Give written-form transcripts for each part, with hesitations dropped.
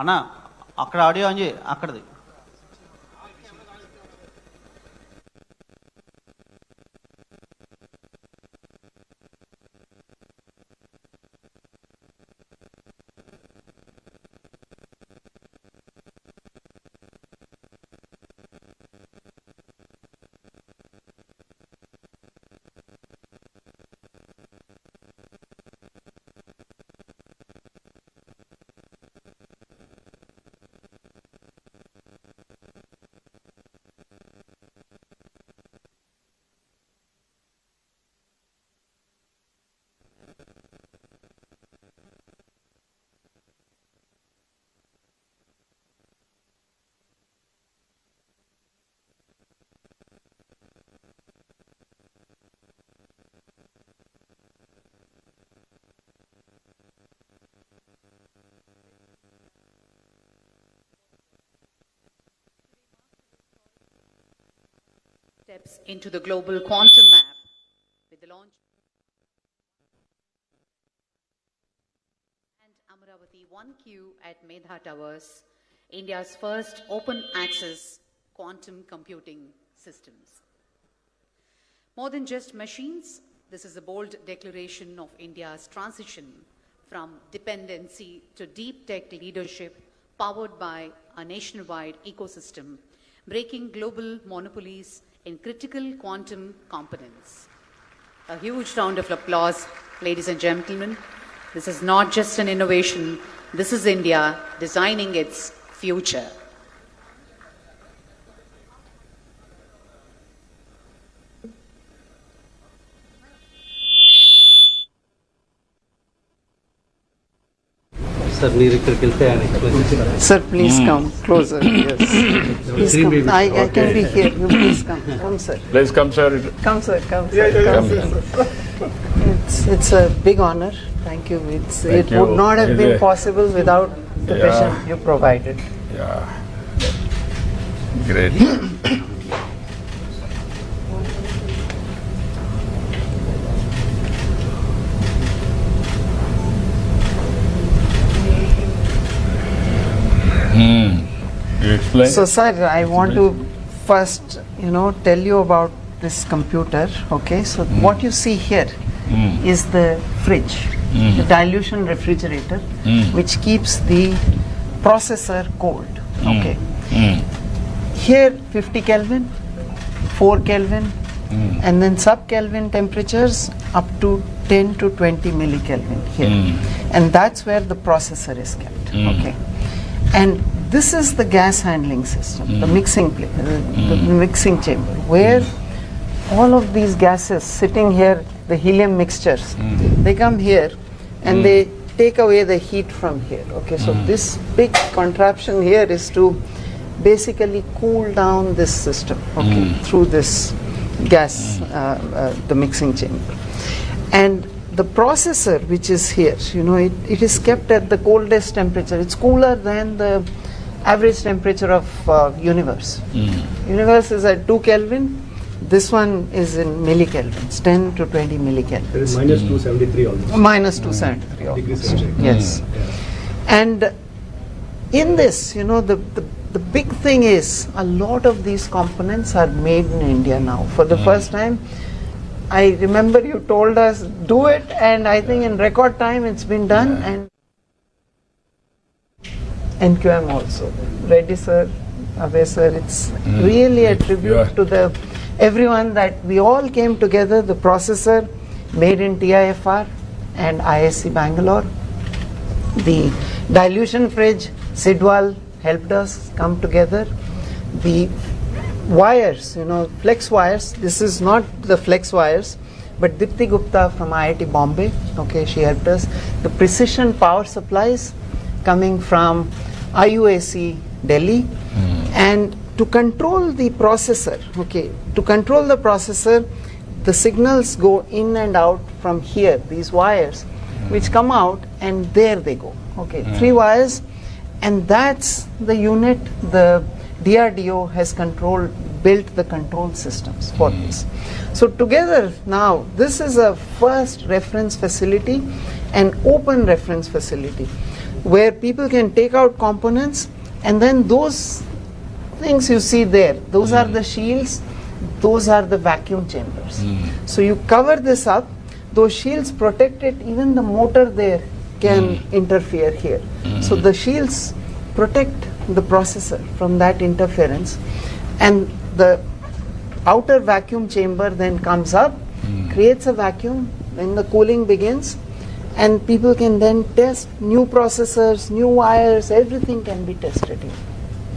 అన్న అక్కడ audio on చేయి అక్కడది. Steps into the global quantum map with the launch and Amaravati 1Q at Medha Towers, India's first open access quantum computing systems. More than just machines, this is a bold declaration of India's transition from dependency to deep tech leadership powered by a nationwide ecosystem, breaking global monopolies in critical quantum components. A huge round of applause, ladies and gentlemen. This is not just an innovation, this is India designing its future. Sir, మీరు ఇక్కడికి వెళ్తే ఆయన explain చేస్తారు. Sir, please come closer. Yes. Please come. I can be here. You please come. Come, sir. Please come, sir. Come, sir. Come, sir. Come, sir. It's a big honor. Thank you. It you. would not have been possible without the vision you provided. Yeah. Great. You explain? So, sir, I want to first, tell you about this computer. Okay, so what you see here is the fridge, the dilution refrigerator, which keeps the processor cold. Okay, here 50 Kelvin, 4 Kelvin, and then sub-Kelvin temperatures up to 10 to 20 millikelvin here, and that's where the processor is kept. Okay, and this is the gas handling system, the mixing chamber, where all of these gases sitting here, the helium mixtures, they come here and they take away the heat from here. Okay, so this big contraption here is to basically cool down this system, okay, through this gas, the mixing chamber. And the processor, which is here, it is kept at the coldest temperature. It's cooler than the average temperature of universe. Universe is at 2 Kelvin. This one is in millikelvins, 10 to 20 millikelvins. It is minus 273 almost. Minus 273 almost. Yes. Yeah. And in this, the big thing is a lot of these components are made in India now. For the first time, I remember you told us, do it, and I think in record time it's been done. And NQM also. Reddy sir, Abhay sir, it's really a tribute to everyone that we all came together. The processor made in TIFR and ISC Bangalore. The dilution fridge, Sidwal helped us come together. The wires, flex wires, this is not the flex wires, but Dipti Gupta from IIT Bombay, okay, she helped us. The precision power supplies coming from IUAC Delhi, and to control the processor, the signals go in and out from here, these wires, which come out and there they go. Okay, 3 wires, and that's the unit the DRDO has built the control systems for this. So together now, this is a first reference facility, an open reference facility. where people can take out components, and then those things you see there, those are the shields, those are the vacuum chambers. So you cover this up, those shields protect it, even the motor there can interfere here. So the shields protect the processor from that interference, and the outer vacuum chamber then comes up, creates a vacuum, then the cooling begins, and people can then test new processors, new wires, everything can be tested here.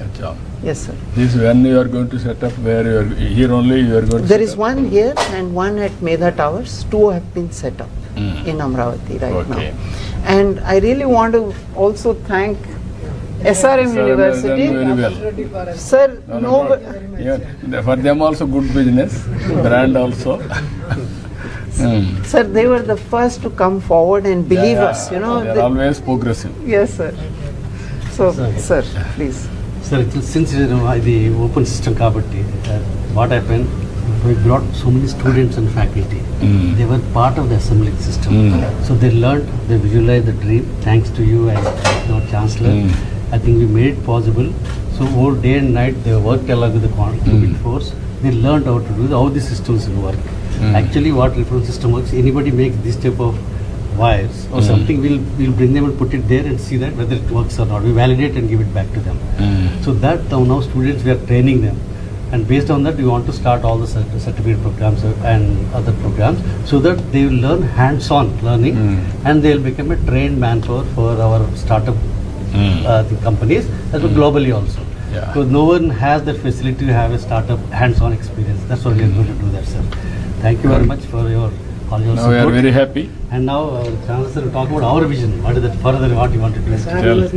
Achha. Yes, sir. This when you are going to set up, where you are here only you are going to There set is up? one here and one at Medha Towers. Two have been set up in Amravati right Okay. now. And I really want to also thank SRM University. Very well. Sir, no, Yeah, for them also good business, brand also. sir, they were the first to come forward and believe us, you know. They are they- always progressive. Yes, sir. So, sir, please. Sir, since the open system kabatti, what happened, we brought so many students and faculty. They were part of the assembling system. So they learned, they visualized the dream. Thanks to you and our chancellor. I think we made it possible. So all day and night they worked along with the qubit force. They learned how to do how the systems will work. Actually, what reference system works, anybody makes this type of wires or something, we'll bring them and put it there and see that whether it works or not. We validate and give it back to them. So that now students, we are training them, and based on that we want to start all the certificate programs and other programs, so that they will learn hands-on learning and they will become a trained manpower for our startup the companies as well globally also. Yeah. So no one has the facility to have a startup hands-on experience. That's why we are going to do that, sir. Thank you very much for all your Now support. we are very happy. And now our chancellor will talk about our vision. What is that further, what you want to do? Tell. So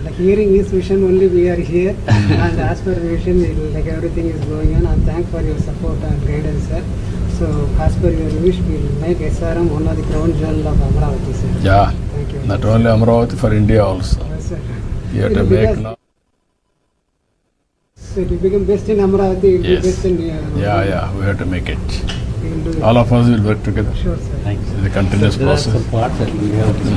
the hearing is vision only, we are here, and as per vision, like everything is going on. I'm thankful for your support and guidance, sir. So as per your wish, we will make SRM one of the crown jewel of Amaravati, sir. Yeah. Thank you. Not only Amaravati, for India also. Yes, sir. You have to make now. So it will become best in Amaravati, it will Yes. be best in Yeah, we have to make it. We will do it. All of us will work together. Sure, sir. Thanks. It's a continuous There are process. some parts that we have to do.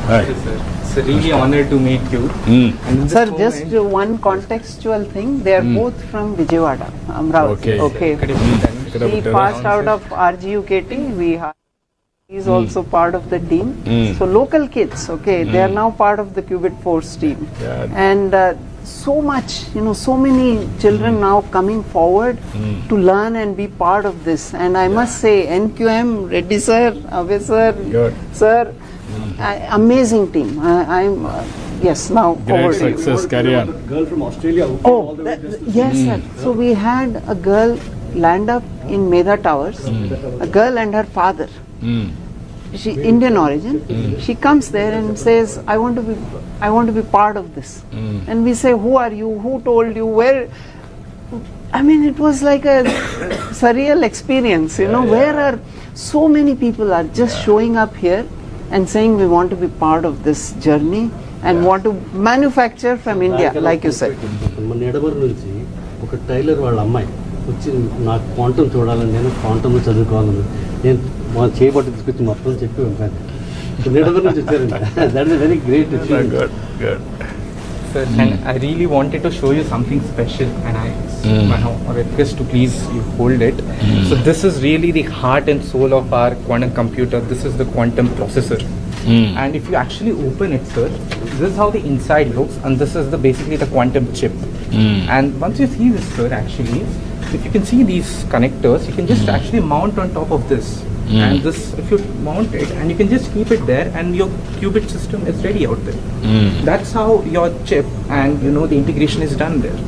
Hi. It's really honored to meet you. And in this Sir, moment- just one contextual thing. They are both from Vijayawada, Amravati. Okay. He passed out of RGUKT. He is also part of the team. So local kids, okay, they are now part of the Qubit Force team. Yeah. And so much, so many children now coming forward to learn and be part of this. And I must say, NQM, Reddy sir, Ave sir, Good. sir, amazing team. I'm yes, now Great over to you. success, carry on. Girl from Australia who came all Oh, the way just yes, sir. So we had a girl land up in Medha Towers, a girl and her father. She Indian origin. She comes there and says, I want to be part of this. And we say, who are you? Who told you? Where? I mean, it was like a surreal experience, where are so many people are just showing up here and saying we want to be part of this journey and want to manufacture from India, like you said. మన ఎడమరు నుంచి ఒక tailor వాళ్ళ అమ్మాయి వచ్చి నాకు quantum చూడాలని, నేను quantum చదువుకోవాలని, నేను మా చేయబట్టి తీసుకొచ్చి మొత్తం చెప్పి ఉంటాను. ఎడమరు నుంచి వచ్చారండి. That is very great. Good, good. Sir, and I really wanted to show you something special, and I request to please you hold it. So this is really the heart and soul of our quantum computer. This is the quantum processor. And if you actually open it, sir, this is how the inside looks, and this is basically the quantum chip. And once you see this, sir, actually, if you can see these connectors, you can just actually mount on top of this. And this, if you mount it, and you can just keep it there, and your qubit system is ready out there. That's how your chip and the integration is done there.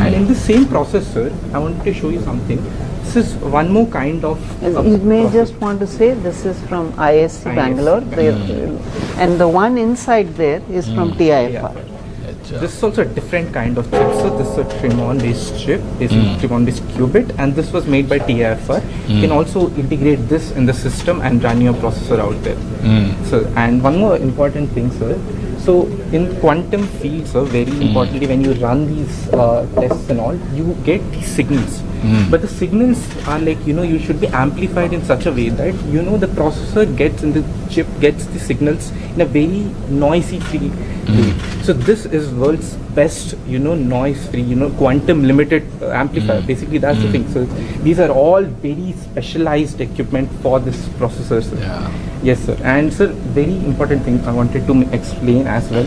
And in the same processor, I wanted to show you something. This is one more kind of. You may just want to say this is from ISC Bangalore, and the one inside there is from TIFR. This is also a different kind of chip. So this is a Trimon-based chip, Trimon-based qubit, and this was made by TIFR. You can also integrate this in the system and run your processor out there. So, and one more important thing, sir. So in quantum fields, very importantly, when you run these tests and all, you get these signals. But the signals are like, you should be amplified in such a way that, the processor gets in the chip, gets the signals in a very noisy free way. So this is world's best, noise free, quantum limited amplifier. Basically, that's the thing. So these are all very specialized equipment for this processor, sir. Yeah. Yes, sir. And sir, very important thing I wanted to explain as well.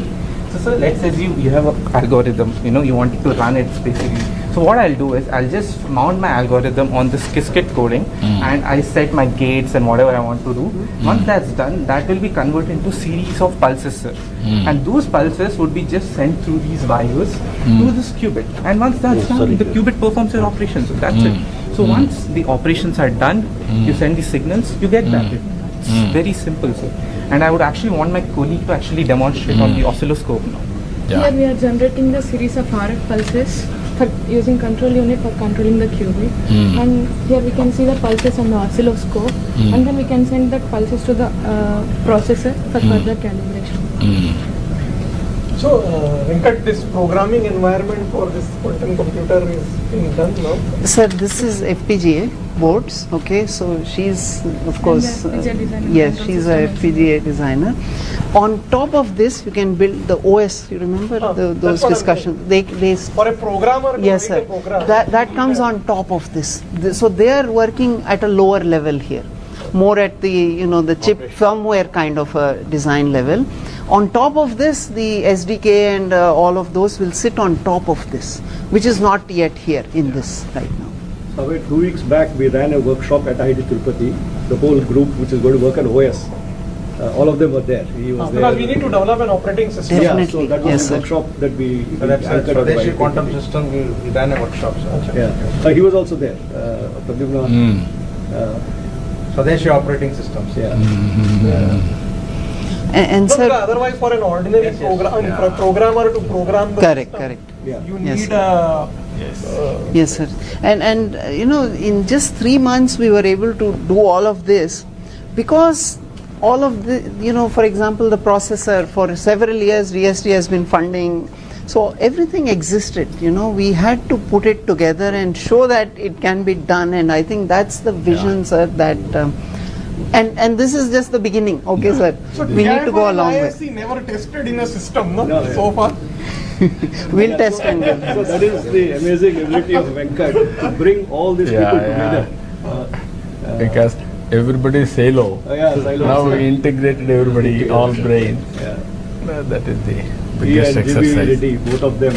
So sir, let's assume you have an algorithm, you wanted to run it basically. So what I'll do is I'll just mount my algorithm on this Qiskit coding and I set my gates and whatever I want to do. Once that's done, that will be converted into series of pulses, sir. And those pulses would be just sent through these wires to this qubit. And once that's done, the qubit performs your operations. So that's it. So once the operations are done, you send the signals, you get that. It's very simple, sir. And I would actually want my colleague to actually demonstrate on the oscilloscope now. Yeah. Here we are generating the series of RF pulses for using control unit for controlling the qubit. And here we can see the pulses on the oscilloscope, and then we can send that pulses to the processor for further calibration. So, Venkat, this programming environment for this quantum computer is being done now? Sir, this is FPGA boards, okay, so she's of course, And the FPGA designer yes, control she's a system FPGA designer. On top of this, you can build the OS, you remember that's those what I'm discussions? They For a programmer to yes, write sir, a program. that comes on top of this. So they are working at a lower level here, more at the, the chip firmware kind of a design level. On top of this, the SDK and all of those will sit on top of this, which is not yet here in this right now. So, 2 weeks back, we ran a workshop at IIT Tirupati. The whole group, which is going to work on OS, all of them were there. He was there. Because we need to develop an operating system. Definitely. Yeah, so that was Yes, a sir. workshop that we That's anchored on Swadeshi IIT. quantum system. We ran a workshop. Yeah, he was also there. Pradyumna. Swadeshi operating systems. Yeah. And No, sir, because otherwise for an ordinary for a programmer to program the correct, system, correct. Yeah. you Yes, need sir. a Yes, sir. And in just 3 months we were able to do all of this because all of the, for example, the processor for several years DST has been funding. So everything existed, we had to put it together and show that it can be done, and I think that's the vision, sir, that and this is just the beginning, okay, sir. We need to go a long way. ISC never tested in a system, No, so far. We'll test and go. So that is the amazing ability of Venkat to bring all these people together. Because everybody is silo. Silos. Now we integrated everybody, all brain. Yeah. That is the He biggest and GB exercise. Reddy, both of them.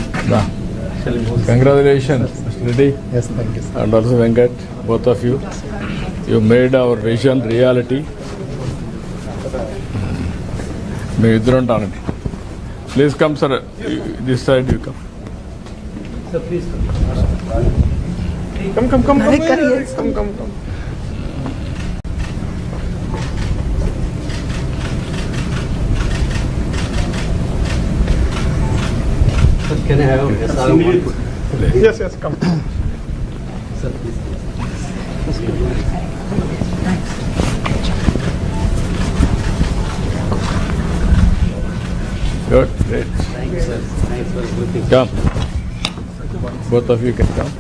Congratulations, Mr. Reddy. Yes, thank you. And also Venkat, both of you. You made our vision reality. May you don't. Please come, sir. This side you come. Come. Arey, kariye. Come. Can I have SR output? Yes, come. Sir, please. Good, great. Thank you, sir. Thanks for everything. Come. Both of you can come.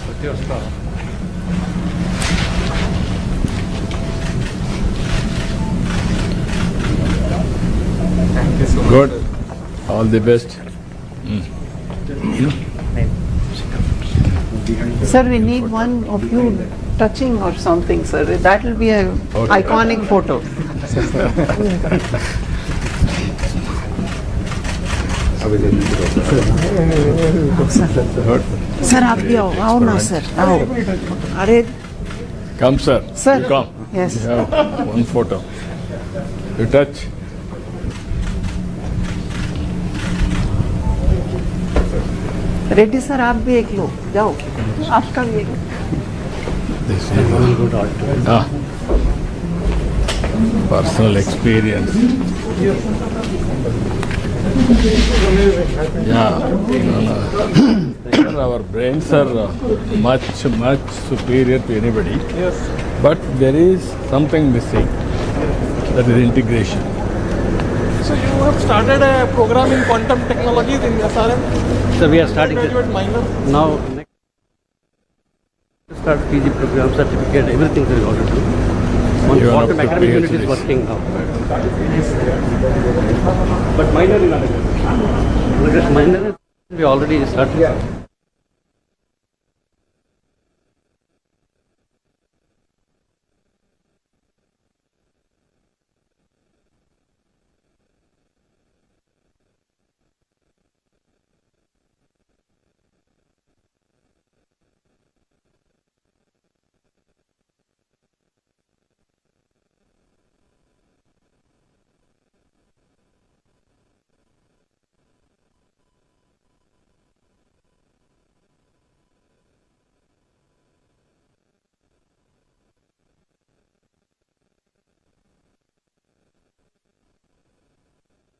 Thank you so much. Good. All the best. Sir, we need one of you touching or something, sir. That will be a iconic photo. Sir, आप भी आओ ना sir, आओ. अरे Come, sir. Sir. You come. Yes. You have one photo. You touch. Reddy sir आप भी एक लो, जाओ. आपका भी एक. This is personal experience. Yeah. No. Our brains are much superior to anybody. Yes. But there is something missing. That is integration. So you have started a program in quantum technologies in SRM. So we are starting Graduate minor. now. Next, start PG program, certificate, everything we got to do. One You are quantum up to academic unit is PhDs. working now. But minor in undergrad. Minor we already started.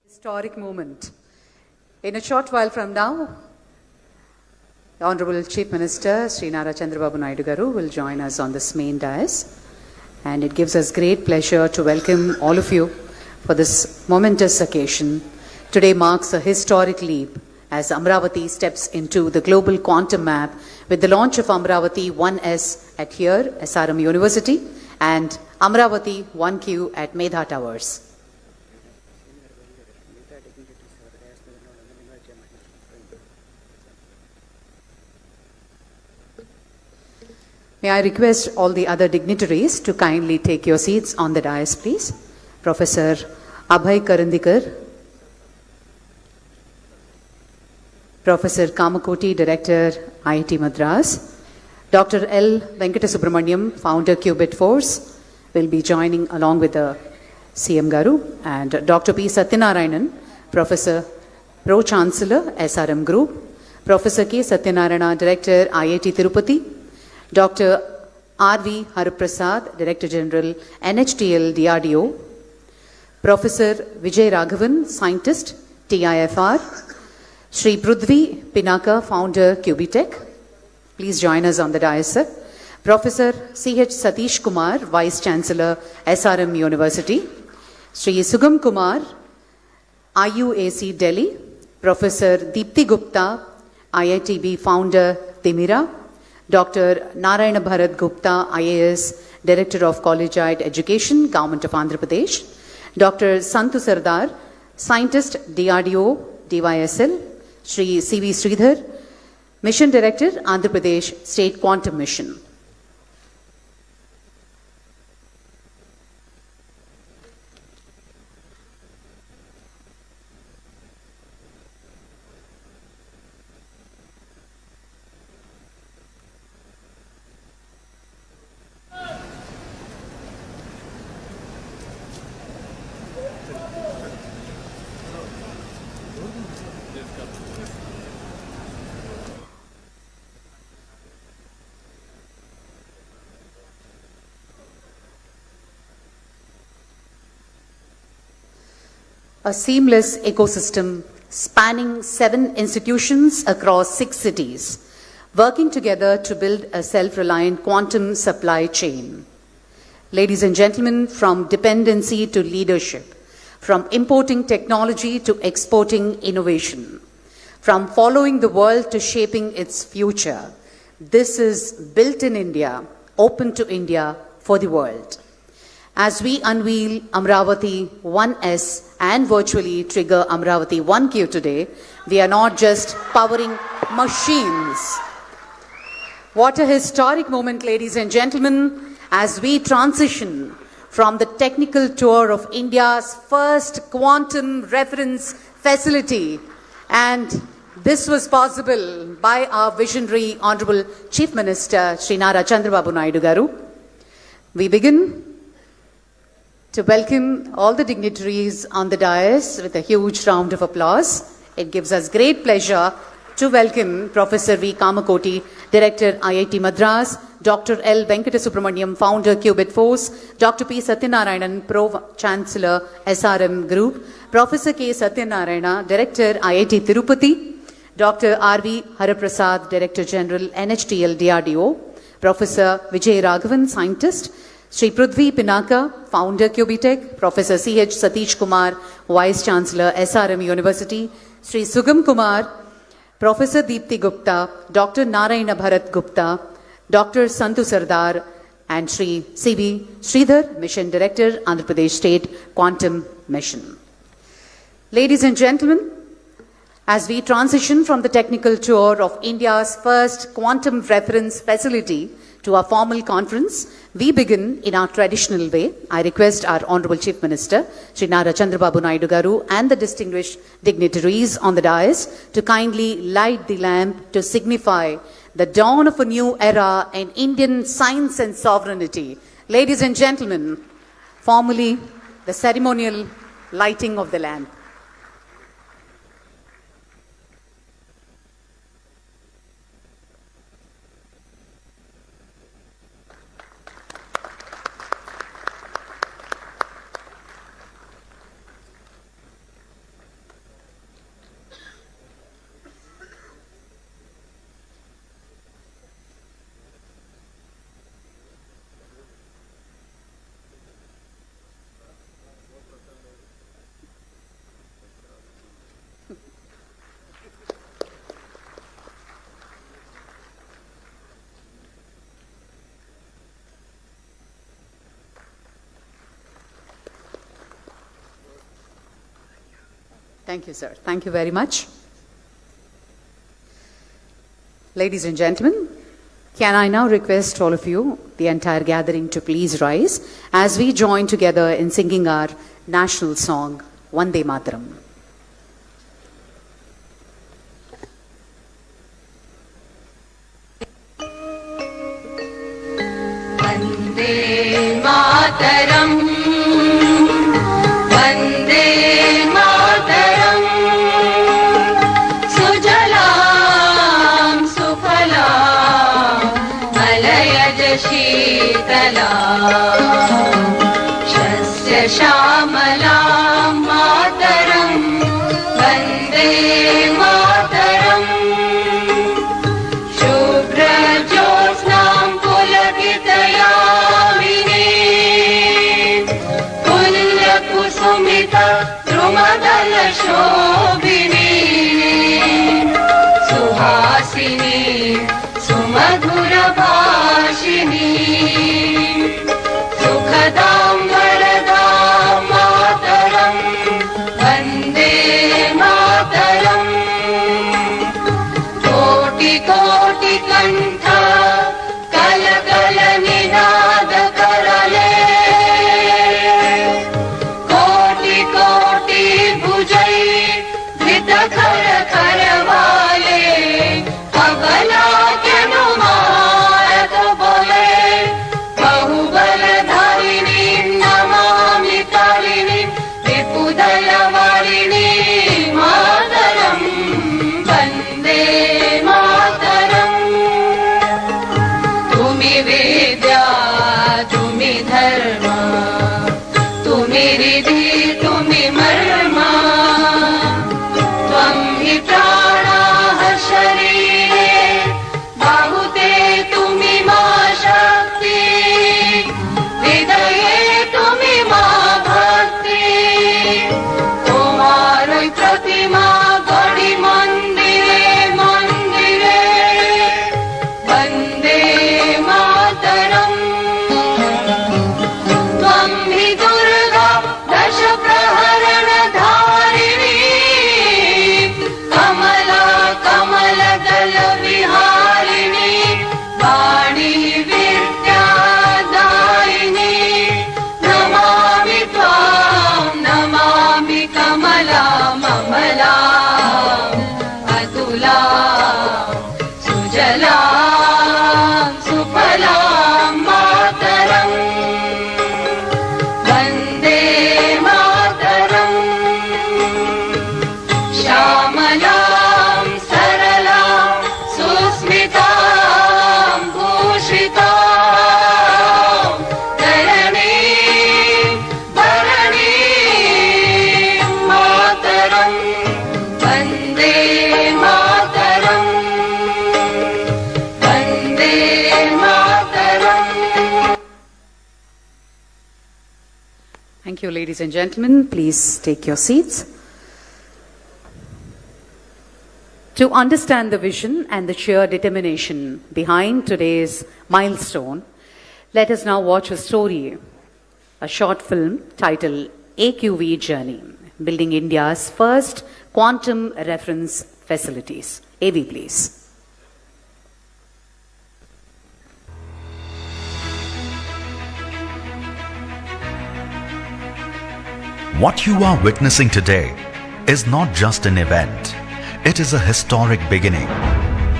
Historic moment. In a short while from now, the Honorable Chief Minister Sri Chandrababu Naidu garu will join us on this main dais, and it gives us great pleasure to welcome all of you for this momentous occasion. Today marks a historic leap as Amaravati steps into the global quantum map with the launch of Amaravati 1S at here, SRM University, and Amaravati 1Q at Medha Towers. May I request all the other dignitaries to kindly take your seats on the dais, please. Professor Abhay Karandikar, Professor Kamakoti, Director, IIT Madras, Dr. L. Venkatasubramaniam, Founder Qubit Force, will be joining along with the CM Garu, and Dr. P. Satyanarayanan, Professor Pro Chancellor, SRM Group, Professor K. Satyanarayana, Director, IIT Tirupati, Dr. R.V. Hariprasad, Director General, NHTL DRDO, Professor Vijay Raghavan, Scientist, TIFR, Sri Prudvi Pinaka, Founder, QBTech. Please join us on the dais, sir. Professor C.H. Satish Kumar, Vice Chancellor, SRM University. Sri Sugam Kumar, IUAC Delhi. Professor Deepthi Gupta, IITB Founder, Timira. Dr. Narayana Bharat Gupta, IAS, Director of Collegiate Education, Government of Andhra Pradesh. Dr. Santu Sardar, Scientist, DRDO, DYSL. Sri C.V. Sridhar, Mission Director, Andhra Pradesh State Quantum Mission. A seamless ecosystem spanning 7 institutions across 6 cities, working together to build a self-reliant quantum supply chain. Ladies and gentlemen, from dependency to leadership, from importing technology to exporting innovation, from following the world to shaping its future, this is built in India, open to India for the world. As we unveil Amaravati 1S and virtually trigger Amaravati 1Q today, we are not just powering machines. What a historic moment, ladies and gentlemen, as we transition from the technical tour of India's first quantum reference facility. And this was possible by our visionary Honorable Chief Minister, Sri Chandrababu Naidu garu. We begin to welcome all the dignitaries on the dais with a huge round of applause. It gives us great pleasure to welcome Professor V. Kamakoti, Director, IIT Madras, Dr. L. Venkatasubramaniam, Founder, Qubit Force, Dr. P. Satyanarayanan, Pro Chancellor, SRM Group, Professor K. Satyanarayana, Director, IIT Tirupati, Dr. R.V. Hariprasad, Director General, NHTL DRDO, Professor Vijay Raghavan, Scientist, Sri Prithvi Pinaka, Founder Cubitech, Professor C.H. Satish Kumar, Vice Chancellor SRM University, Sri Sugam Kumar, Professor Deepthi Gupta, Dr. Narayana Bharat Gupta, Dr. Santu Sardar, and Sri C.B. Sridhar, Mission Director, Andhra Pradesh State Quantum Mission. Ladies and gentlemen, as we transition from the technical tour of India's first quantum reference facility to our formal conference, we begin in our traditional way. I request our Honorable Chief Minister, Shri Nara Chandrababu Naidu Garu, and the distinguished dignitaries on the dais to kindly light the lamp to signify the dawn of a new era in Indian science and sovereignty. Ladies and gentlemen, formally the ceremonial lighting of the lamp. Thank you, sir. Thank you very much. Ladies and gentlemen, can I now request all of you, the entire gathering, to please rise as we join together in singing our national song, Vande Mataram. Vande Mataram. Vande Mataram, Sujalam Sufalam, Malayaj Sheetalam, Shasya Shamalam Mataram, Vande Mataram, Shubhra Jyotsnam Pulakitayamini, Sumita Drumadala Shobhini, Suhasini Sumadhura Bhashini, Sukhadam Varadam Mataram, Vande Mataram, Koti Koti Kantha Kala Kala Ninada Karale, खर खर वाले अबला के नुमारत बोले बहुबल धारिणी नमामि कालिनी विपुदल वारिणी मातरम वंदे मातरम तुमि विद्या तुमि धर्म तुमि रिधि तुमि मर्मा प्राणाः शरीरे बाहुते तुमि मा शक्ति हृदये तुमि मा भक्ति तुम्हारी प्रतिमा गढ़ी मंदिरे मंदिरे वंदे मातरम त्वं हि दुर्गा दश प्रहरण धारिणी कमला कमल दल विहारिणी वाणी विद्यादायिनी नमामि त्वां नमामि कमला ममला अतुला सुजला सुफला मातरं वन्दे मातरम् श्यामलां सरलां सुस्मितां भूषितां धरणीं भरणीं मातरं Vande Mataram you, ladies and gentlemen. Please take your seats. To understand the vision and the sheer determination behind today's milestone, let us now watch a story, a short film titled AQV Journey, Building India's First Quantum Reference Facilities. AV, please. What you are witnessing today is not just an event. It is a historic beginning,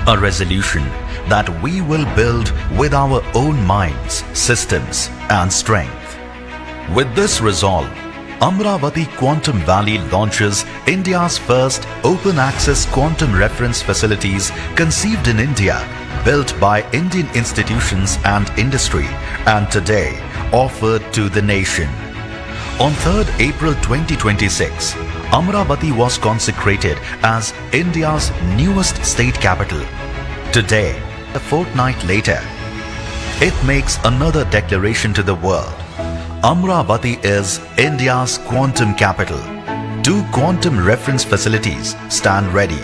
a resolution that we will build with our own minds, systems, and strength. With this resolve, Amaravati Quantum Valley launches India's first open access quantum reference facilities conceived in India, built by Indian institutions and industry, and today offered to the nation. On 3rd April 2026, Amaravati was consecrated as India's newest state capital. Today, a fortnight later, it makes another declaration to the world. Amaravati is India's quantum capital. 2 quantum reference facilities stand ready,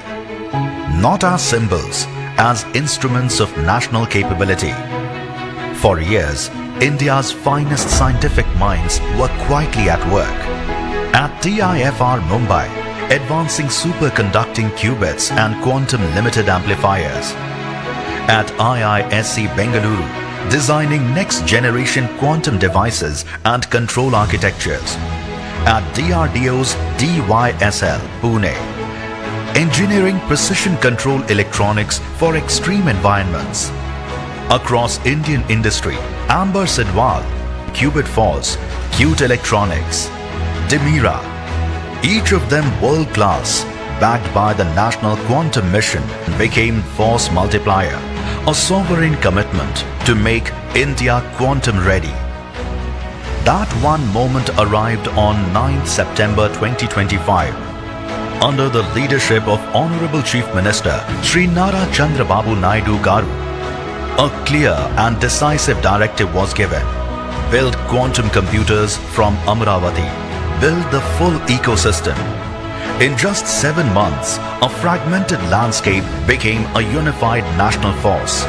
not as symbols, as instruments of national capability. For years, India's finest scientific minds were quietly at work. At TIFR Mumbai, advancing superconducting qubits and quantum limited amplifiers. At IISc Bengaluru, designing next-generation quantum devices and control architectures. At DRDO's DYSL, Pune, engineering precision control electronics for extreme environments. Across Indian industry, Amber Sidwal, Qubit Falls, Qt Electronics, Demira, each of them world-class, backed by the National Quantum Mission, became force multiplier, a sovereign commitment to make India quantum ready. That one moment arrived on 9th September 2025 under the leadership of Honorable Chief Minister Shri Nara Chandrababu Naidu Garu. A clear and decisive directive was given. Build quantum computers from Amaravati. Build the full ecosystem. In just 7 months, a fragmented landscape became a unified national force.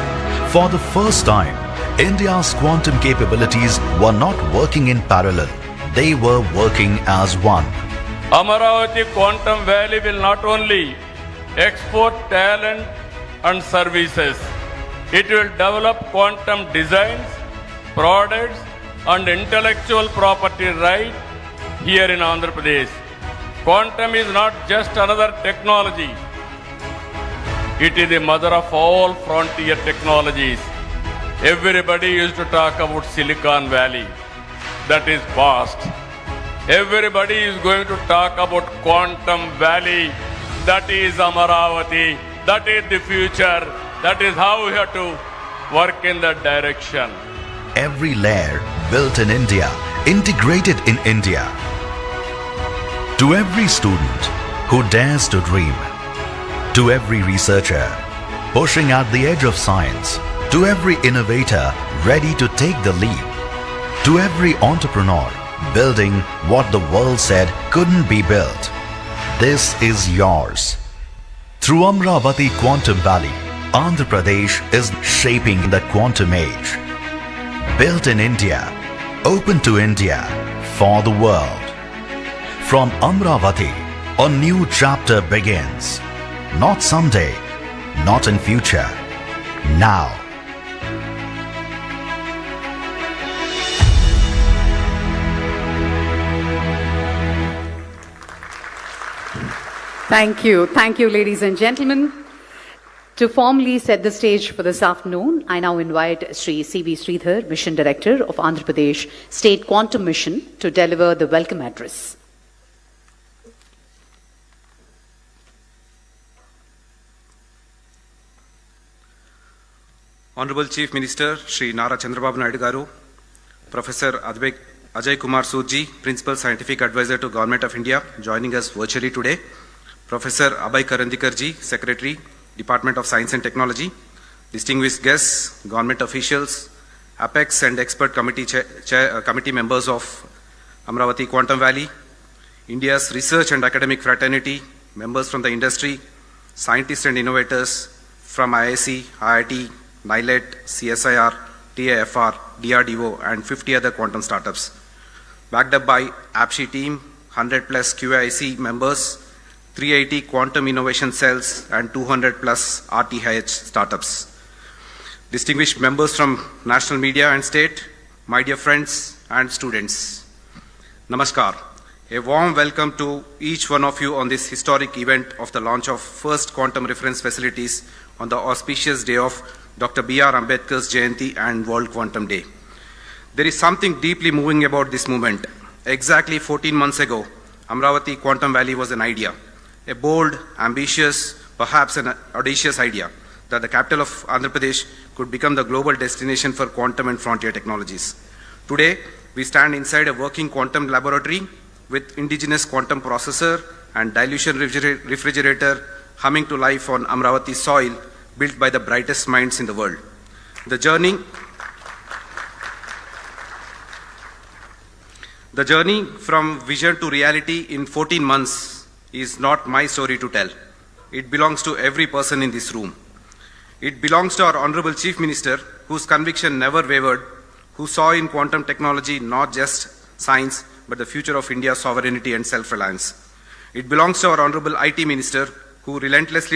For the first time, India's quantum capabilities were not working in parallel. They were working as one. Amaravati Quantum Valley will not only export talent and services, it will develop quantum designs, products, and intellectual property right here in Andhra Pradesh. Quantum is not just another technology. It is the mother of all frontier technologies. Everybody used to talk about Silicon Valley. That is past. Everybody is going to talk about Quantum Valley. That is Amaravati. That is the future. That is how we have to work in that direction. Every layer built in India, integrated in India. To every student who dares to dream, to every researcher pushing at the edge of science, to every innovator ready to take the leap, to every entrepreneur building what the world said couldn't be built. This is yours. Through Amaravati Quantum Valley, Andhra Pradesh is shaping the quantum age. Built in India, open to India, for the world. From Amaravati, a new chapter begins. Not someday, not in future, now. Thank you, ladies and gentlemen. To formally set the stage for this afternoon, I now invite Sri C.V. Sridhar, Mission Director of Andhra Pradesh State Quantum Mission, to deliver the welcome address. Honorable Chief Minister Shri Nara Chandrababu Naidu Garu, Professor Ajay Kumar Surji, Principal Scientific Advisor to Government of India, joining us virtually today. Professor Abhay Karandikarji, Secretary, Department of Science and Technology, distinguished guests, government officials, Apex and expert committee members of Amaravati Quantum Valley, India's research and academic fraternity, members from the industry, scientists and innovators from IIC, IIT, NILET, CSIR, TAFR, DRDO, and 50 other quantum startups. Backed up by APSHI team, 100 plus QIC members, 380 quantum innovation cells, and 200 plus RTH startups. Distinguished members from national media and state, my dear friends and students, Namaskar. A warm welcome to each one of you on this historic event of the launch of first quantum reference facilities on the auspicious day of Dr. B.R. Ambedkar's Jayanti and World Quantum Day. There is something deeply moving about this movement. Exactly 14 months ago, Amaravati Quantum Valley was an idea, a bold, ambitious, perhaps an audacious idea that the capital of Andhra Pradesh could become the global destination for quantum and frontier technologies. Today, we stand inside a working quantum laboratory with indigenous quantum processor and dilution refrigerator humming to life on Amaravati soil, built by the brightest minds in the world. The journey from vision to reality in 14 months is not my story to tell. It belongs to every person in this room. It belongs to our Honorable Chief Minister, whose conviction never wavered, who saw in quantum technology not just science, but the future of India's sovereignty and self-reliance. It belongs to our Honorable IT Minister, whose relentless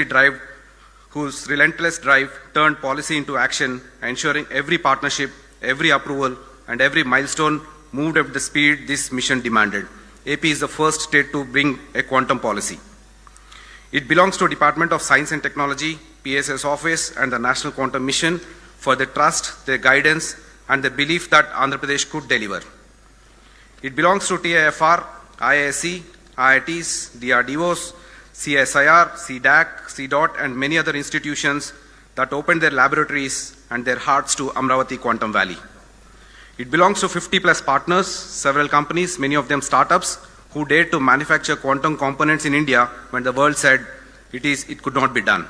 drive turned policy into action, ensuring every partnership, every approval, and every milestone moved at the speed this mission demanded. AP is the first state to bring a quantum policy. It belongs to Department of Science and Technology, PSS Office, and the National Quantum Mission for their trust, their guidance, and the belief that Andhra Pradesh could deliver. It belongs to TAFR, IISc, IITs, DRDOs, CSIR, CDAC, CDOT, and many other institutions that opened their laboratories and their hearts to Amaravati Quantum Valley. It belongs to 50 plus partners, several companies, many of them startups, who dared to manufacture quantum components in India when the world said it could not be done.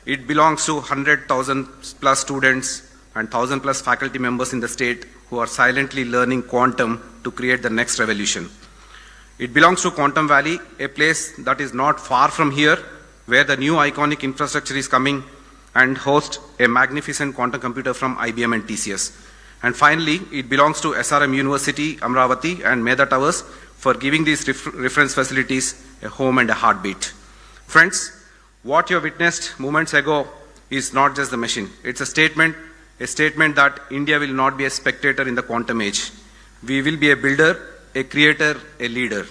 It belongs to 100,000 plus students and 1,000 plus faculty members in the state who are silently learning quantum to create the next revolution. It belongs to Quantum Valley, a place that is not far from here, where the new iconic infrastructure is coming and host a magnificent quantum computer from IBM and TCS. And finally, it belongs to SRM University, Amaravati, and Medha Towers for giving these reference facilities a home and a heartbeat. Friends, what you witnessed moments ago is not just the machine. It's a statement that India will not be a spectator in the quantum age. We will be a builder, a creator, a leader.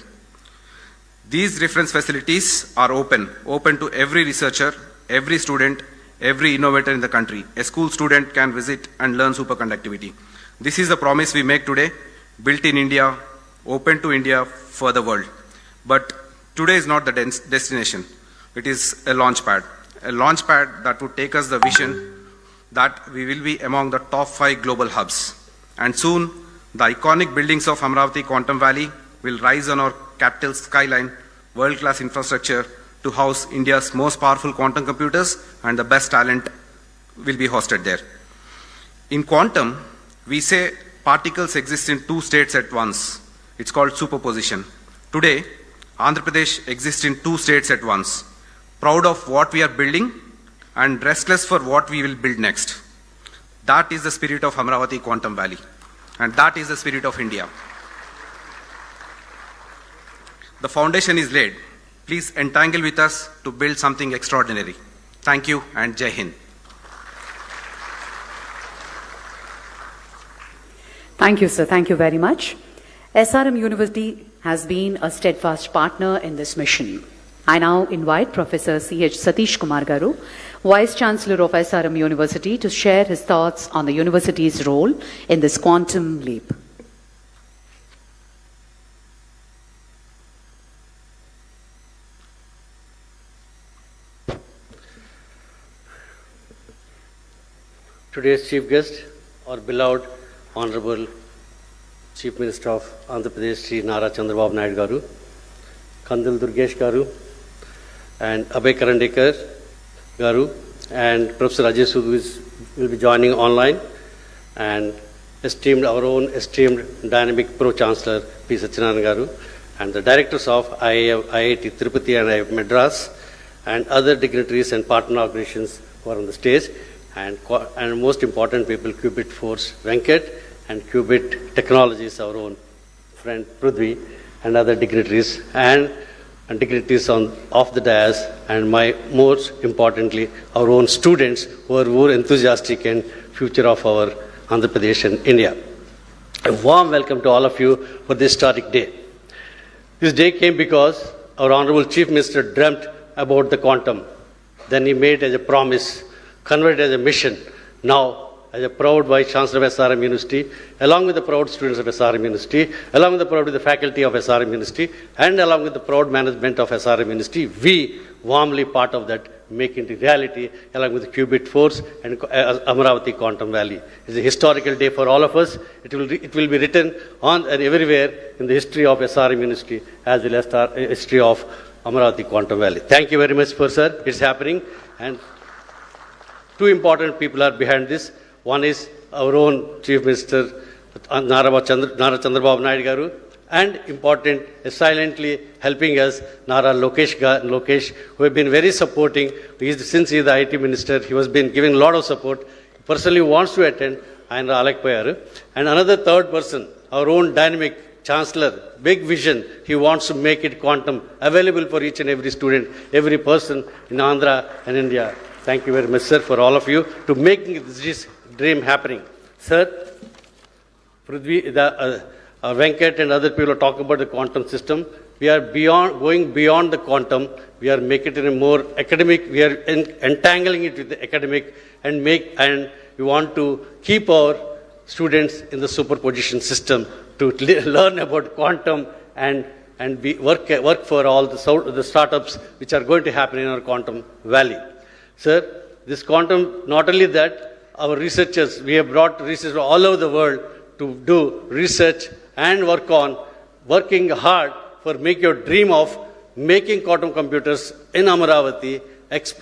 These reference facilities are open to every researcher, every student, every innovator in the country. A school student can visit and learn superconductivity. This is the promise we make today, built in India, open to India for the world. But today is not the destination. It is a launch pad that would take us the vision that we will be among the top 5 global hubs. And soon, the iconic buildings of Amaravati Quantum Valley will rise on our capital skyline, world-class infrastructure to house India's most powerful quantum computers, and the best talent will be hosted there. In quantum, we say particles exist in 2 states at once. It's called superposition. Today, Andhra Pradesh exists in 2 states at once, proud of what we are building and restless for what we will build next. That is the spirit of Amaravati Quantum Valley, and that is the spirit of India. The foundation is laid. Please entangle with us to build something extraordinary. Thank you, and Jai Hind. Thank you, sir. Thank you very much. SRM University has been a steadfast partner in this mission. I now invite Professor C.H. Satish Kumar Garu, Vice Chancellor of SRM University, to share his thoughts on the university's role in this quantum leap. Today's chief guest, our beloved Honorable Chief Minister of Andhra Pradesh, Shri Nara Chandrababu Naidu Garu, Kandil Durgesh Garu, and Abhay Karandikar Garu, and Professor Ajay Sudhu will be joining online, and our own esteemed dynamic Pro-Chancellor P. Satyanarayana Garu, and the directors of IIT Tirupati and IIT Madras, and other dignitaries and partner organizations who are on the stage, and most important people, Qubit Force Venkat, and Qubit Technologies, our own friend Prithvi, and other dignitaries, and dignitaries off the dais, and most importantly, our own students who are more enthusiastic and future of our Andhra Pradesh and India. A warm welcome to all of you for this historic day. This day came because our Honorable Chief Minister dreamt about the quantum. Then he made as a promise, converted as a mission. Now, as a proud Vice Chancellor of SRM University, along with the proud students of SRM University, along with the proud faculty of SRM University, and along with the proud management of SRM University, we warmly part of that, make it reality, along with the Qubit Force and Amaravati Quantum Valley. It's a historical day for all of us. It will be written on and everywhere in the history of SRM University, as well as the history of Amaravati Quantum Valley. Thank you very much, sir. It's happening, and two important people are behind this. One is our own Chief Minister, Nara Chandrababu Naidu Garu, and important, silently helping us, Nara Lokesh, who have been very supporting. Since he is the IT Minister, he has been giving a lot of support. He personally wants to attend, and Alak Payaru. And another third person, our own dynamic Chancellor, big vision. He wants to make it quantum available for each and every student, every person in Andhra and India. Thank you very much, sir, for all of you to making this dream happening. Sir, Prithvi, Venkat and other people are talking about the quantum system. We are going beyond the quantum. We are making it in a more academic. We are entangling it with the academic, and we want to keep our students in the superposition system to learn about quantum and work for all the startups which are going to happen in our quantum valley. Sir, this quantum, not only that, our researchers, we have brought researchers all over the world to do research and working hard for make your dream of making quantum computers in Amaravati,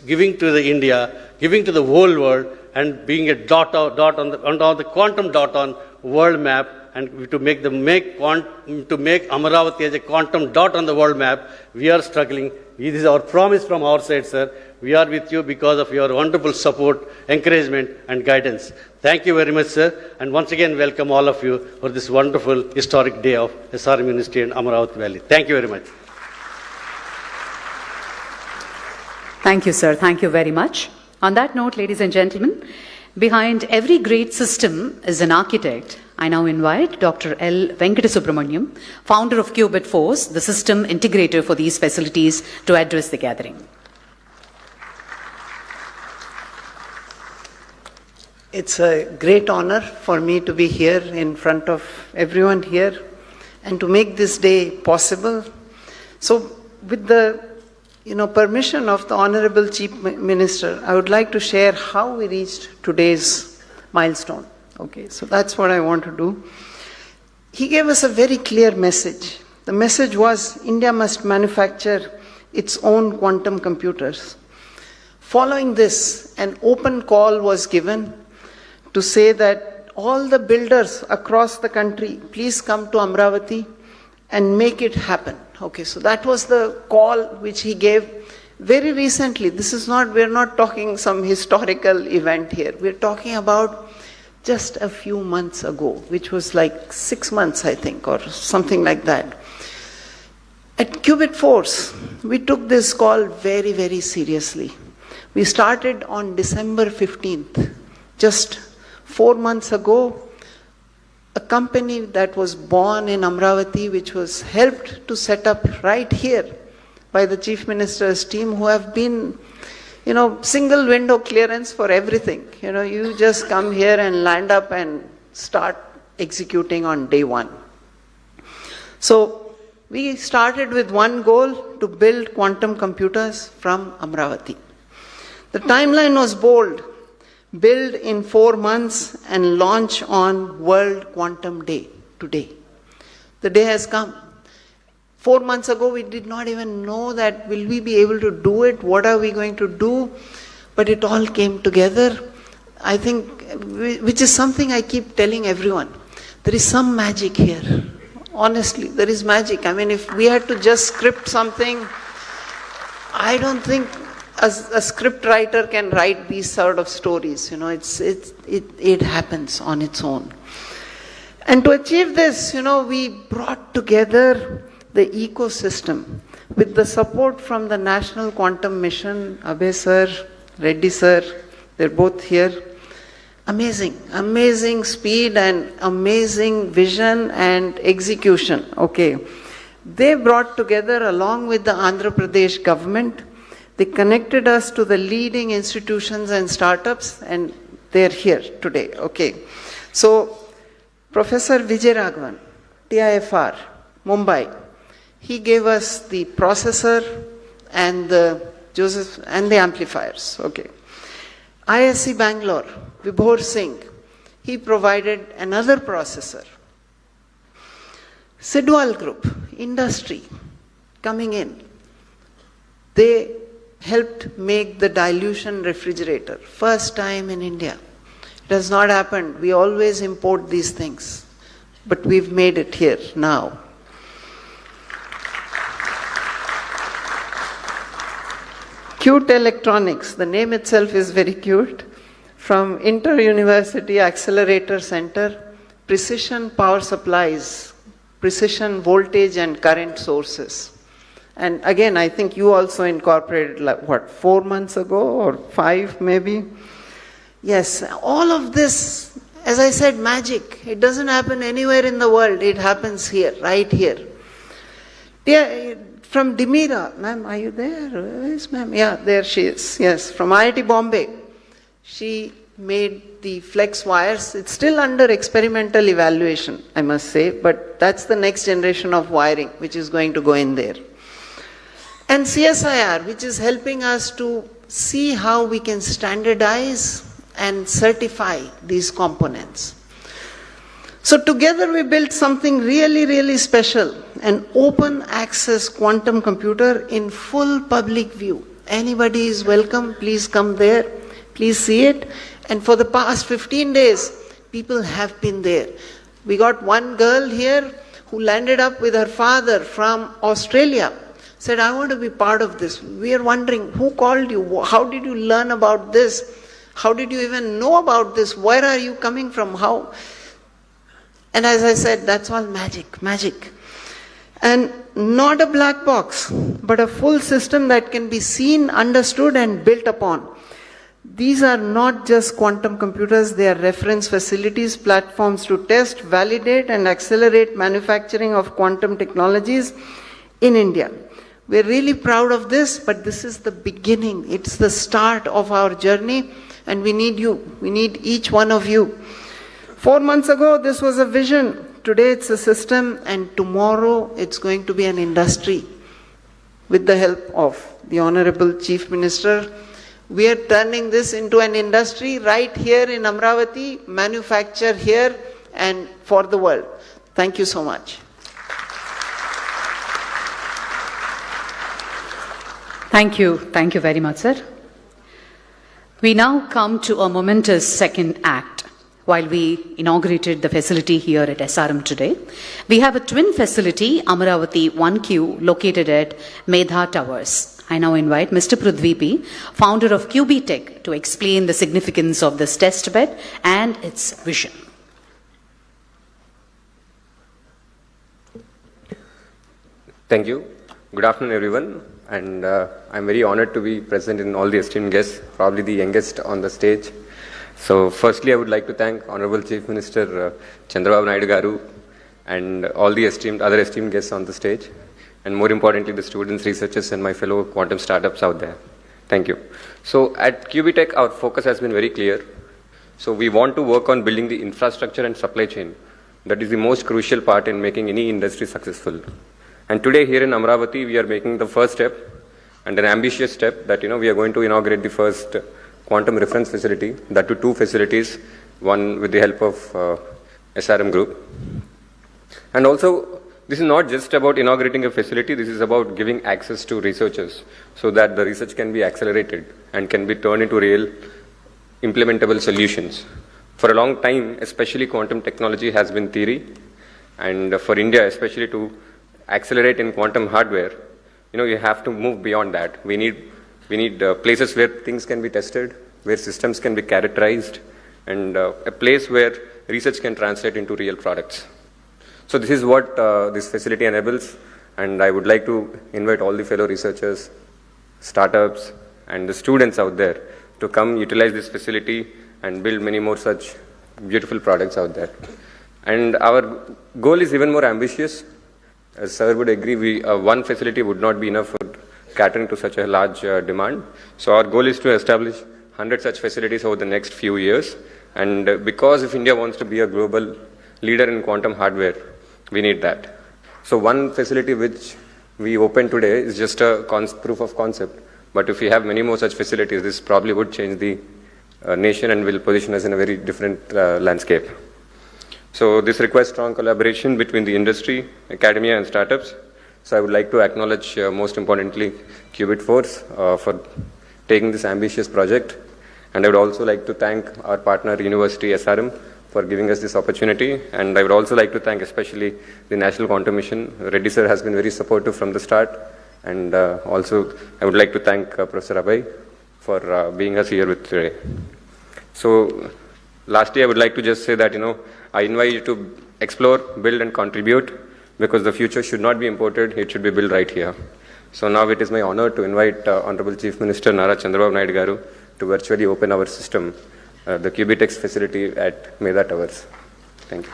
giving to the India, giving to the whole world, and being a dot on the quantum dot on world map, and to make Amaravati as a quantum dot on the world map. We are struggling. This is our promise from our side, sir. We are with you because of your wonderful support, encouragement, and guidance. Thank you very much, sir. And once again, welcome all of you for this wonderful historic day of SRM University and Amaravati Valley. Thank you very much. Thank you, sir. Thank you very much. On that note, ladies and gentlemen, behind every great system is an architect. I now invite Dr. L. Venkatasubramaniam, founder of Qubit Force, the system integrator for these facilities, to address the gathering. It's a great honor for me to be here in front of everyone here and to make this day possible. So with the permission of the Honorable Chief Minister, I would like to share how we reached today's milestone. Okay, so that's what I want to do. He gave us a very clear message. The message was India must manufacture its own quantum computers. Following this, an open call was given to say that all the builders across the country, please come to Amaravati and make it happen. Okay, so that was the call which he gave very recently. We're not talking some historical event here. We're talking about just a few months ago, which was like 6 months, I think, or something like that. At Qubit Force, we took this call very, very seriously. We started on December 15th, just 4 months ago. A company that was born in Amaravati, which was helped to set up right here by the Chief Minister's team, who have been, single window clearance for everything. You just come here and land up and start executing on day one. So we started with one goal: to build quantum computers from Amaravati. The timeline was bold: build in 4 months and launch on World Quantum Day today. The day has come. 4 months ago, we did not even know that will we be able to do it, what are we going to do, but it all came together. I think, which is something I keep telling everyone, there is some magic here. Honestly, there is magic. I mean, if we had to just script something, I don't think a script writer can write these sort of stories. You know, it happens on its own. And to achieve this, you know, we brought together the ecosystem with the support from the National Quantum Mission, Abhay sir, Reddy sir, they're both here. Amazing speed and amazing vision and execution. Okay. They brought together, along with the Andhra Pradesh government, they connected us to the leading institutions and startups, and they're here today. Okay. So, Professor Vijay Raghavan, TIFR, Mumbai, he gave us the processor and the amplifiers. Okay. ISC Bangalore, Vibhor Singh, he provided another processor. Sidwal Group, industry, coming in. They helped make the dilution refrigerator. First time in India. It has not happened. We always import these things. But we've made it here now. Cute Electronics, the name itself is very cute. From Inter-University Accelerator Center, precision power supplies, precision voltage and current sources. And again, I think you also incorporated, like, what, 4 months ago or 5 maybe? Yes, all of this, as I said, magic. It doesn't happen anywhere in the world. It happens here, right here. From Dimira, ma'am, are you there? Where is ma'am? Yeah, there she is. Yes, from IIT Bombay. She made the flex wires. It's still under experimental evaluation, I must say, but that's the next generation of wiring which is going to go in there. And CSIR, which is helping us to see how we can standardize and certify these components. So together we built something really, really special, an open access quantum computer in full public view. Anybody is welcome, please come there, please see it. And for the past 15 days, people have been there. We got one girl here who landed up with her father from Australia, said, I want to be part of this. We are wondering, who called you? How did you learn about this? How did you even know about this? Where are you coming from? How? And as I said, that's all magic. And not a black box, but a full system that can be seen, understood, and built upon. These are not just quantum computers, they are reference facilities, platforms to test, validate, and accelerate manufacturing of quantum technologies in India. We're really proud of this, but this is the beginning. It's the start of our journey, and we need you. We need each one of you. 4 months ago, this was a vision. Today, it's a system, and tomorrow, it's going to be an industry. With the help of the Honorable Chief Minister, we are turning this into an industry right here in Amaravati, manufacture here and for the world. Thank you so much. Thank you very much, sir. We now come to a momentous second act. While we inaugurated the facility here at SRM today, we have a twin facility, Amaravati 1Q, located at Medha Towers. I now invite Mr. Prithvi P., founder of QB Tech, to explain the significance of this test bed and its vision. Thank you. Good afternoon, everyone. And I'm very honored to be present in all the esteemed guests, probably the youngest on the stage. So firstly, I would like to thank Honorable Chief Minister Chandrababu Naidu garu and all the other esteemed guests on the stage, and more importantly, the students, researchers, and my fellow quantum startups out there. Thank you. So at QB Tech, our focus has been very clear. So we want to work on building the infrastructure and supply chain. That is the most crucial part in making any industry successful. And today here in Amaravati, we are making the first step and an ambitious step that, we are going to inaugurate the first quantum reference facility, that to 2 facilities, one with the help of SRM Group. And also, this is not just about inaugurating a facility, this is about giving access to researchers so that the research can be accelerated and can be turned into real implementable solutions. For a long time, especially quantum technology has been theory, and for India, especially to accelerate in quantum hardware, you have to move beyond that. We need places where things can be tested, where systems can be characterized, and a place where research can translate into real products. So this is what this facility enables, and I would like to invite all the fellow researchers, startups, and the students out there to come utilize this facility and build many more such beautiful products out there. And our goal is even more ambitious. As sir would agree, one facility would not be enough for catering to such a large demand. So our goal is to establish 100 such facilities over the next few years. And because if India wants to be a global leader in quantum hardware, we need that. So one facility which we opened today is just a proof of concept. But if we have many more such facilities, this probably would change the nation and will position us in a very different landscape. So this requires strong collaboration between the industry, academia, and startups. So I would like to acknowledge, most importantly, Qubit Force for taking this ambitious project. And I would also like to thank our partner, University SRM, for giving us this opportunity. And I would also like to thank especially the National Quantum Mission. Reddy sir has been very supportive from the start. And also, I would like to thank Professor Abhay for being us here with today. So, lastly, I would like to just say that, I invite you to explore, build, and contribute, because the future should not be imported, it should be built right here. So now it is my honor to invite Honorable Chief Minister Nara Chandrababu Naidu garu to virtually open our system, the Qubitex facility at Medha Towers. Thank you.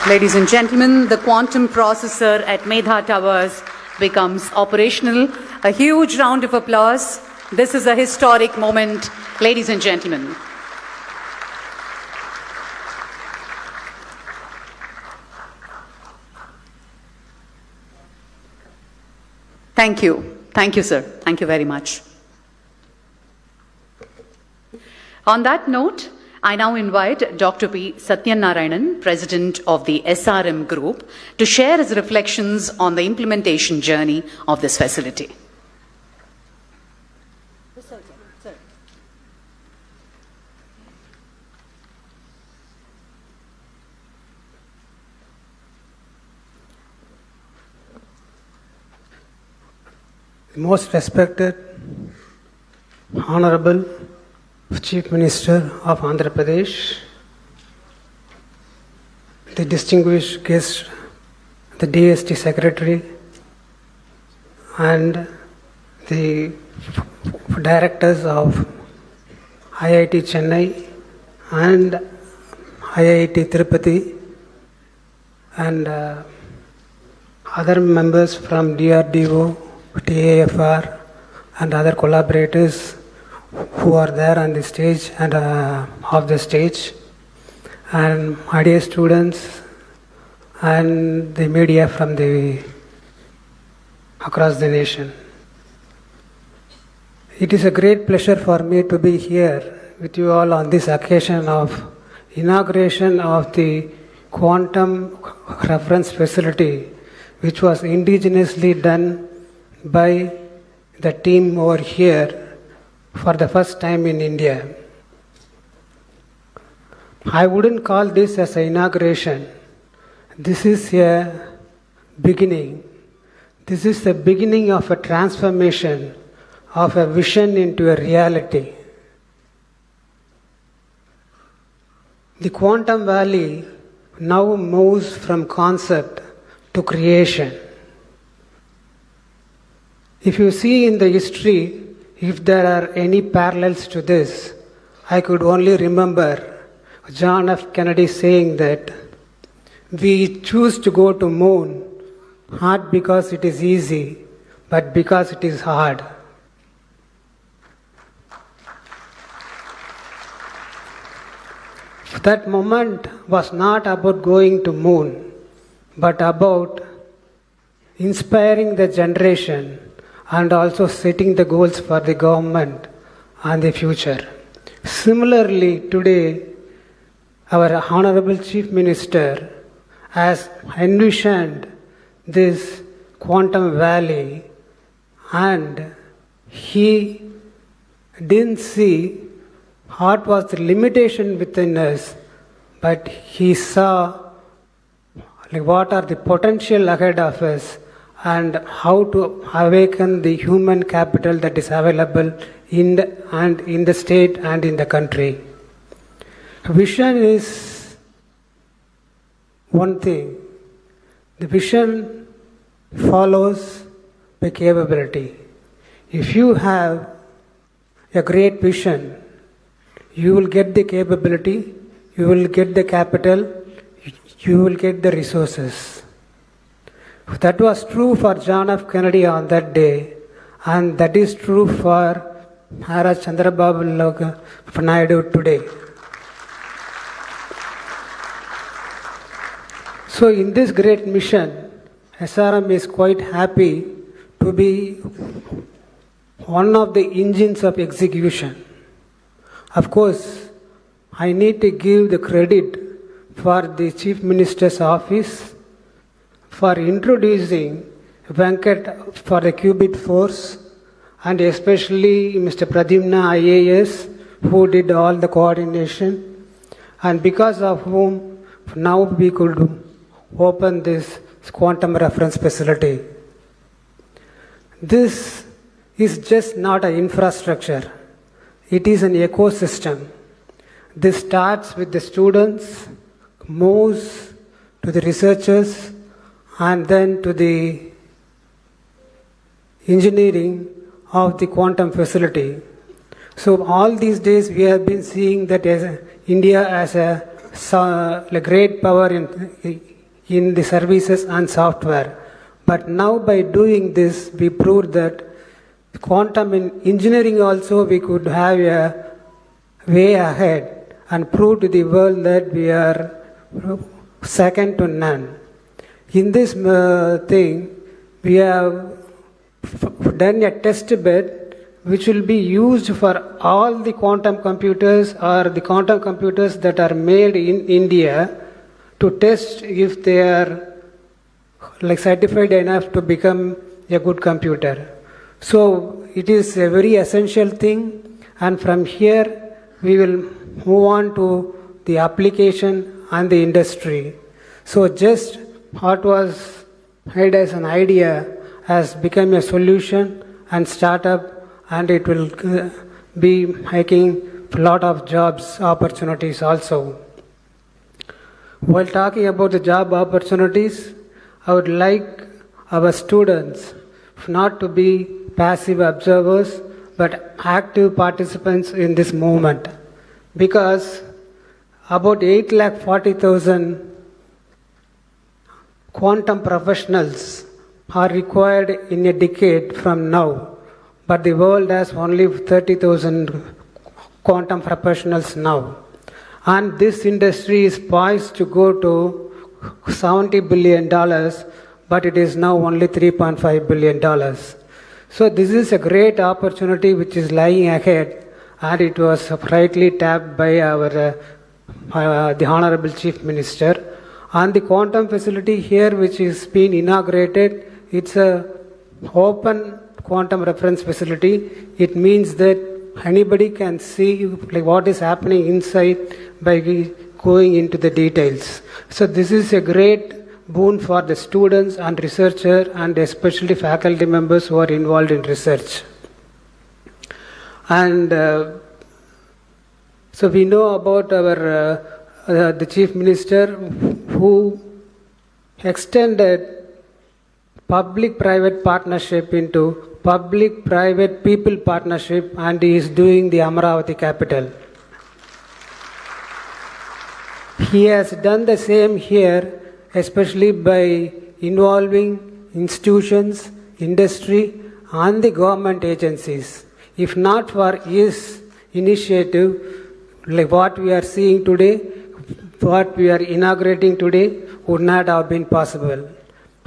Ladies and gentlemen, the quantum processor at Medha Towers becomes operational. A huge round of applause. This is a historic moment, ladies and gentlemen. Thank you. Thank you, sir. Thank you very much. On that note, I now invite Dr. P. Satyanarayanan, President of the SRM Group, to share his reflections on the implementation journey of this facility. Most respected, Honorable Chief Minister of Andhra Pradesh, the distinguished guest, the DST Secretary, and the directors of IIT Chennai and IIT Tirupati, and other members from DRDO, TAFR, and other collaborators who are there on the stage and off the stage, and my dear students and the media from across the nation. It is a great pleasure for me to be here with you all on this occasion of inauguration of the quantum reference facility, which was indigenously done by the team over here for the first time in India. I wouldn't call this as an inauguration. This is a beginning. This is the beginning of a transformation of a vision into a reality. The Quantum Valley now moves from concept to creation. If you see in the history, if there are any parallels to this, I could only remember John F. Kennedy saying that we choose to go to moon not because it is easy, but because it is hard. That moment was not about going to moon, but about inspiring the generation and also setting the goals for the government and the future. Similarly, today, our Honorable Chief Minister has envisioned this quantum valley, and he didn't see what was the limitation within us, but he saw what are the potential ahead of us and how to awaken the human capital that is available in the state and in the country. Vision is one thing. The vision follows the capability. If you have a great vision, you will get the capability, you will get the capital, you will get the resources. That was true for John F. Kennedy on that day, and that is true for Chandrababu Naidu today. So in this great mission, SRM is quite happy to be one of the engines of execution. Of course, I need to give the credit for the Chief Minister's office for introducing Venkat for the Qubit Force, and especially Mr. Pradyumna IAS, who did all the coordination, and because of whom now we could open this quantum reference facility. This is just not an infrastructure, it is an ecosystem. This starts with the students, moves to the researchers, and then to the engineering of the quantum facility. So all these days we have been seeing that as India as a great power in the services and software. But now by doing this, we proved that quantum in engineering also we could have a way ahead and prove to the world that we are second to none. In this thing, we have done a test bed which will be used for all the quantum computers or the quantum computers that are made in India to test if they are certified enough to become a good computer. So it is a very essential thing, and from here we will move on to the application and the industry. So just what was made as an idea has become a solution and startup, and it will be making a lot of jobs opportunities also. While talking about the job opportunities, I would like our students not to be passive observers but active participants in this movement, because about 840,000 quantum professionals are required in a decade from now, but the world has only 30,000 quantum professionals now. And this industry is poised to go to $70 billion, but it is now only $3.5 billion. So this is a great opportunity which is lying ahead, and it was rightly tapped by our the Honorable Chief Minister. And the quantum facility here which is being inaugurated, it's a open quantum reference facility. It means that anybody can see what is happening inside by going into the details. So this is a great boon for the students and researchers, and especially faculty members who are involved in research. And so we know about our the Chief Minister who extended public-private partnership into public-private-people partnership, and he is doing the Amaravati capital. He has done the same here, especially by involving institutions, industry, and the government agencies. If not for his initiative, like what we are seeing today, what we are inaugurating today would not have been possible.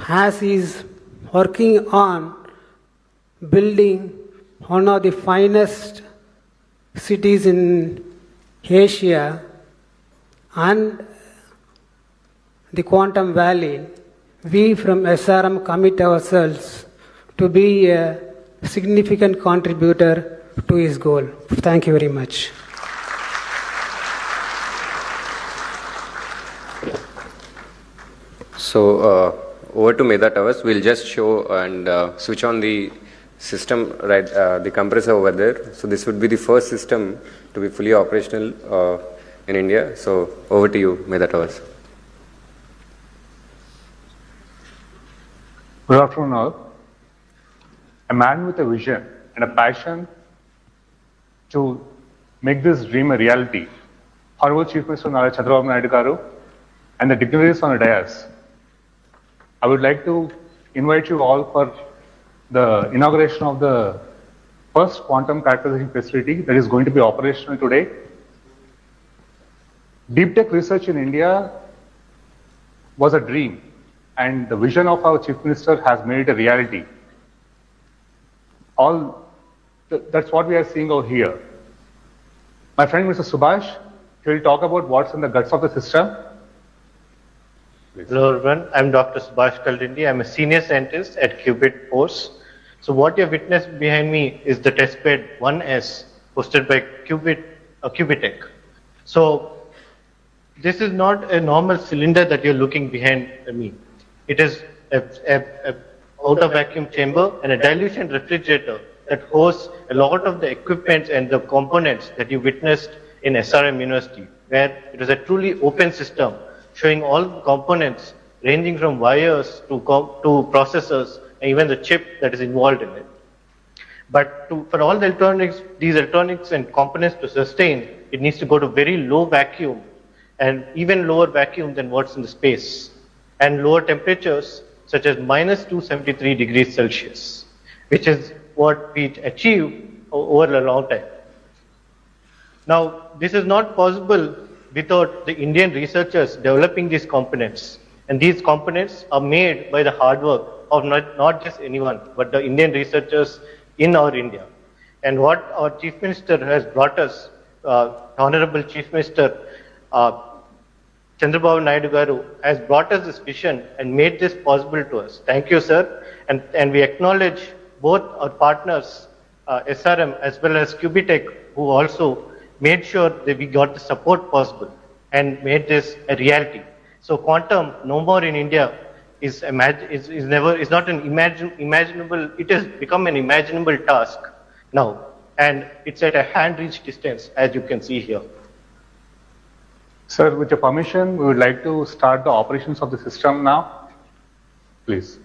As he is working on building one of the finest cities in Asia, and the Quantum Valley, we from SRM commit ourselves to be a significant contributor to his goal. Thank you very much. So over to Medha Towers. We'll just show and switch on the system, right, the compressor over there. So this would be the first system to be fully operational in India. So over to you, Medha Towers. Good afternoon all. A man with a vision and a passion to make this dream a reality. Honorable Chief Minister Chandrababu Naidu garu and the dignitaries on the dais. I would like to invite you all for the inauguration of the first quantum characterization facility that is going to be operational today. Deep tech research in India was a dream, and the vision of our Chief Minister has made it a reality. That's what we are seeing over here. My friend Mr. Subhash, he will talk about what's in the guts of the system. Please. Hello everyone, I'm Dr. Subhash Kaldindi. I'm a senior scientist at Qubit Force. So what you have witnessed behind me is the testbed 1S hosted by Qubitech. So this is not a normal cylinder that you're looking behind me. It is a outer vacuum chamber and a dilution refrigerator that hosts a lot of the equipment and the components that you witnessed in SRM University, where it was a truly open system showing all the components ranging from wires to processors and even the chip that is involved in it. But for all the electronics, these electronics and components to sustain, it needs to go to very low vacuum and even lower vacuum than what's in the space, and lower temperatures such as minus 273 degrees Celsius, which is what we achieve over a long time. Now, this is not possible without the Indian researchers developing these components. And these components are made by the hard work of not just anyone, but the Indian researchers in our India. And what our Chief Minister has brought us, Honorable Chief Minister Chandrababu Naidu garu has brought us this vision and made this possible to us. Thank you, sir. And we acknowledge both our partners, SRM as well as Qubitech, who also made sure that we got the support possible and made this a reality. So quantum, no more in India, is not an imaginable. It has become an imaginable task now, and it's at a hand-reach distance, as you can see here. Sir, with your permission, we would like to start the operations of the system now. Please.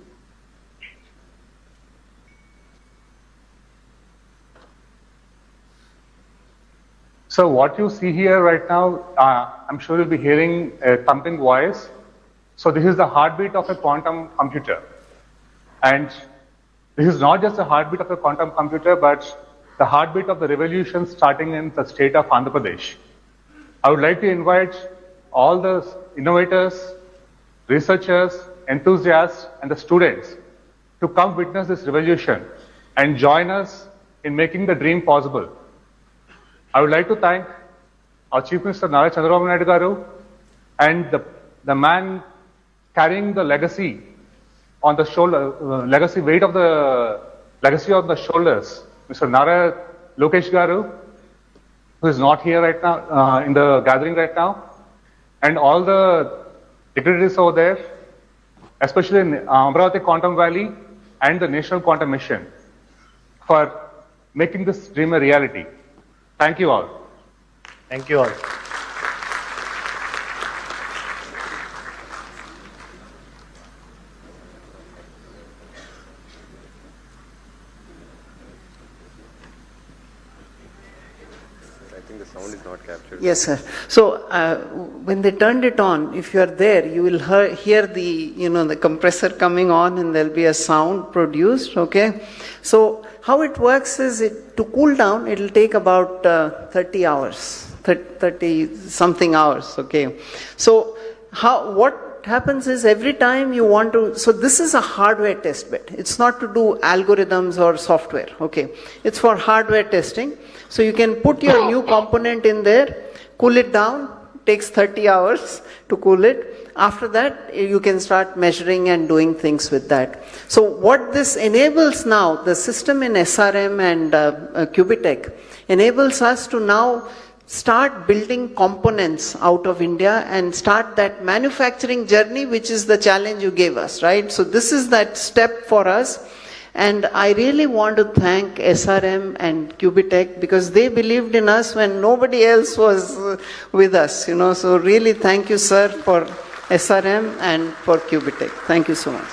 So what you see here right now, I'm sure you'll be hearing a thumping voice. So this is the heartbeat of a quantum computer. And this is not just the heartbeat of a quantum computer, but the heartbeat of the revolution starting in the state of Andhra Pradesh. I would like to invite all the innovators, researchers, enthusiasts, and the students to come witness this revolution and join us in making the dream possible. I would like to thank our Chief Minister Chandrababu Naidu garu and the man carrying the legacy on the shoulder, weight of the legacy on the shoulders, Mr. Nara Lokesh garu, who is not here right now in the gathering right now, and all the dignitaries over there, especially in Amaravati Quantum Valley and the National Quantum Mission, for making this dream a reality. Thank you all. Thank you all. I think the sound is not captured. Yes, sir. So when they turned it on, if you are there, you will hear the the compressor coming on, and there'll be a sound produced. Okay. So how it works is, to cool down, it will take about 30 hours, 30 something hours. Okay. So what happens is, every time you want to, so this is a hardware test bed. It's not to do algorithms or software. Okay. It's for hardware testing. So you can put your new component in there, cool it down, takes 30 hours to cool it. After that, you can start measuring and doing things with that. So what this enables now, the system in SRM and Cubitech, enables us to now start building components out of India and start that manufacturing journey, which is the challenge you gave us, right? So this is that step for us. And I really want to thank SRM and Cubitech because they believed in us when nobody else was with us, you know. So really thank you, sir, for SRM and for Cubitech. Thank you so much.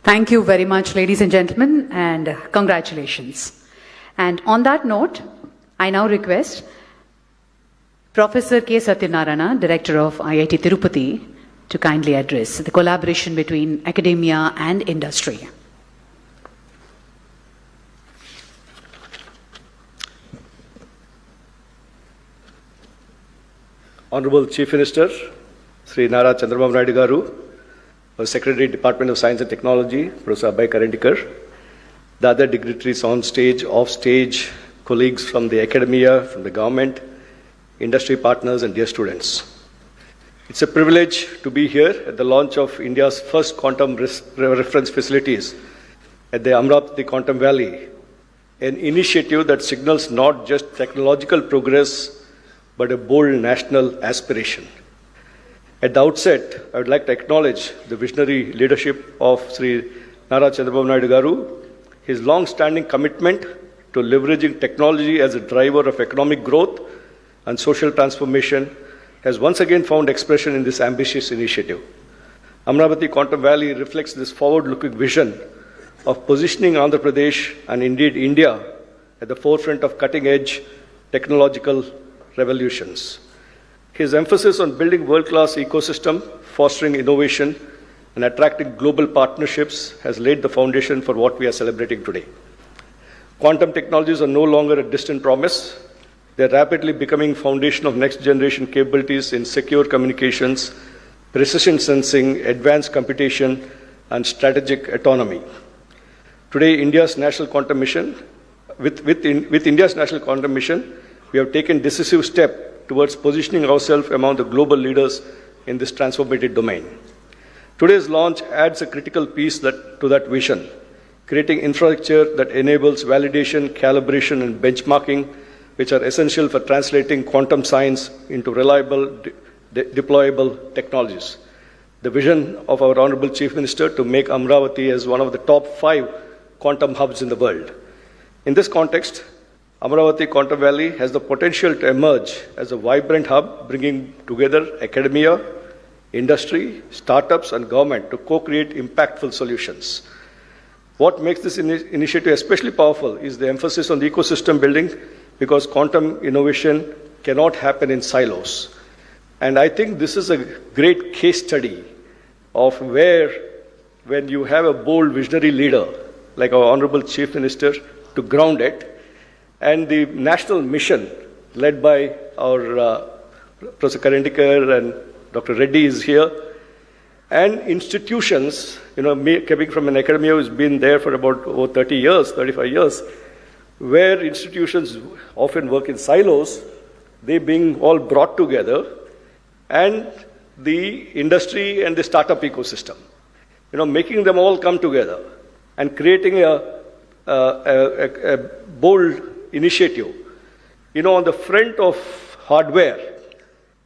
Thank you very much, ladies and gentlemen, and congratulations. And on that note, I now request Professor K. Satyanarayana, Director of IIT Tirupati, to kindly address the collaboration between academia and industry. Honorable Chief Minister, Sri Nara Chandrababu Naidu Garu, Secretary, Department of Science and Technology, Professor Abhay Karandikar, the other dignitaries on stage, off stage, colleagues from the academia, from the government, industry partners, and dear students. It's a privilege to be here at the launch of India's first quantum reference facilities at the Amaravati Quantum Valley, an initiative that signals not just technological progress, but a bold national aspiration. At the outset, I would like to acknowledge the visionary leadership of Sri Nara Chandrababu Naidu Garu, his long-standing commitment to leveraging technology as a driver of economic growth and social transformation has once again found expression in this ambitious initiative. Amaravati Quantum Valley reflects this forward-looking vision of positioning Andhra Pradesh and indeed India at the forefront of cutting-edge technological revolutions. His emphasis on building world-class ecosystem, fostering innovation, and attracting global partnerships has laid the foundation for what we are celebrating today. Quantum technologies are no longer a distant promise. They are rapidly becoming foundation of next-generation capabilities in secure communications, precision sensing, advanced computation, and strategic autonomy. Today, India's national quantum mission, with India's national quantum mission, we have taken decisive step towards positioning ourselves among the global leaders in this transformative domain. Today's launch adds a critical piece to that vision, creating infrastructure that enables validation, calibration, and benchmarking, which are essential for translating quantum science into reliable, deployable technologies. The vision of our Honorable Chief Minister to make Amaravati as one of the top 5 quantum hubs in the world. In this context, Amaravati Quantum Valley has the potential to emerge as a vibrant hub, bringing together academia, industry, startups, and government to co-create impactful solutions. What makes this initiative especially powerful is the emphasis on the ecosystem building, because quantum innovation cannot happen in silos. And I think this is a great case study of where, when you have a bold visionary leader like our Honorable Chief Minister to ground it, and the national mission led by our Professor Karandikar and Dr. Reddy is here, and institutions, me coming from an academia who's been there for about over 30 years, 35 years, where institutions often work in silos, they being all brought together, and the industry and the startup ecosystem, making them all come together and creating a bold initiative. On the front of hardware,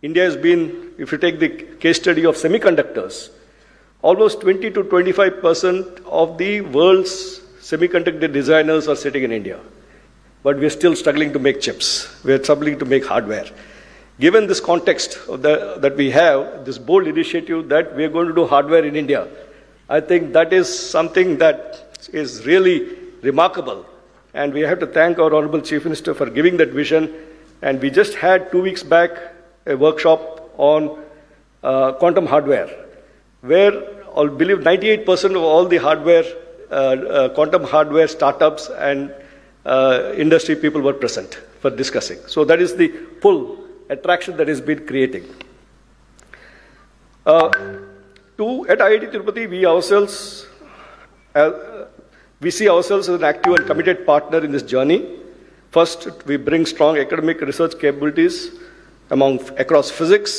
India has been, if you take the case study of semiconductors, almost 20 to 25% of the world's semiconductor designers are sitting in India. But we're still struggling to make chips. We're struggling to make hardware. Given this context that we have, this bold initiative that we're going to do hardware in India, I think that is something that is really remarkable. And we have to thank our Honorable Chief Minister for giving that vision. And we just had 2 weeks back a workshop on quantum hardware, where I believe 98% of all the hardware, quantum hardware startups and industry people were present for discussing. So that is the pull, attraction that has been creating. At IIT Tirupati, we see ourselves as an active and committed partner in this journey. First, we bring strong academic research capabilities across physics,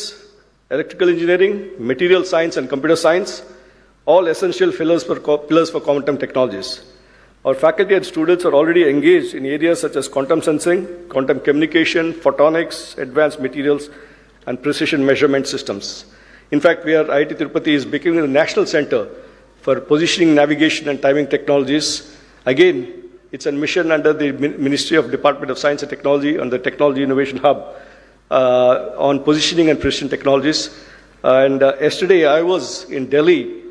electrical engineering, material science, and computer science, all essential pillars for quantum technologies. Our faculty and students are already engaged in areas such as quantum sensing, quantum communication, photonics, advanced materials, and precision measurement systems. In fact, IIT Tirupati is becoming the national center for positioning, navigation, and timing technologies. Again, it's a mission under the Ministry of Department of Science and Technology and the Technology Innovation Hub on positioning and precision technologies. And yesterday I was in Delhi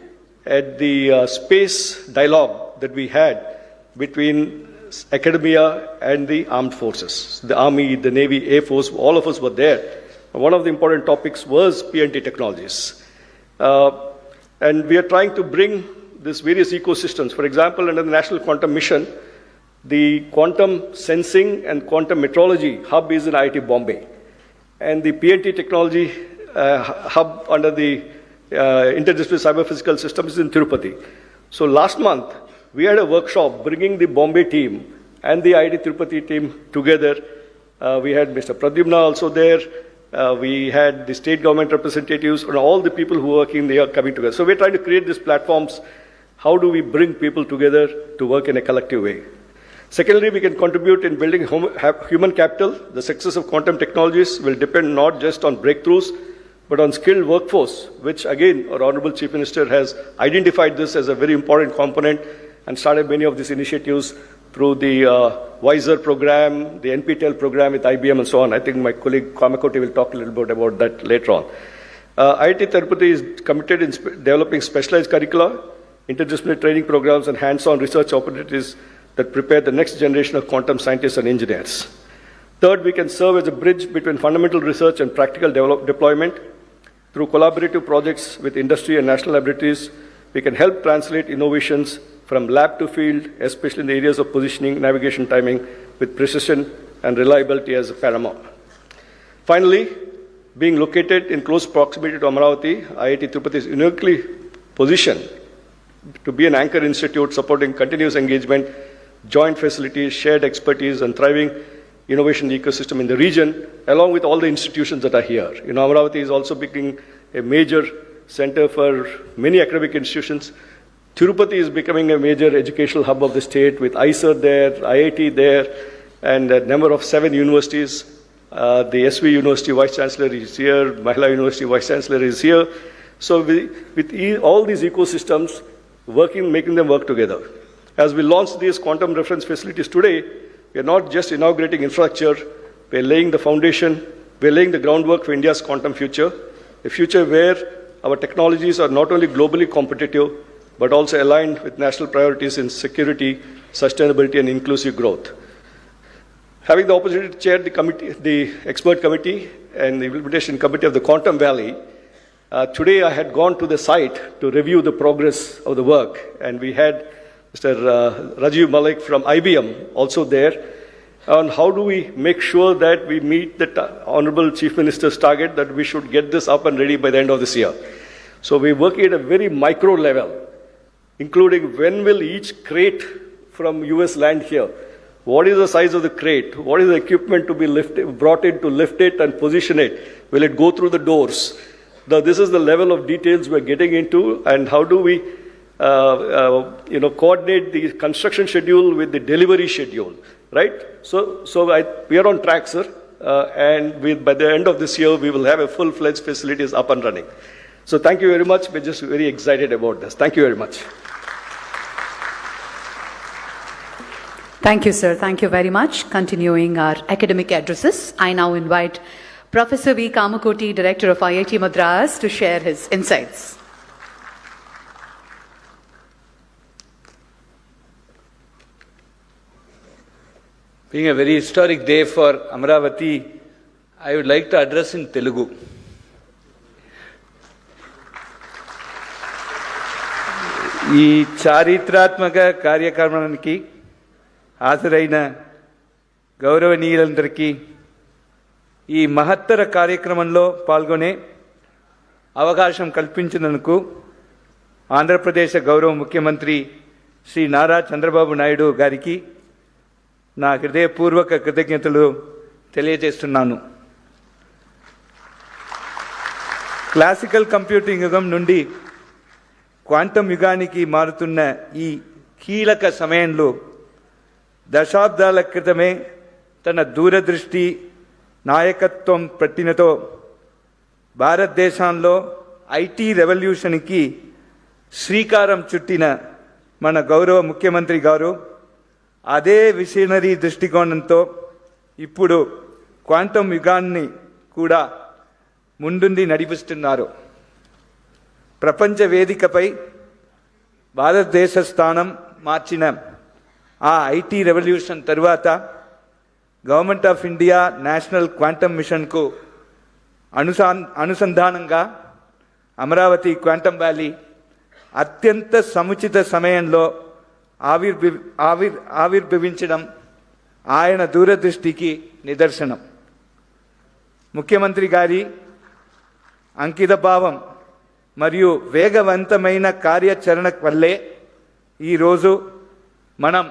at the space dialogue that we had between academia and the armed forces. The Army, the Navy, Air Force, all of us were there. One of the important topics was PNT technologies. And we are trying to bring these various ecosystems. For example, under the National Quantum Mission, the quantum sensing and quantum metrology hub is in IIT Bombay. And the PNT technology hub under the Interdisciplinary Cyber Physical Systems is in Tirupati. So last month, we had a workshop bringing the Bombay team and the IIT Tirupati team together. We had Mr. Pradyumna also there. We had the state government representatives and all the people who are working there coming together. So we're trying to create these platforms. How do we bring people together to work in a collective way? Secondly, we can contribute in building human capital. The success of quantum technologies will depend not just on breakthroughs, but on skilled workforce, which again, our Honorable Chief Minister has identified this as a very important component and started many of these initiatives through the WISER program, the NPTEL program with IBM and so on. I think my colleague Kamakoti will talk a little bit about that later on. IIT Tirupati is committed in developing specialized curricula, interdisciplinary training programs, and hands-on research opportunities that prepare the next generation of quantum scientists and engineers. Third, we can serve as a bridge between fundamental research and practical deployment. Through collaborative projects with industry and national laboratories, we can help translate innovations from lab to field, especially in the areas of positioning, navigation, timing, with precision and reliability as paramount. Finally, being located in close proximity to Amaravati, IIT Tirupati is uniquely positioned to be an anchor institute supporting continuous engagement, joint facilities, shared expertise, and thriving innovation ecosystem in the region, along with all the institutions that are here. Amaravati is also becoming a major center for many academic institutions. Tirupati is becoming a major educational hub of the state with ISER there, IIT there, and a number of 7 universities. The SV University Vice Chancellor is here, Mahila University Vice Chancellor is here. So with all these ecosystems, making them work together. As we launch these quantum reference facilities today, we are not just inaugurating infrastructure, we are laying the foundation, we are laying the groundwork for India's quantum future, a future where our technologies are not only globally competitive, but also aligned with national priorities in security, sustainability, and inclusive growth. Having the opportunity to chair the expert committee and the implementation committee of the Quantum Valley, today I had gone to the site to review the progress of the work, and we had Mr. Rajiv Malik from IBM also there on how do we make sure that we meet the Honorable Chief Minister's target that we should get this up and ready by the end of this year. So we're working at a very micro level, including when will each crate from US land here? What is the size of the crate? What is the equipment to be brought in to lift it and position it? Will it go through the doors? This is the level of details we're getting into, and how do we coordinate the construction schedule with the delivery schedule, right? So we are on track, sir, and by the end of this year, we will have a full-fledged facilities up and running. So thank you very much. We're just very excited about this. Thank you very much. Thank you, sir. Thank you very much. Continuing our academic addresses, I now invite Professor V. Kamakoti, Director of IIT Madras, to share his insights. Being a very historic day for Amaravati, I would like to address in Telugu. ఈ చారిత్రాత్మక కార్యక్రమానికి హాజరైన గౌరవనీయులందరికీ ఈ మహత్తర కార్యక్రమంలో పాల్గొనే అవకాశం కల్పించినందుకు ఆంధ్రప్రదేశ్ గౌరవ ముఖ్యమంత్రి శ్రీ నారా చంద్రబాబు నాయుడు గారికి, నా హృదయపూర్వక కృతజ్ఞతలు తెలియజేస్తున్నాను. క్లాసికల్ కంప్యూటింగ్ యుగం నుండి క్వాంటం యుగానికి మారుతున్న ఈ కీలక సమయంలో దశాబ్దాల క్రితమే తన దూరదృష్టి నాయకత్వం పట్టినతో భారతదేశంలో ఐటీ రెవల్యూషన్కి శ్రీకారం చుట్టిన మన గౌరవ ముఖ్యమంత్రి గారు అదే విజనరీ దృష్టికోణంతో ఇప్పుడు క్వాంటం యుగాన్ని కూడా ముందుండి నడిపిస్తున్నారు. ప్రపంచ వేదికపై భారతదేశ స్థానం మార్చిన ఆ ఐటీ రెవల్యూషన్ తరువాత government of India national quantum మిషన్కు అనుసంధానంగా అమరావతి క్వాంటమ్ వ్యాలీ అత్యంత సముచిత సమయంలో ఆవిర్భవించడం ఆయన దూరదృష్టికి నిదర్శనం. ముఖ్యమంత్రి గారి అంకితభావం మరియు వేగవంతమైన కార్యాచరణ వల్లే ఈరోజు మనం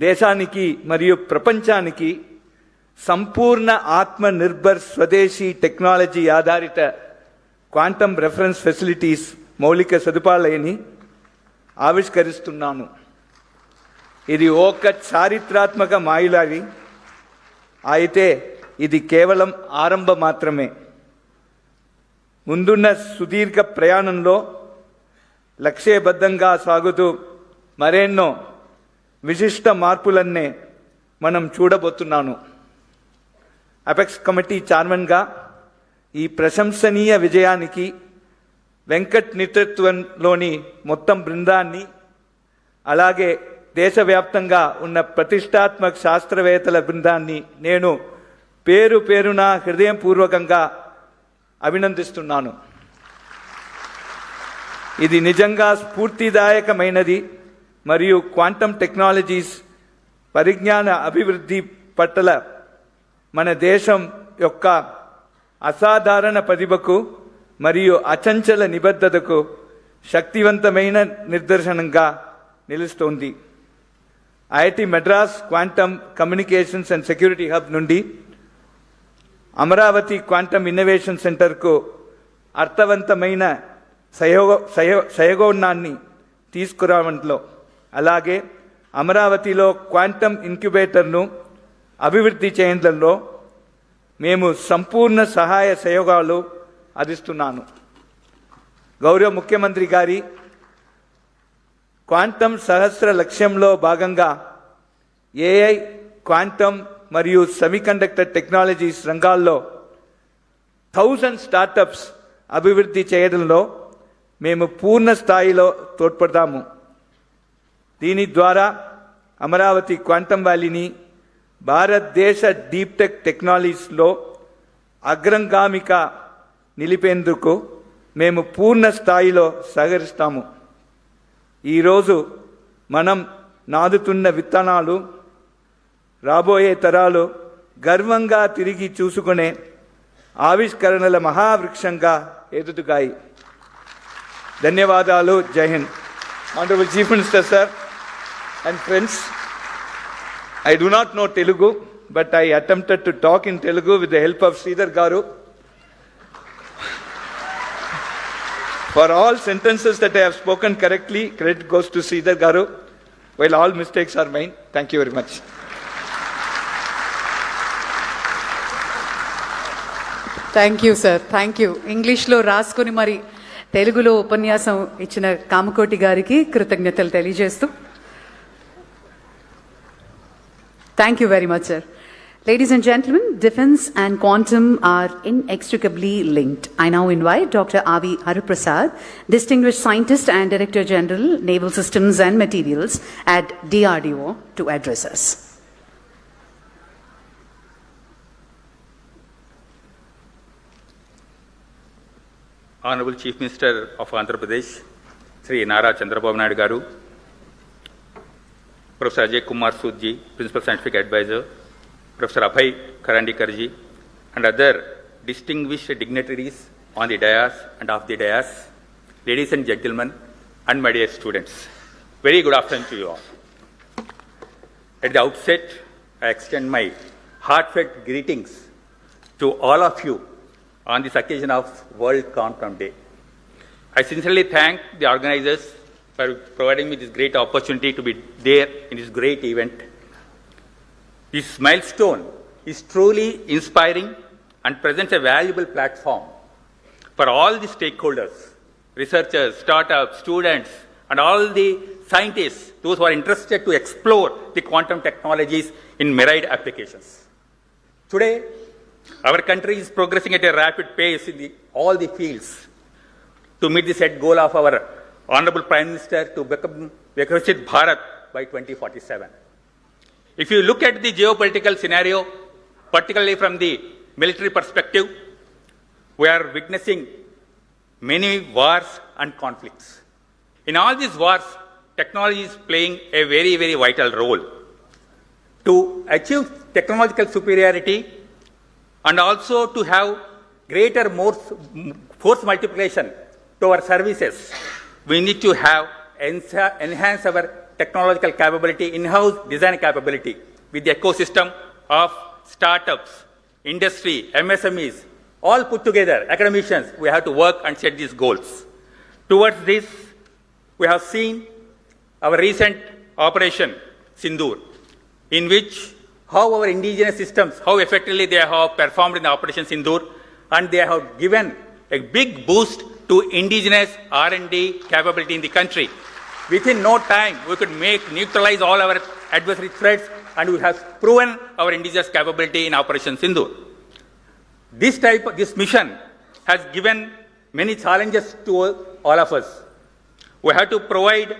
దేశానికి మరియు ప్రపంచానికి సంపూర్ణ ఆత్మనిర్భర్ స్వదేశీ టెక్నాలజీ ఆధారిత క్వాంటమ్ రెఫరెన్స్ ఫెసిలిటీస్ మౌలిక సదుపాయాలని ఆవిష్కరిస్తున్నాను. ఇది ఒక చారిత్రాత్మక మైలురాయి అయితే ఇది కేవలం ఆరంభం మాత్రమే. ముందున్న సుదీర్ఘ ప్రయాణంలో లక్ష్యబద్ధంగా సాగుతూ మరెన్నో విశిష్ట మార్పులన్నే మనం చూడబోతున్నాను. అపెక్స్ కమిటీ చైర్మన్గా ఈ ప్రశంసనీయ విజయానికి వెంకట్ నేతృత్వంలోని మొత్తం బృందాన్ని, అలాగే దేశవ్యాప్తంగా ఉన్న ప్రతిష్టాత్మక శాస్త్రవేత్తల బృందాన్ని నేను పేరు పేరున హృదయపూర్వకంగా అభినందిస్తున్నాను. ఇది నిజంగా స్ఫూర్తిదాయకమైనది మరియు క్వాంటమ్ టెక్నాలజీస్ పరిజ్ఞాన అభివృద్ధి పట్ల మన దేశం యొక్క అసాధారణ ప్రతిభకు మరియు అచంచల నిబద్ధతకు శక్తివంతమైన నిదర్శనంగా నిలుస్తోంది. IIT Madras quantum communications and security hub నుండి అమరావతి క్వాంటమ్ ఇన్నోవేషన్ సెంటర్కు అర్థవంతమైన సహయోగాన్ని తీసుకురావడంలో, అలాగే అమరావతిలో క్వాంటమ్ ఇంక్యుబేటర్ను అభివృద్ధి చేయడంలో మేము సంపూర్ణ సహాయ సహయోగాలు అందిస్తున్నాను. గౌరవ ముఖ్యమంత్రి గారి క్వాంటమ్ సహస్ర లక్ష్యంలో భాగంగా ఏఐ, క్వాంటమ్ మరియు సెమీకండక్టర్ టెక్నాలజీస్ రంగాల్లో 1000 స్టార్టప్స్ అభివృద్ధి చేయడంలో మేము పూర్ణ స్థాయిలో తోడ్పడతాము. దీని ద్వారా అమరావతి క్వాంటమ్ వ్యాలీని భారతదేశ డీప్ టెక్ టెక్నాలజీస్లో అగ్రగామిక నిలిపేందుకు మేము పూర్ణ స్థాయిలో సహకరిస్తాము. ఈరోజు మనం నాదుతున్న విత్తనాలు రాబోయే తరాలు గర్వంగా తిరిగి చూసుకునే ఆవిష్కరణల మహావృక్షంగా ఎదుగుతాయి. ధన్యవాదాలు. జై Hind. Honorable Chief Minister, sir, and friends, I do not know Telugu, but I attempted to talk in Telugu with the help of Sridhar Garu. For all sentences that I have spoken correctly, credit goes to Sridhar Garu, while all mistakes are mine. Thank you very much. Thank you sir, thank you. ఇంగ్లీష్లో రాసుకొని మరి తెలుగులో ఉపన్యాసం ఇచ్చిన కామకోటి గారికి కృతజ్ఞతలు తెలియజేస్తూ thank you very much sir. Ladies and gentlemen, defense and quantum are inextricably linked. I now invite Dr. Avi Hariprasad, Distinguished Scientist and Director General, Naval Systems and Materials at DRDO, to address us. Honorable Chief Minister of Andhra Pradesh, Sri Nara Chandrababu Naidu Garu, Professor Ajay Kumar Sudji, Principal Scientific Advisor, Professor Abhay Karandikarji, and other distinguished dignitaries on the dais and off the dais, ladies and gentlemen, and my dear students. Very good afternoon to you all. At the outset, I extend my heartfelt greetings to all of you on this occasion of World Quantum Day. I sincerely thank the organizers for providing me this great opportunity to be there in this great event. This milestone is truly inspiring and presents a valuable platform for all the stakeholders, researchers, startups, students, and all the scientists, those who are interested to explore the quantum technologies in myriad applications. Today, our country is progressing at a rapid pace in all the fields to meet the set goal of our Honorable Prime Minister to become Viksit Bharat by 2047. If you look at the geopolitical scenario, particularly from the military perspective, we are witnessing many wars and conflicts. In all these wars, technology is playing a very, very vital role. To achieve technological superiority and also to have greater force multiplication to our services, we need to have enhance our technological capability, in-house design capability with the ecosystem of startups, industry, MSMEs, all put together, academicians, we have to work and set these goals. Towards this, we have seen our recent Operation Sindoor, in which how our indigenous systems, how effectively they have performed in the Operation Sindoor, and they have given a big boost to indigenous R&D capability in the country. Within no time, we could neutralize all our adversary threats, and we have proven our indigenous capability in Operation Sindoor. This mission has given many challenges to all of us. We have to provide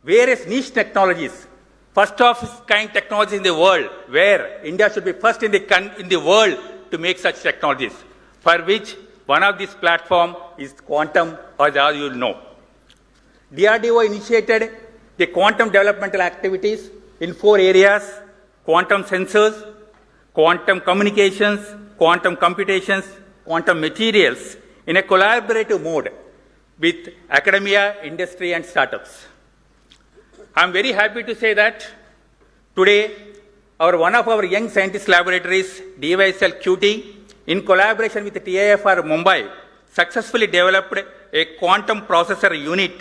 various niche technologies, first of its kind technologies in the world, where India should be first in the world to make such technologies, for which one of these platforms is quantum, as all you know. DRDO initiated the quantum developmental activities in 4 areas: quantum sensors, quantum communications, quantum computations, quantum materials, in a collaborative mode with academia, industry, and startups. I am very happy to say that today, one of our young scientist laboratories, DYSL QT, in collaboration with the TIFR Mumbai, successfully developed a quantum processor unit,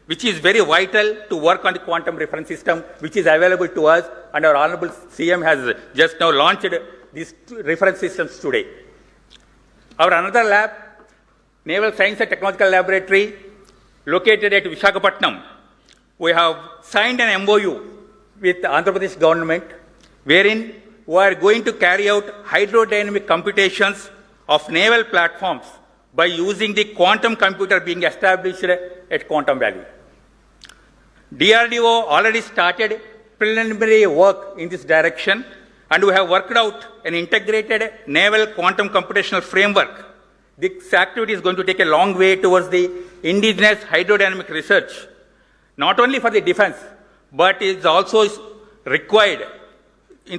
which is very vital to work on the quantum reference system, which is available to us, and our Honorable CM has just now launched these reference systems today. Our another lab, Naval Science and Technological Laboratory, located at Visakhapatnam, we have signed an MOU with the Andhra Pradesh government, wherein we are going to carry out hydrodynamic computations of naval platforms by using the quantum computer being established at Quantum Valley. DRDO already started preliminary work in this direction, and we have worked out an integrated naval quantum computational framework. This activity is going to take a long way towards the indigenous hydrodynamic research, not only for the defense, but it is also required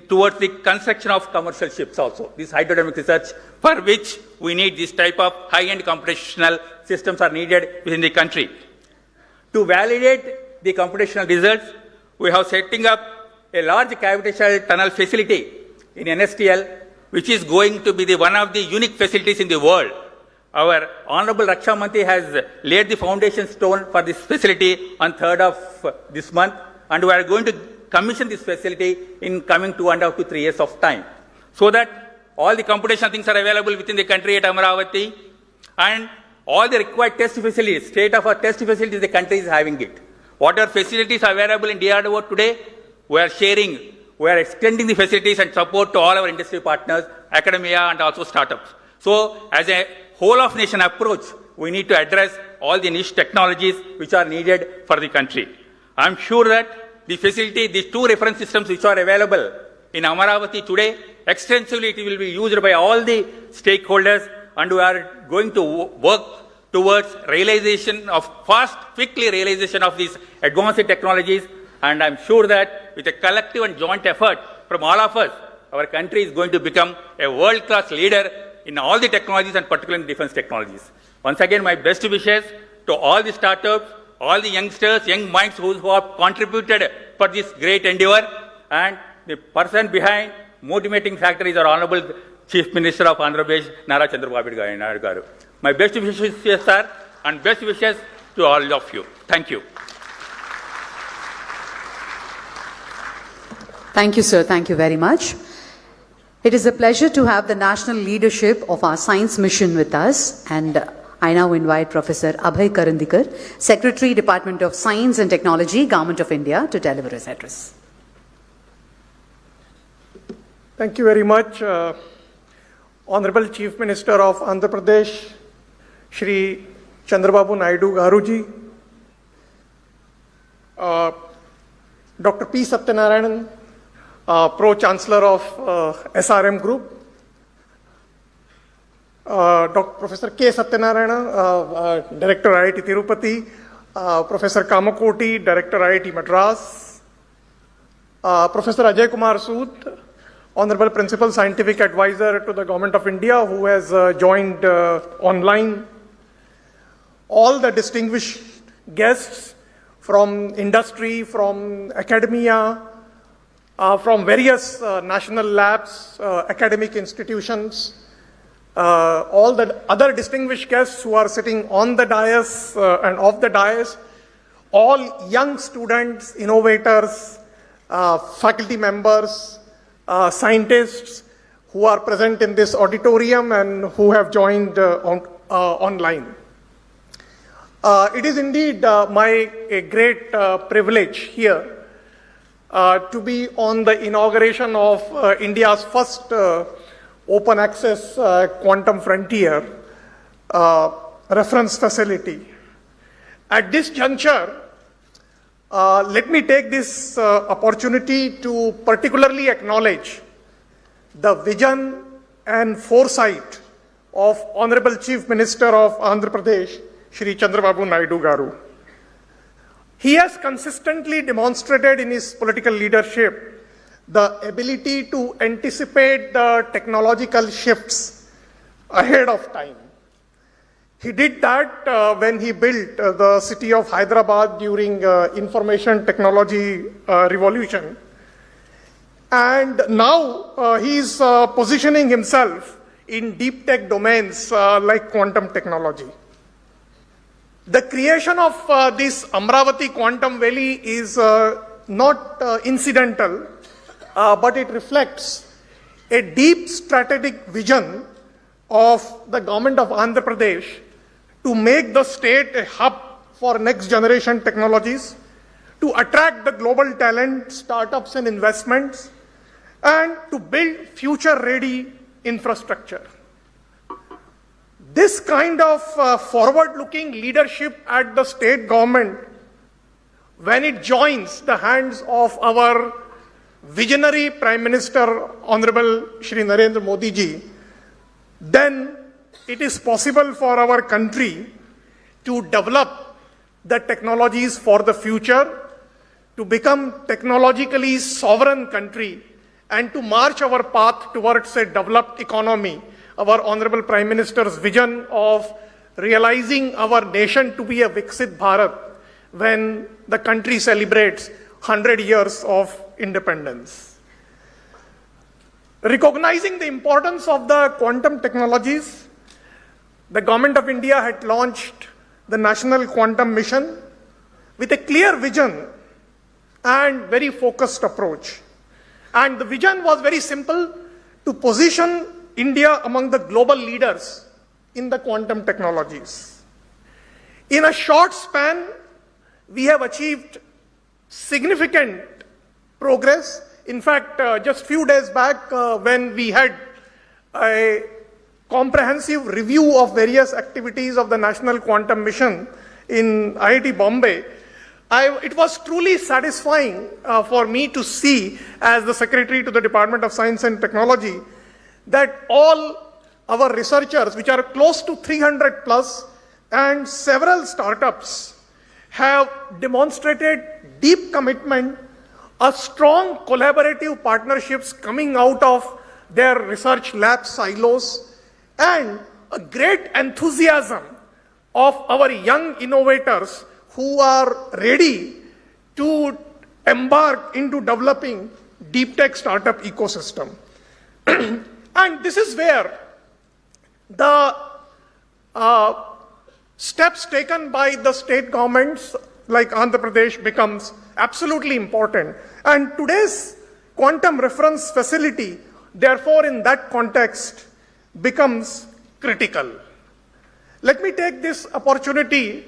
towards the construction of commercial ships also. This hydrodynamic research, for which we need this type of high-end computational systems are needed within the country. To validate the computational results, we have setting up a large gravitational tunnel facility in NSTL, which is going to be one of the unique facilities in the world. Our Honorable Raksha Mantri has laid the foundation stone for this facility on 3rd of this month, and we are going to commission this facility in coming 2.5 to 3 years of time, so that all the computational things are available within the country at Amaravati, and all the required test facilities, state-of-art test facilities, the country is having it. Whatever facilities are available in DRDO today, we are sharing, we are extending the facilities and support to all our industry partners, academia, and also startups. So, as a whole of nation approach, we need to address all the niche technologies which are needed for the country. I am sure that the facility, these 2 reference systems which are available in Amaravati today, extensively it will be used by all the stakeholders, and we are going to work towards realization of quickly realization of these advanced technologies, and I'm sure that with a collective and joint effort from all of us, our country is going to become a world-class leader in all the technologies, and particularly in defense technologies. Once again, my best wishes to all the startups, all the youngsters, young minds who have contributed for this great endeavor, and the person behind motivating factor is our Honorable Chief Minister of Andhra Pradesh, Nara Chandrababu Naidu garu. My best wishes, sir, and best wishes to all of you. Thank you. Thank you, sir. Thank you very much. It is a pleasure to have the national leadership of our science mission with us, and I now invite Professor Abhay Karandikar, Secretary, Department of Science and Technology, Government of India, to deliver his address. Thank you very much, Honorable Chief Minister of Andhra Pradesh, Shri Chandrababu Naidu Garuji, Dr. P. Satyanarayanan, Pro-Chancellor of SRM Group, Professor K. Satyanarayana, Director IIT Tirupati, Professor Kamakoti, Director IIT Madras, Professor Ajay Kumar Sood, Honorable Principal Scientific Advisor to the Government of India, who has joined online, all the distinguished guests from industry, from academia, from various national labs, academic institutions, all the other distinguished guests who are sitting on the dais and off the dais, all young students, innovators, faculty members, scientists who are present in this auditorium and who have joined online. It is indeed a great privilege here to be on the inauguration of India's first open access quantum frontier reference facility. At this juncture, let me take this opportunity to particularly acknowledge the vision and foresight of Honorable Chief Minister of Andhra Pradesh, Shri Chandrababu Naidu Garu. He has consistently demonstrated in his political leadership the ability to anticipate the technological shifts ahead of time. He did that when he built the city of Hyderabad during information technology revolution. And now he is positioning himself in deep tech domains like quantum technology. The creation of this Amaravati Quantum Valley is not incidental, but it reflects a deep strategic vision of the government of Andhra Pradesh to make the state a hub for next generation technologies, to attract the global talent, startups and investments, and to build future ready infrastructure. This kind of forward-looking leadership at the state government, when it joins the hands of our visionary Prime Minister, Honorable Shri Narendra Modi ji, then it is possible for our country to develop the technologies for the future, to become technologically sovereign country, and to march our path towards a developed economy. Our Honorable Prime Minister's vision of realizing our nation to be a Viksit Bharat when the country celebrates 100 years of independence. Recognizing the importance of the quantum technologies, the Government of India had launched the National Quantum Mission with a clear vision and very focused approach. And the vision was very simple: to position India among the global leaders in the quantum technologies. In a short span, we have achieved significant progress. In fact, just few days back, when we had a comprehensive review of various activities of the National Quantum Mission in IIT Bombay, it was truly satisfying for me to see, as the Secretary to the Department of Science and Technology, that all our researchers, which are close to 300 plus, and several startups, have demonstrated deep commitment, a strong collaborative partnerships coming out of their research lab silos, and a great enthusiasm of our young innovators who are ready to embark into developing deep tech startup ecosystem. And this is where the steps taken by the state governments like Andhra Pradesh becomes absolutely important. And today's quantum reference facility, therefore, in that context, becomes critical. Let me take this opportunity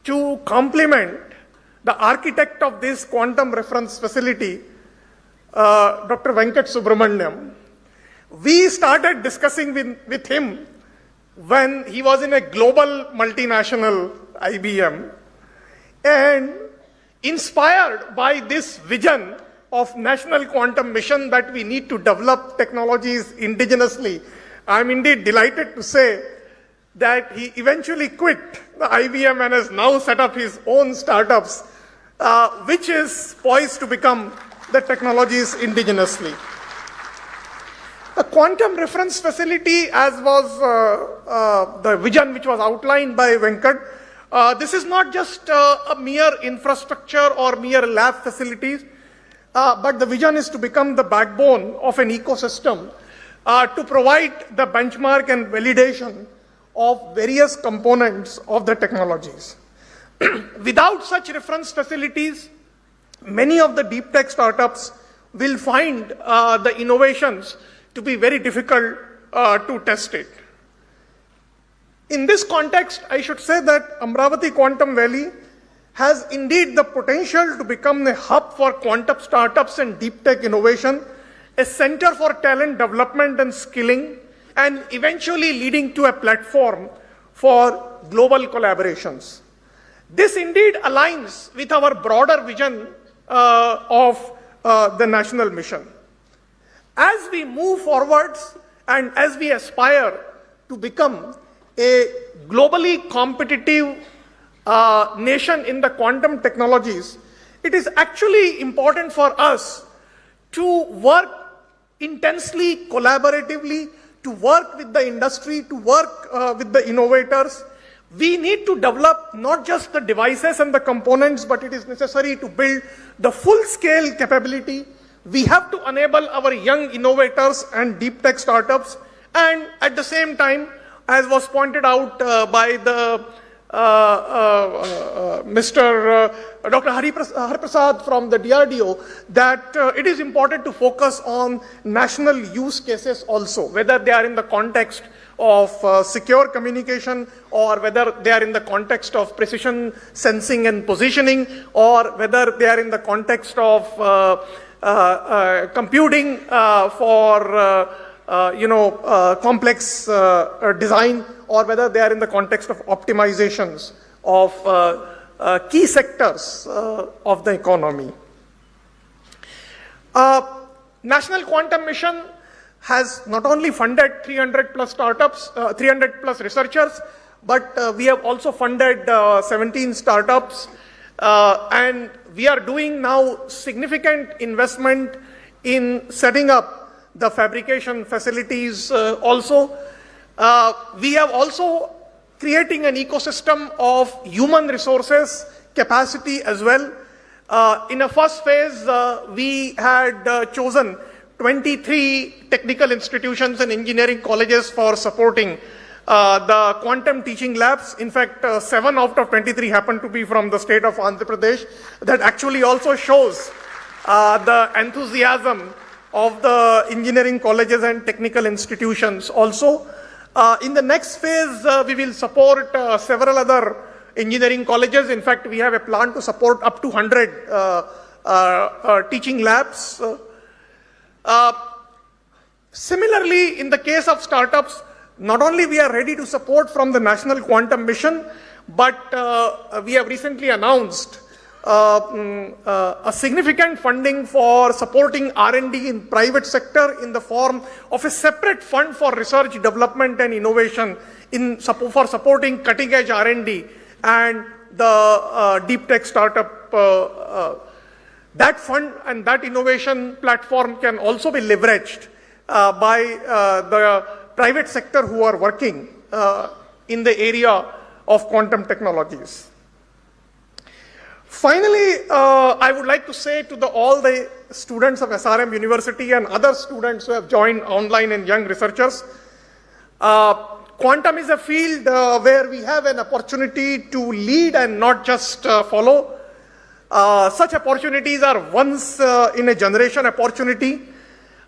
to compliment the architect of this quantum reference facility, Dr. Venkat Subramaniam. We started discussing with him when he was in a global multinational IBM, and inspired by this vision of national quantum mission that we need to develop technologies indigenously, I'm indeed delighted to say that he eventually quit the IBM and has now set up his own startups, which is poised to become the technologies indigenously. The quantum reference facility, as was the vision which was outlined by Venkat, this is not just a mere infrastructure or mere lab facilities, but the vision is to become the backbone of an ecosystem to provide the benchmark and validation of various components of the technologies. Without such reference facilities, many of the deep tech startups will find the innovations to be very difficult to test it. In this context, I should say that Amaravati Quantum Valley has indeed the potential to become a hub for quantum startups and deep tech innovation, a center for talent development and skilling, and eventually leading to a platform for global collaborations. This indeed aligns with our broader vision of the national mission. As we move forwards and as we aspire to become a globally competitive nation in the quantum technologies, it is actually important for us to work intensely, collaboratively, to work with the industry, to work with the innovators. We need to develop not just the devices and the components, but it is necessary to build the full-scale capability. We have to enable our young innovators and deep tech startups, and at the same time, as was pointed out by the Mr. Dr. Hariprasad from the DRDO, that it is important to focus on national use cases also, whether they are in the context of secure communication, or whether they are in the context of precision sensing and positioning, or whether they are in the context of computing for complex design, or whether they are in the context of optimizations of key sectors of the economy. National Quantum Mission has not only funded 300 plus startups, 300 plus researchers, but we have also funded 17 startups, and we are doing now significant investment in setting up the fabrication facilities also. We have also creating an ecosystem of human resources capacity as well. In a first phase, we had chosen 23 technical institutions and engineering colleges for supporting the quantum teaching labs. In fact, 7 out of 23 happen to be from the state of Andhra Pradesh. That actually also shows the enthusiasm of the engineering colleges and technical institutions also. In the next phase, we will support several other engineering colleges. In fact, we have a plan to support up to 100 teaching labs. Similarly, in the case of startups, not only we are ready to support from the National Quantum Mission, but we have recently announced a significant funding for supporting R&D in private sector in the form of a separate fund for research, development and innovation for supporting cutting edge R&D and the deep tech startup. That fund and that innovation platform can also be leveraged by the private sector who are working in the area of quantum technologies. Finally, I would like to say to all the students of SRM University and other students who have joined online and young researchers, quantum is a field where we have an opportunity to lead and not just follow. Such opportunities are once in a generation opportunity.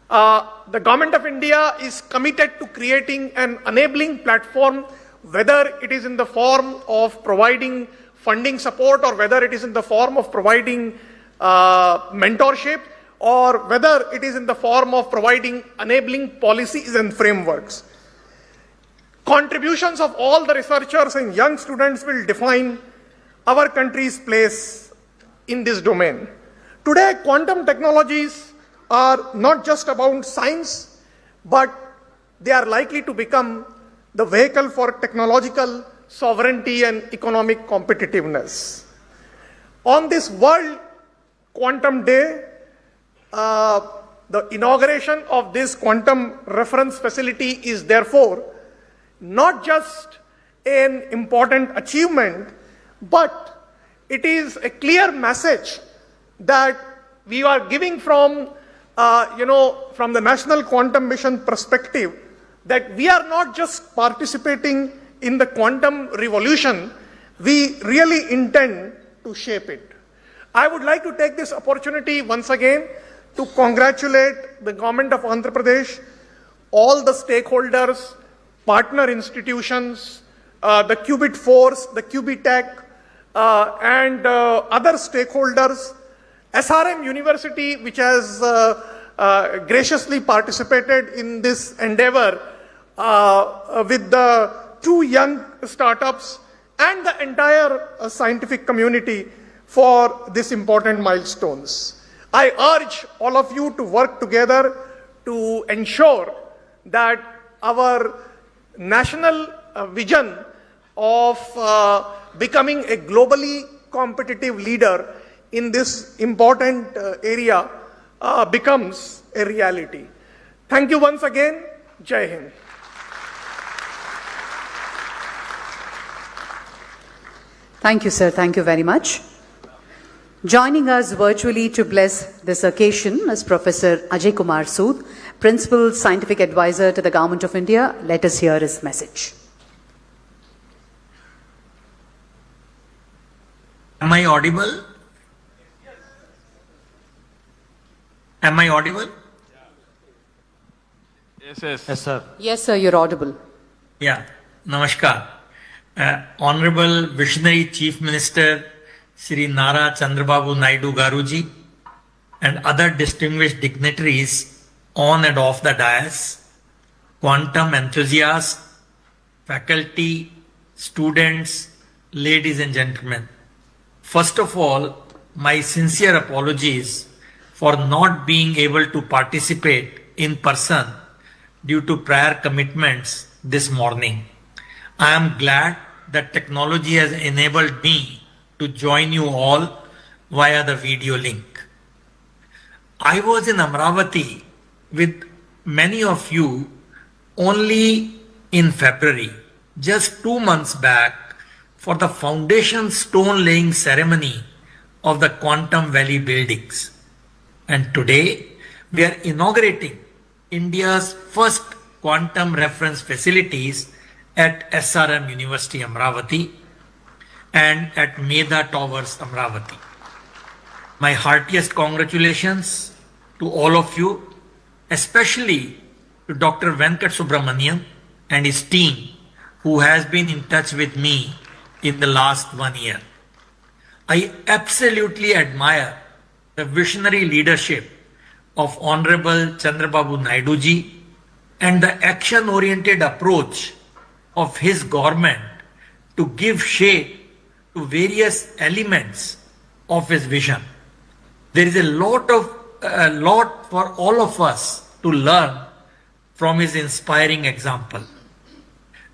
The Government of India is committed to creating an enabling platform, whether it is in the form of providing funding support or whether it is in the form of providing mentorship or whether it is in the form of providing enabling policies and frameworks. Contributions of all the researchers and young students will define our country's place in this domain. Today, quantum technologies are not just about science, but they are likely to become the vehicle for technological sovereignty and economic competitiveness. On this World Quantum Day, the inauguration of this quantum reference facility is therefore not just an important achievement, but it is a clear message that we are giving from the National Quantum Mission perspective, that we are not just participating in the quantum revolution, we really intend to shape it. I would like to take this opportunity once again to congratulate the government of Andhra Pradesh, all the stakeholders, partner institutions, the Qubit Force, the Qubitech, and other stakeholders, SRM University, which has graciously participated in this endeavor with the 2 young startups and the entire scientific community for these important milestones. I urge all of you to work together to ensure that our national vision of becoming a globally competitive leader in this important area becomes a reality. Thank you once again. Jai Hind. Thank you, sir. Thank you very much. Joining us virtually to bless this occasion is Professor Ajay Kumar Sood, Principal Scientific Advisor to the Government of India. Let us hear his message. Am I audible? Am I audible? Yes, sir. Yes, sir, you're audible. Yeah, namaskar. Honorable Visionary Chief Minister Shri Nara Chandrababu Naidu Garuji and other distinguished dignitaries on and off the dais, quantum enthusiasts, faculty, students, ladies and gentlemen. First of all, my sincere apologies for not being able to participate in person due to prior commitments this morning. I am glad that technology has enabled me to join you all via the video link. I was in Amaravati with many of you only in February, just 2 months back, for the foundation stone laying ceremony of the Quantum Valley buildings. And today we are inaugurating India's first quantum reference facilities at SRM University Amaravati and at Medha Towers Amaravati. My heartiest congratulations to all of you, especially to Dr. Venkat Subramanian and his team who has been in touch with me in the last 1 year. I absolutely admire the visionary leadership of Honorable Chandrababu Naidu ji and the action-oriented approach of his government to give shape to various elements of his vision. There is a lot for all of us to learn from his inspiring example.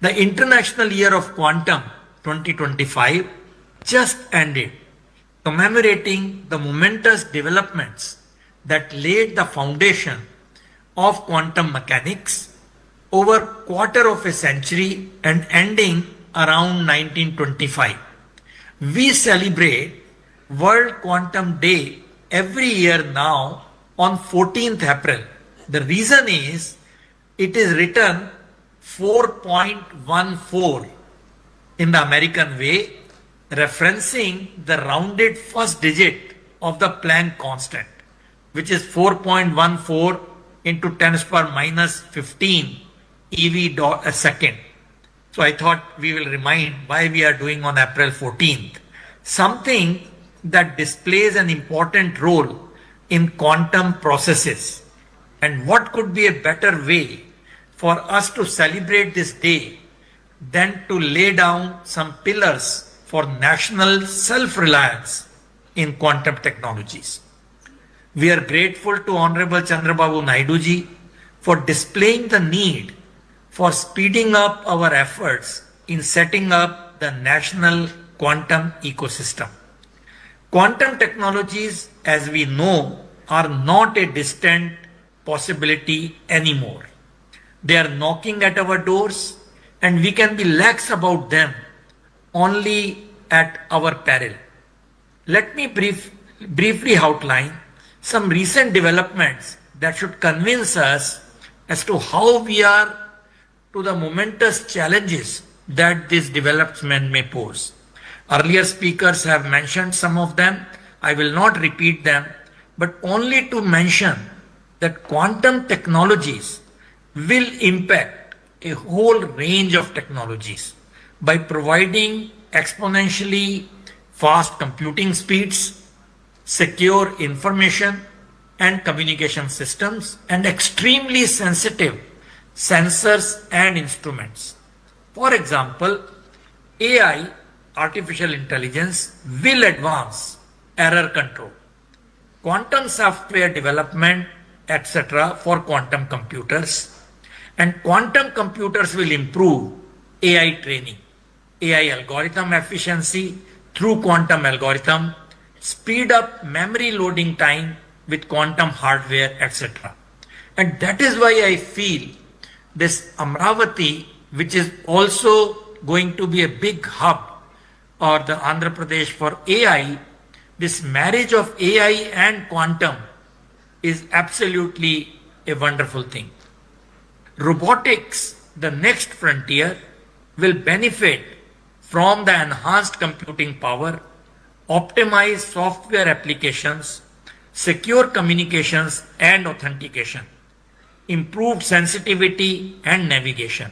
The International Year of Quantum 2025 just ended, commemorating the momentous developments that laid the foundation of quantum mechanics over quarter of a century and ending around 1925. We celebrate World Quantum Day every year now on 14th April. The reason is it is written 4.14 in the American way, referencing the rounded first digit of the Planck constant, which is 4.14 into 10 to the power minus 15 EV a second. So I thought we will remind why we are doing on April 14th. Something that displays an important role in quantum processes. And what could be a better way for us to celebrate this day than to lay down some pillars for national self-reliance in quantum technologies. We are grateful to Honorable Chandrababu Naidu ji for displaying the need for speeding up our efforts in setting up the national quantum ecosystem. Quantum technologies, as we know, are not a distant possibility anymore. They are knocking at our doors, and we can be lax about them only at our peril. Let me briefly outline some recent developments that should convince us as to how we are to the momentous challenges that this development may pose. Earlier speakers have mentioned some of them. I will not repeat them, but only to mention that quantum technologies will impact a whole range of technologies by providing exponentially fast computing speeds, secure information and communication systems, and extremely sensitive sensors and instruments. For example, AI, artificial intelligence, will advance error control, quantum software development, etc. for quantum computers, and quantum computers will improve AI training, AI algorithm efficiency through quantum algorithm, speed up memory loading time with quantum hardware, etc. And that is why I feel this Amaravati, which is also going to be a big hub, or the Andhra Pradesh for AI, this marriage of AI and quantum is absolutely a wonderful thing. Robotics, the next frontier, will benefit from the enhanced computing power, optimized software applications, secure communications and authentication, improved sensitivity and navigation,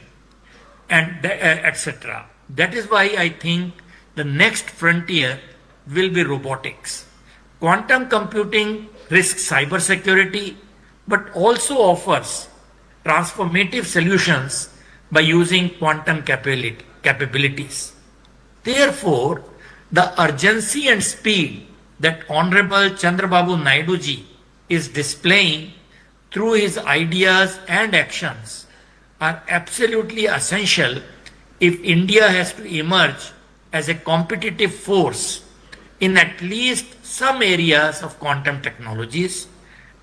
and etc. That is why I think the next frontier will be robotics. Quantum computing risks cybersecurity, but also offers transformative solutions by using quantum capabilities. Therefore, the urgency and speed that Honorable Chandrababu Naidu ji is displaying through his ideas and actions are absolutely essential if India has to emerge as a competitive force in at least some areas of quantum technologies,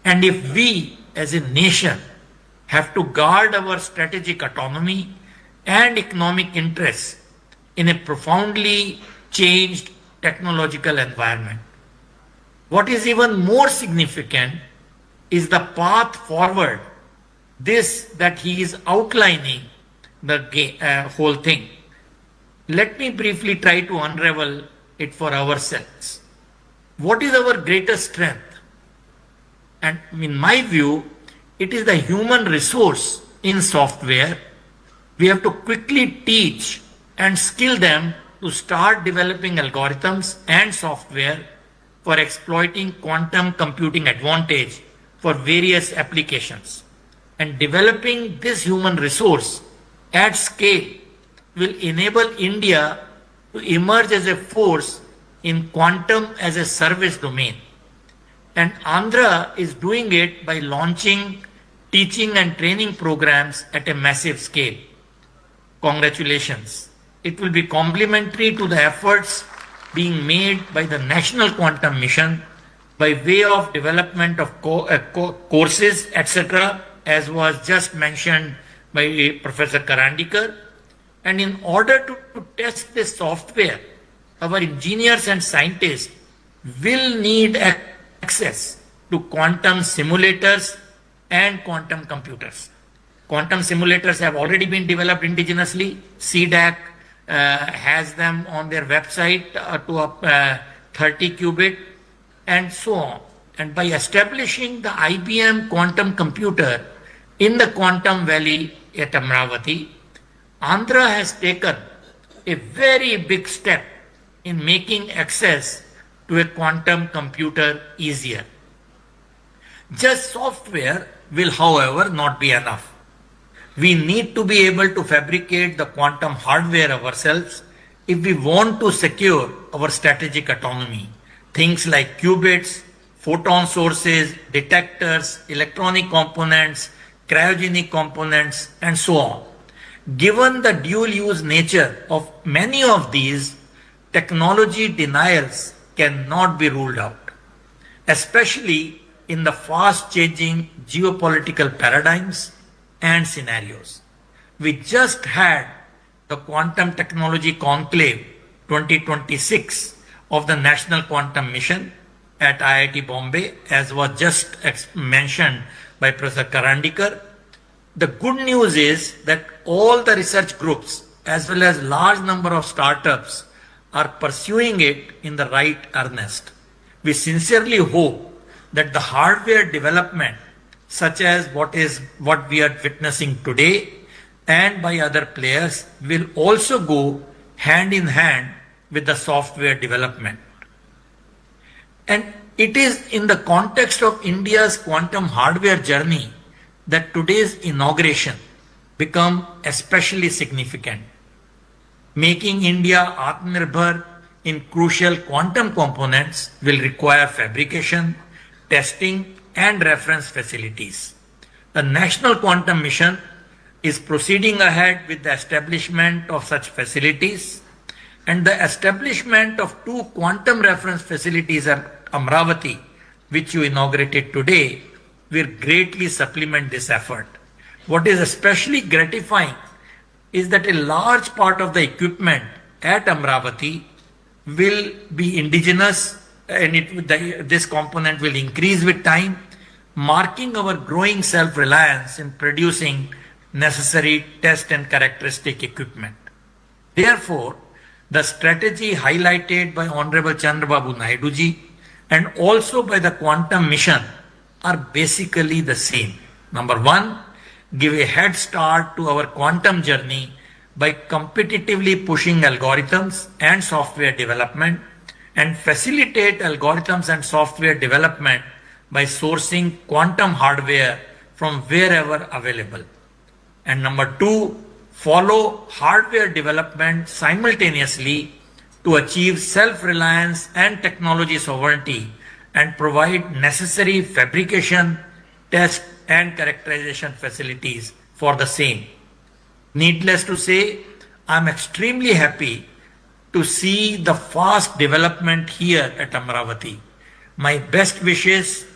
and if we as a nation have to guard our strategic autonomy and economic interests in a profoundly changed technological environment. What is even more significant is the path forward, that he is outlining the whole thing. Let me briefly try to unravel it for ourselves. What is our greatest strength? And in my view, it is the human resource in software. We have to quickly teach and skill them to start developing algorithms and software for exploiting quantum computing advantage for various applications. And developing this human resource at scale will enable India to emerge as a force in quantum as a service domain. And Andhra is doing it by launching teaching and training programs at a massive scale. Congratulations. It will be complementary to the efforts being made by the National Quantum Mission by way of development of courses, etc., as was just mentioned by Professor Karandikar. And in order to test this software, our engineers and scientists will need access to quantum simulators and quantum computers. Quantum simulators have already been developed indigenously. CDAC has them on their website to 30 qubit and so on. And by establishing the IBM quantum computer in the Quantum Valley at Amaravati, Andhra has taken a very big step in making access to a quantum computer easier. Just software will, however, not be enough. We need to be able to fabricate the quantum hardware ourselves if we want to secure our strategic autonomy. Things like qubits, photon sources, detectors, electronic components, cryogenic components, and so on. Given the dual-use nature of many of these, technology denials cannot be ruled out, especially in the fast-changing geopolitical paradigms and scenarios. We just had the Quantum Technology Conclave 2026 of the National Quantum Mission at IIT Bombay, as was just mentioned by Professor Karandikar. The good news is that all the research groups as well as large number of startups are pursuing it in the right earnest. We sincerely hope that the hardware development, such as what we are witnessing today and by other players, will also go hand in hand with the software development. And it is in the context of India's quantum hardware journey that today's inauguration become especially significant. Making India Atmanirbhar in crucial quantum components will require fabrication, testing, and reference facilities. The National Quantum Mission is proceeding ahead with the establishment of such facilities, and the establishment of 2 quantum reference facilities at Amaravati, which you inaugurated today, will greatly supplement this effort. What is especially gratifying is that a large part of the equipment at Amaravati will be indigenous, and this component will increase with time, marking our growing self-reliance in producing necessary test and characteristic equipment. Therefore, the strategy highlighted by Honorable Chandrababu Naidu ji and also by the Quantum Mission are basically the same. Number 1, give a head start to our quantum journey by competitively pushing algorithms and software development, and facilitate algorithms and software development by sourcing quantum hardware from wherever available. And number 2, follow hardware development simultaneously to achieve self-reliance and technology sovereignty and provide necessary fabrication, test, and characterization facilities for the same. Needless to say, I'm extremely happy to see the fast development here at Amaravati. My best wishes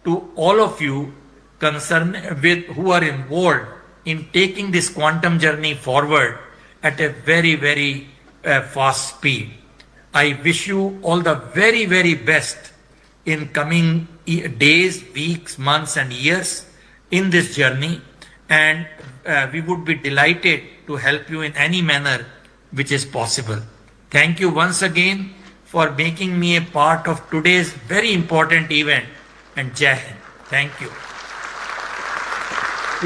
to all of you who are involved in taking this quantum journey forward at a very, very fast speed. I wish you all the very, very best in coming days, weeks, months, and years in this journey, and we would be delighted to help you in any manner which is possible. Thank you once again for making me a part of today's very important event, and Jai Hind. Thank you.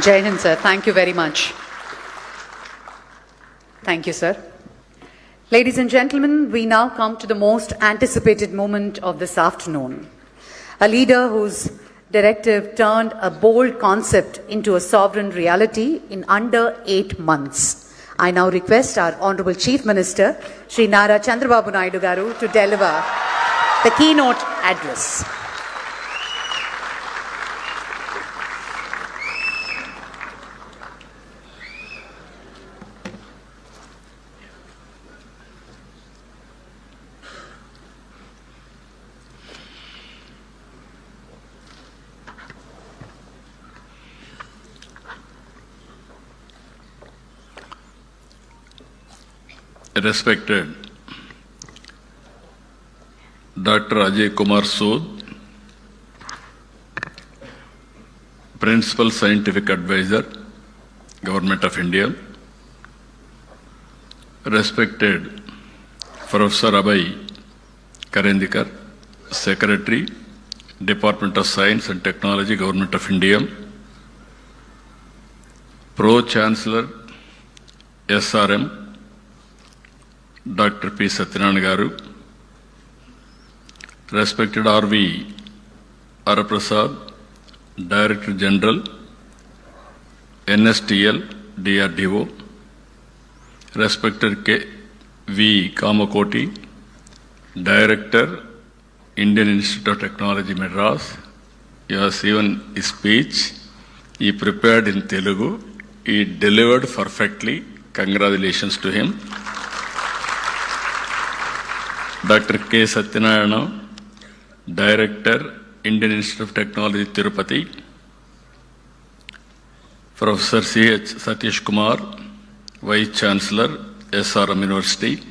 Jai Hind, sir. Thank you very much. Thank you, sir. Ladies and gentlemen, we now come to the most anticipated moment of this afternoon. A leader whose directive turned a bold concept into a sovereign reality in under 8 months. I now request our Honorable Chief Minister, Shri Nara Chandrababu Naidu Garu, to deliver the keynote address. Respected Dr. Ajay Kumar Sood, Principal Scientific Advisor, Government of India. Respected Professor Abhay Karandikar, Secretary, Department of Science and Technology, Government of India. Pro-Chancellor, SRM, Dr. P. Satyanarayana Garu. Respected R.V. Araprasad, Director General, NSTL, DRDO. Respected K.V. Kamakoti, Director, Indian Institute of Technology, Madras. You have seen his speech. He prepared in Telugu. He delivered perfectly. Congratulations to him. Dr. K. Satyanarayana, Director, Indian Institute of Technology, Tirupati. Professor C.H. Satish Kumar, Vice Chancellor, SRM University.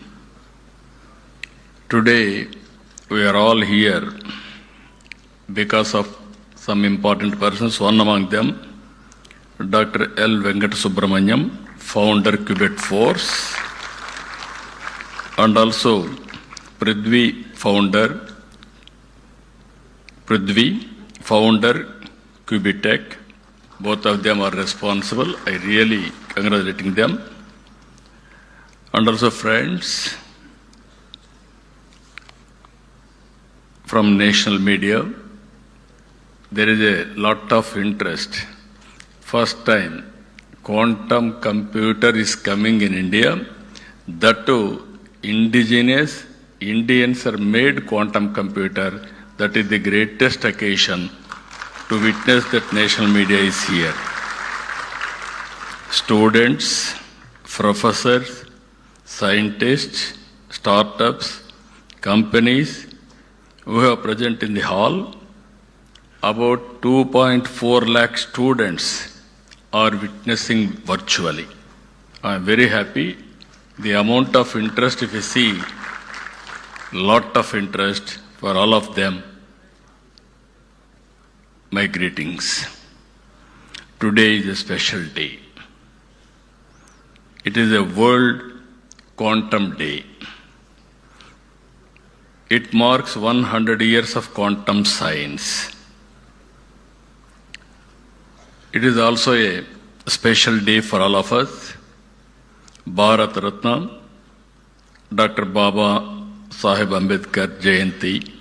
Today, we are all here because of some important persons. One among them, Dr. L. Venkat Subramanyam, founder Qubit Force, and also Prithvi, founder Qubitech. Both of them are responsible. I really congratulating them. And also friends from national media. There is a lot of interest. First time quantum computer is coming in India. That too, indigenous Indians are made quantum computer. That is the greatest occasion to witness that national media is here. Students, professors, scientists, startups, companies who are present in the hall, about 2.4 lakh students are witnessing virtually. I am very happy. The amount of interest, if you see, lot of interest for all of them. My greetings. Today is a special day. It is a World Quantum Day. It marks 100 years of quantum science. It is also a special day for all of us. Bharat Ratna, Dr. Baba Sahib Ambedkar Jayanti.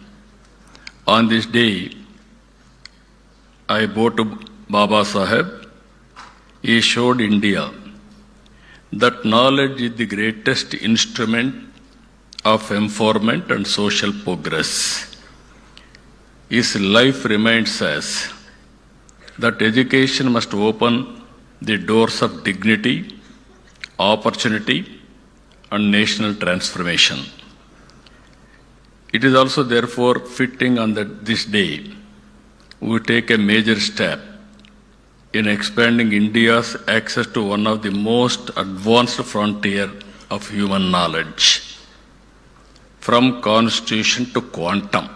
On this day, I bow to Baba Sahib. He showed India that knowledge is the greatest instrument of empowerment and social progress. His life reminds us that education must open the doors of dignity, opportunity, and national transformation. It is also therefore fitting on this day we take a major step in expanding India's access to one of the most advanced frontier of human knowledge, from constitution to quantum.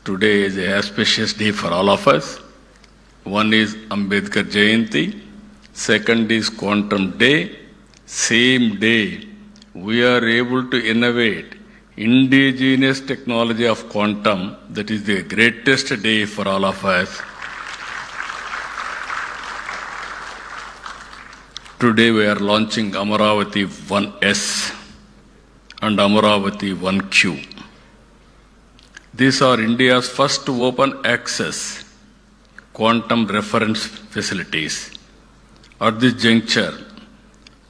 Today is an auspicious day for all of us. One is Ambedkar Jayanti, second is Quantum Day. Same day, we are able to innovate indigenous technology of quantum. That is the greatest day for all of us. Today we are launching Amaravati 1S and Amaravati 1Q. These are India's first open access quantum reference facilities. At this juncture,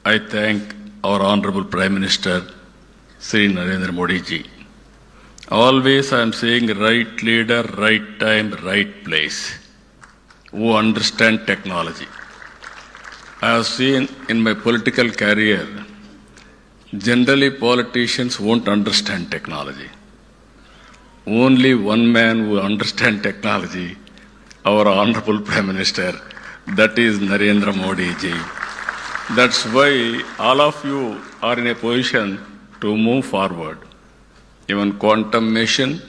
I thank our Honorable Prime Minister, Sri Narendra Modi ji. Always I am saying right leader, right time, right place, who understand technology. I have seen in my political career, generally politicians won't understand technology. Only one man who understands technology, our Honorable Prime Minister, that is Narendra Modi ji. That's why all of you are in a position to move forward. even quantum machine,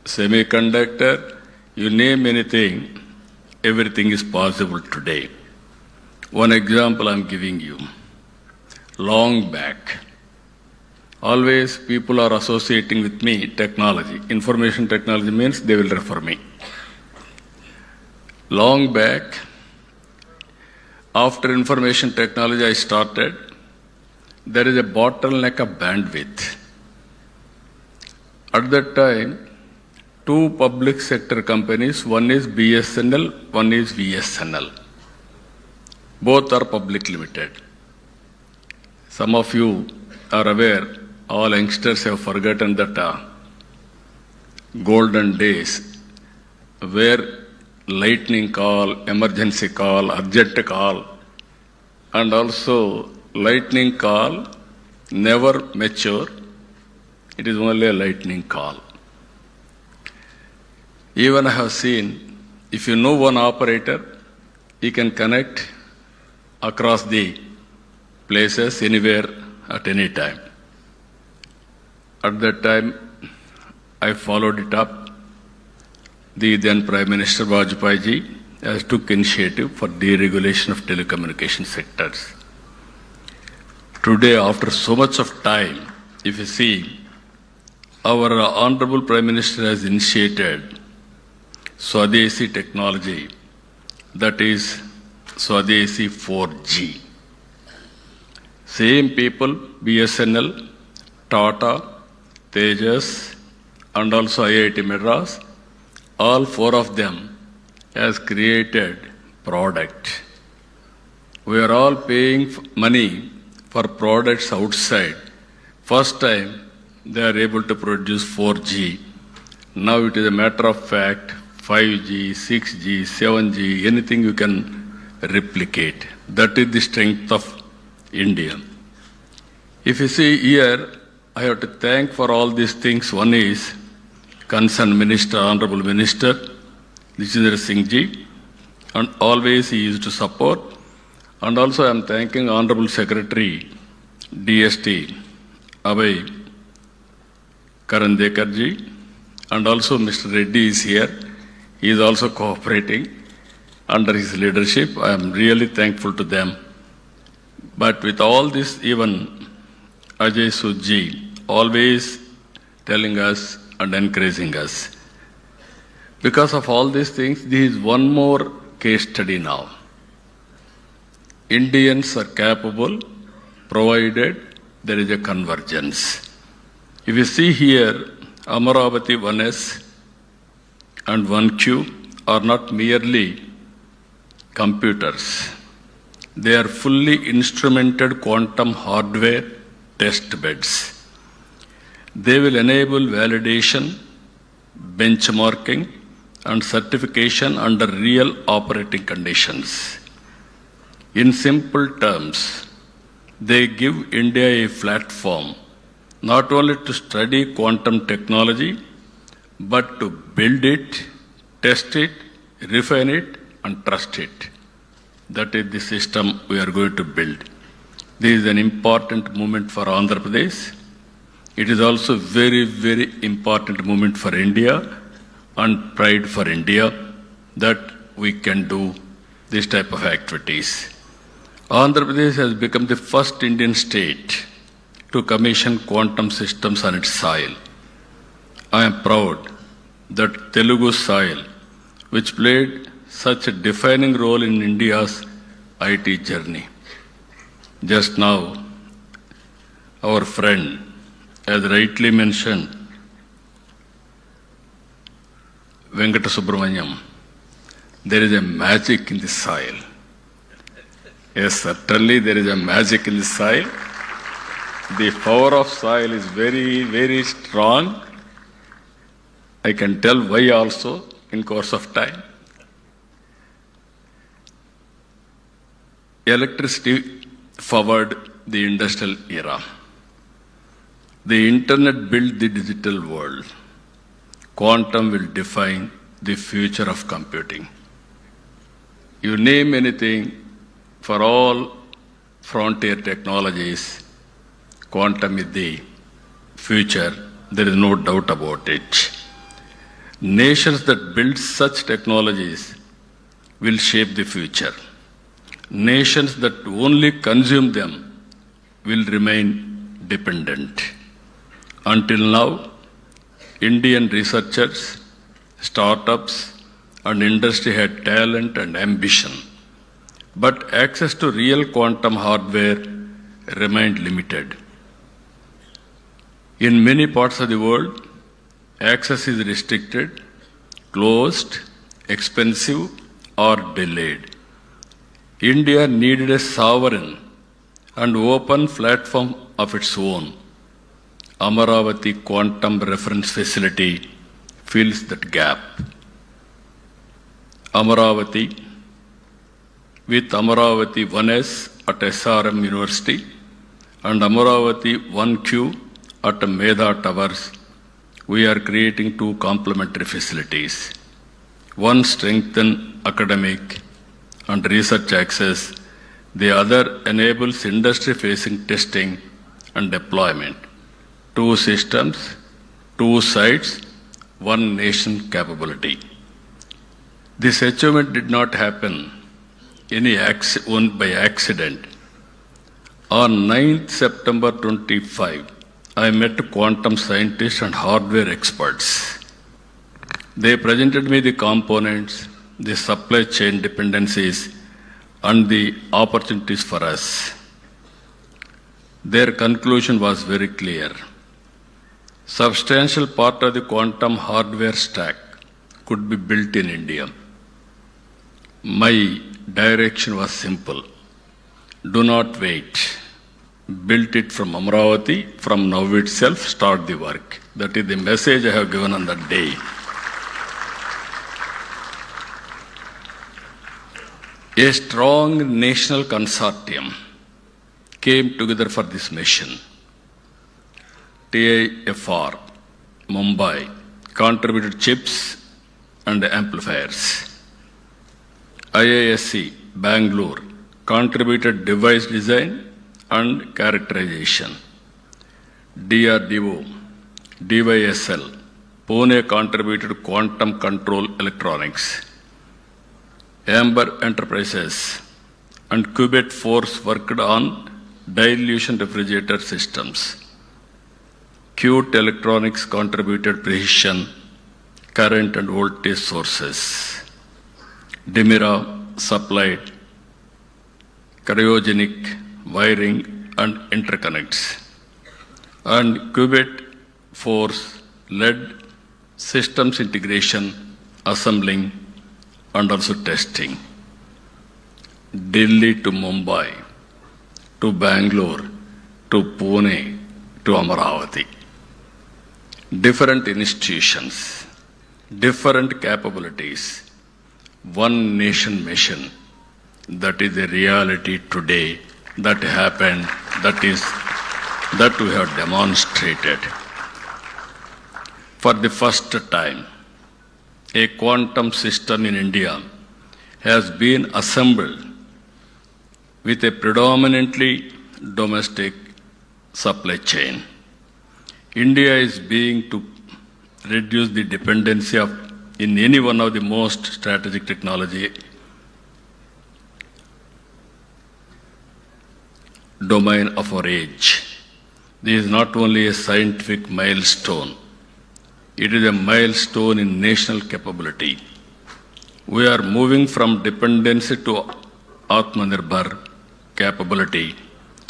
semiconductor, you name anything, everything is possible today. One example I'm giving you. Long back, always people are associating with me technology. Information technology means they will refer me. Long back, after information technology I started, there is a bottleneck of bandwidth. At that time, two public sector companies, one is BSNL, one is VSNL. Both are public limited. Some of you are aware, all youngsters have forgotten that golden days where lightning call, emergency call, urgent call, and also lightning call never mature. It is only a lightning call. Even I have seen, if you know one operator, he can connect across the places anywhere at any time. At that time, I followed it up. The then Prime Minister Vajpayee ji has took initiative for deregulation of telecommunication sectors. Today, after so much of time, if you see, our Honorable Prime Minister has initiated Swadeshi technology, that is Swadeshi 4G. Same people, BSNL, Tata, Tejas, and also IIT Madras, all four of them has created product. We are all paying money for products outside. First time they are able to produce 4G. Now it is a matter of fact, 5G, 6G, 7G, anything you can replicate. That is the strength of India. If you see here, I have to thank for all these things. One is concerned Minister, Honorable Minister, Jitendra Singh ji, and always he used to support. And also I am thanking Honorable Secretary, DST, Abhay Karandekar ji, and also Mr. Reddy is here. He is also cooperating under his leadership. I am really thankful to them. But with all this, even Ajay Suji always telling us and encouraging us. Because of all these things, this is one more case study now. Indians are capable, provided there is a convergence. If you see here, Amaravati 1S and 1Q are not merely computers. They are fully instrumented quantum hardware test beds. They will enable validation, benchmarking, and certification under real operating conditions. In simple terms, they give India a platform not only to study quantum technology, but to build it, test it, refine it, and trust it. That is the system we are going to build. This is an important moment for Andhra Pradesh. It is also very, very important moment for India and pride for India that we can do this type of activities. Andhra Pradesh has become the first Indian state to commission quantum systems on its soil. I am proud that Telugu soil, which played such a defining role in India's IT journey. Just now, our friend has rightly mentioned Venkata Subramaniam. There is a magic in the soil. Yes, certainly there is a magic in the soil. The power of soil is very, very strong. I can tell why also in course of time. Electricity forward the industrial era. The internet built the digital world. Quantum will define the future of computing. You name anything, for all frontier technologies, quantum is the future There is no doubt about it. Nations that build such technologies will shape the future. Nations that only consume them will remain dependent. Until now, Indian researchers, startups, and industry had talent and ambition, but access to real quantum hardware remained limited. In many parts of the world, access is restricted, closed, expensive, or delayed. India needed a sovereign and open platform of its own. Amaravati Quantum Reference Facility fills that gap. Amaravati, with Amaravati 1S at SRM University and Amaravati 1Q at Medha Towers, we are creating two complementary facilities. One strengthens academic and research access, the other enables industry-facing testing and deployment. Two systems, two sites, one nation capability. This achievement did not happen by accident. On 9th September 25, I met quantum scientists and hardware experts. They presented me the components, the supply chain dependencies, and the opportunities for us. Their conclusion was very clear. Substantial part of the quantum hardware stack could be built in India. My direction was simple. Do not wait. Build it from Amaravati, from now itself, start the work. That is the message I have given on that day. A strong national consortium came together for this mission. TIFR, Mumbai, contributed chips and amplifiers. IISc, Bangalore, contributed device design and characterization. DRDO, DYSL, Pune contributed quantum control electronics. Amber Enterprises and Qubit Force worked on dilution refrigerator systems. Qt Electronics contributed precision, current and voltage sources. Dimira supplied cryogenic wiring and interconnects. And Qubit Force led systems integration, assembling, and also testing. Delhi to Mumbai, to Bangalore, to Pune, to Amaravati. Different institutions, different capabilities, one nation mission. That is a reality today. That happened. That we have demonstrated. For the first time, a quantum system in India has been assembled with a predominantly domestic supply chain. India is being to reduce the dependency in any one of the most strategic technology domain of our age. This is not only a scientific milestone, it is a milestone in national capability. We are moving from dependency to Atmanirbhar capability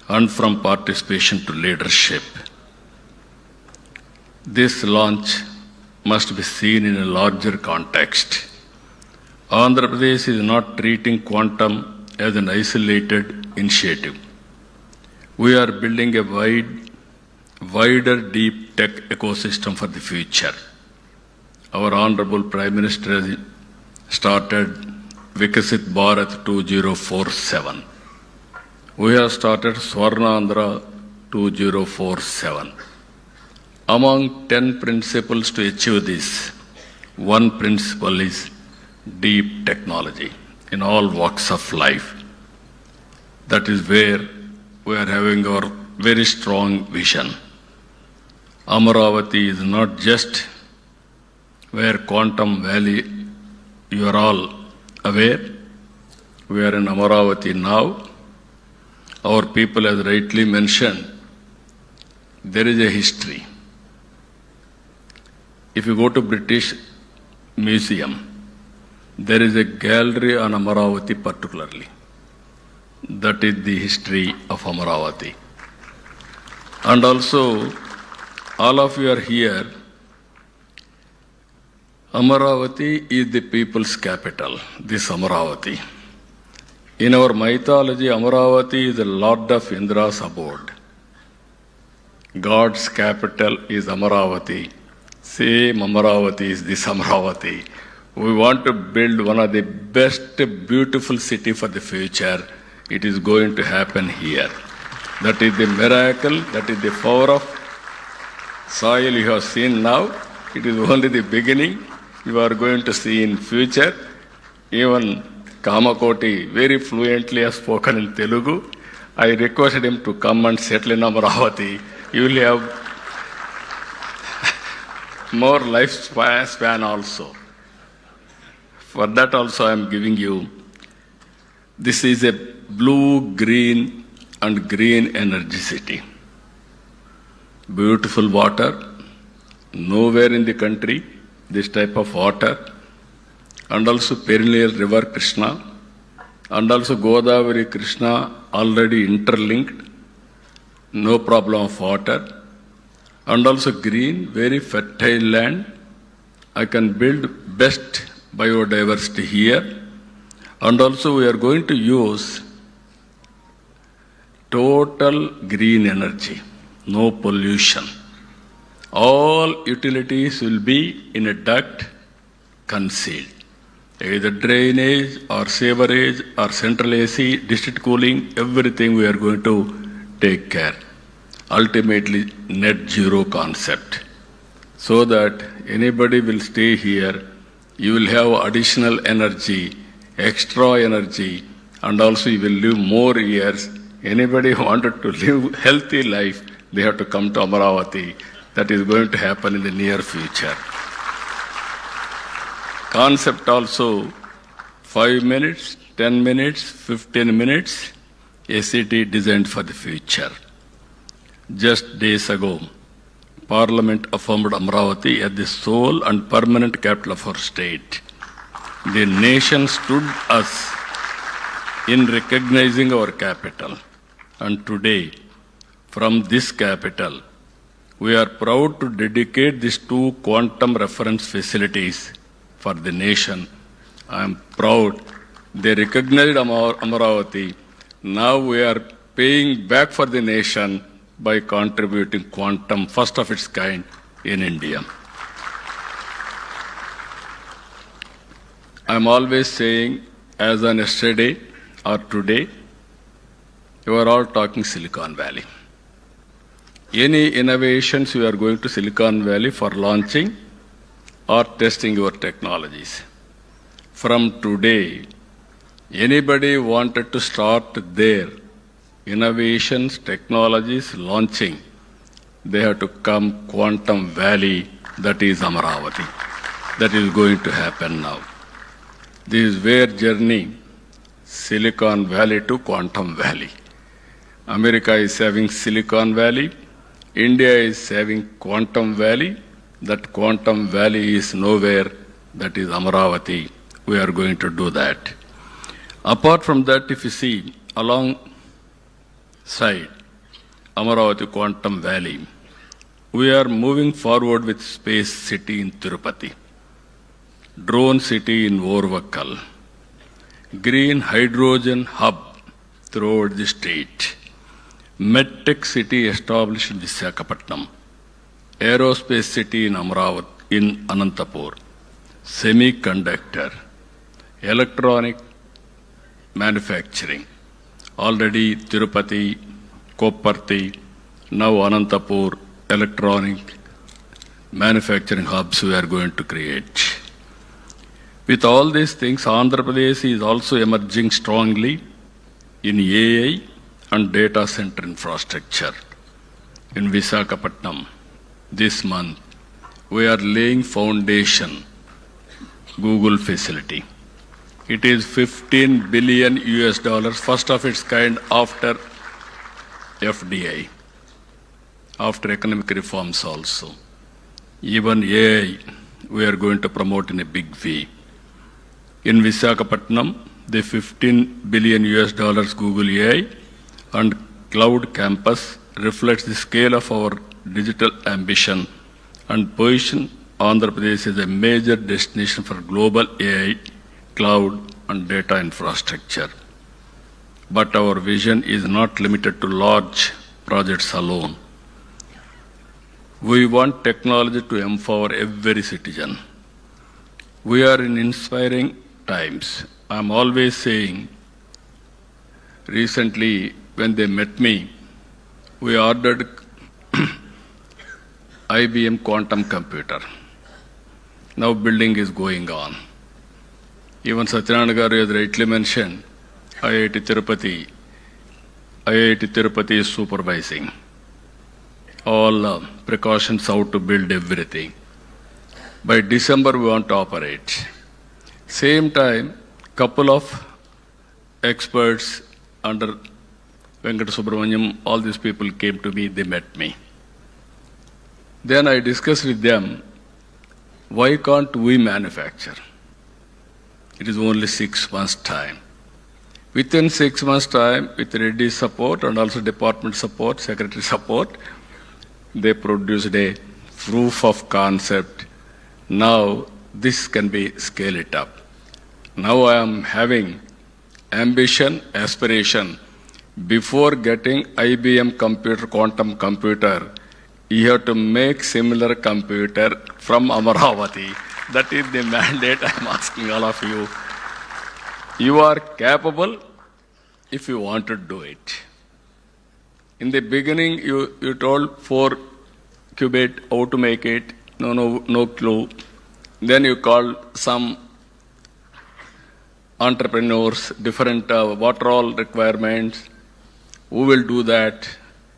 and from participation to leadership. This launch must be seen in a larger context. Andhra Pradesh is not treating quantum as an isolated initiative. We are building a wider deep tech ecosystem for the future. Our Honorable Prime Minister has started Vikasit Bharat 2047. We have started Swarna Andhra 2047. Among 10 principles to achieve this, one principle is deep technology in all walks of life. That is where we are having our very strong vision. Amaravati is not just where Quantum Valley, you are all aware. We are in Amaravati now. Our people, as rightly mentioned, there is a history. If you go to British Museum, there is a gallery on Amaravati particularly. That is the history of Amaravati. And also, all of you are here. Amaravati is the people's capital, this Amaravati. In our mythology, Amaravati is the Lord of Indra's abode. God's capital is Amaravati. Same Amaravati is this Amaravati. We want to build one of the best, beautiful city for the future. It is going to happen here. That is the miracle, that is the power of soil you have seen now. It is only the beginning. You are going to see in future. Even Kamakoti very fluently has spoken in Telugu. I requested him to come and settle in Amaravati. You will have more lifespan also. For that also I am giving you. This is a blue, green and green energy city. Beautiful water. Nowhere in the country this type of water. And also perennial river Krishna. And also Godavari Krishna already interlinked. No problem of water. And also green, very fertile land. I can build best biodiversity here. And also we are going to use total green energy, no pollution. All utilities will be in a duct concealed. Either drainage or sewerage or central AC, district cooling, everything we are going to take care. Ultimately, net zero concept. So that anybody will stay here, you will have additional energy, extra energy, and also you will live more years. Anybody who wanted to live healthy life, they have to come to Amaravati. That is going to happen in the near future. Concept also 5 minutes, 10 minutes, 15 minutes, a city designed for the future. Just days ago, Parliament affirmed Amaravati as the sole and permanent capital of our state. The nation stood us in recognizing our capital. And today, from this capital, we are proud to dedicate these 2 quantum reference facilities for the nation. I am proud they recognized Amaravati. Now we are paying back for the nation by contributing quantum, first of its kind in India. I am always saying, as on yesterday or today, you are all talking Silicon Valley. Any innovations you are going to Silicon Valley for launching or testing your technologies. From today, anybody wanted to start their innovations, technologies, launching, they have to come Quantum Valley, that is Amaravati. That is going to happen now. This is where journey, Silicon Valley to Quantum Valley. America is having Silicon Valley. India is having Quantum Valley. That Quantum Valley is nowhere. That is Amaravati. We are going to do that. Apart from that, if you see alongside Amaravati Quantum Valley, we are moving forward with Space City in Tirupati, Drone City in Orvakkal, Green Hydrogen Hub throughout the state, MedTech City established in Visakhapatnam, Aerospace City in Amaravati, in Anantapur, Semiconductor, Electronic Manufacturing, already Tirupati, Kopparthi, now Anantapur, electronic manufacturing hubs we are going to create. With all these things, Andhra Pradesh is also emerging strongly in AI and data center infrastructure. In Visakhapatnam, this month, we are laying foundation Google facility. It is 15 billion US dollars, first of its kind after FDI, after economic reforms also. Even AI, we are going to promote in a big way. In Visakhapatnam, the 15 billion US dollars Google AI and Cloud Campus reflects the scale of our digital ambition and position Andhra Pradesh as a major destination for global AI, cloud and data infrastructure. But our vision is not limited to large projects alone. We want technology to empower every citizen. We are in inspiring times. I'm always saying, recently when they met me, we ordered IBM quantum computer. Now building is going on. Even Satyanarayana Garu has rightly mentioned, IIT Tirupati is supervising all precautions how to build everything. By December we want to operate. Same time, couple of experts under Venkata Subramaniam, all these people came to me, they met me. Then I discussed with them, why can't we manufacture? It is only 6 months' time. Within 6 months' time, with ready support and also department support, secretary support, they produced a proof of concept. Now this can be scale it up. Now I am having ambition, aspiration. Before getting IBM computer, quantum computer, you have to make similar computer from Amaravati. That is the mandate I am asking all of you. You are capable if you want to do it. In the beginning, you told 4 qubit, how to make it, no clue. Then you called some entrepreneurs, different what are all requirements, who will do that.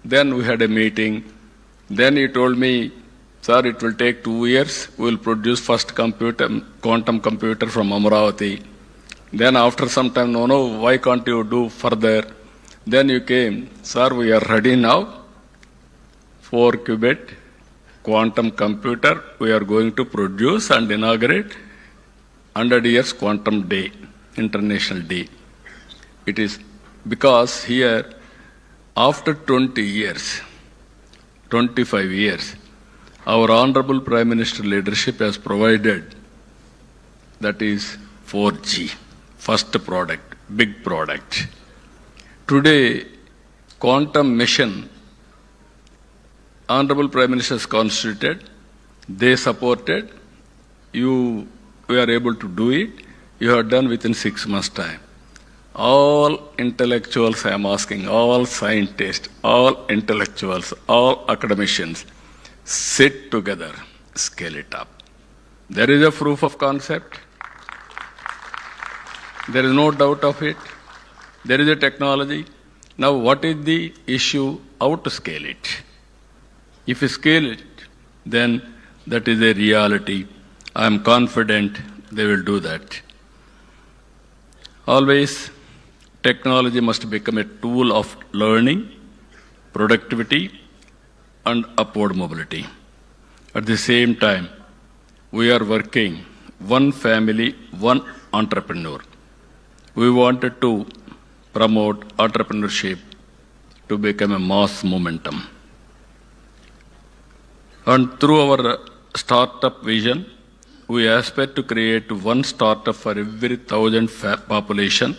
Then we had a meeting. Then he told me, sir, it will take 2 years. We will produce first quantum computer from Amaravati. Then after some time, no, why can't you do further? Then you came, sir, we are ready now. 4 qubit quantum computer we are going to produce and inaugurate 100 years quantum day, international day. It is because here, after 20 years, 25 years, our Honorable Prime Minister leadership has provided, that is 4G, first product, big product. Today, quantum mission, Honorable Prime Minister has constituted, they supported, we are able to do it, you have done within 6 months' time. All intellectuals, I am asking, all scientists, all intellectuals, all academicians, sit together, scale it up. There is a proof of concept. There is no doubt of it. There is a technology. Now what is the issue? How to scale it? If you scale it, then that is a reality. I am confident they will do that. Always, technology must become a tool of learning, productivity, and upward mobility. At the same time, we are working one family, one entrepreneur. We wanted to promote entrepreneurship to become a mass momentum. And through our startup vision, we aspire to create one startup for every 1,000 population.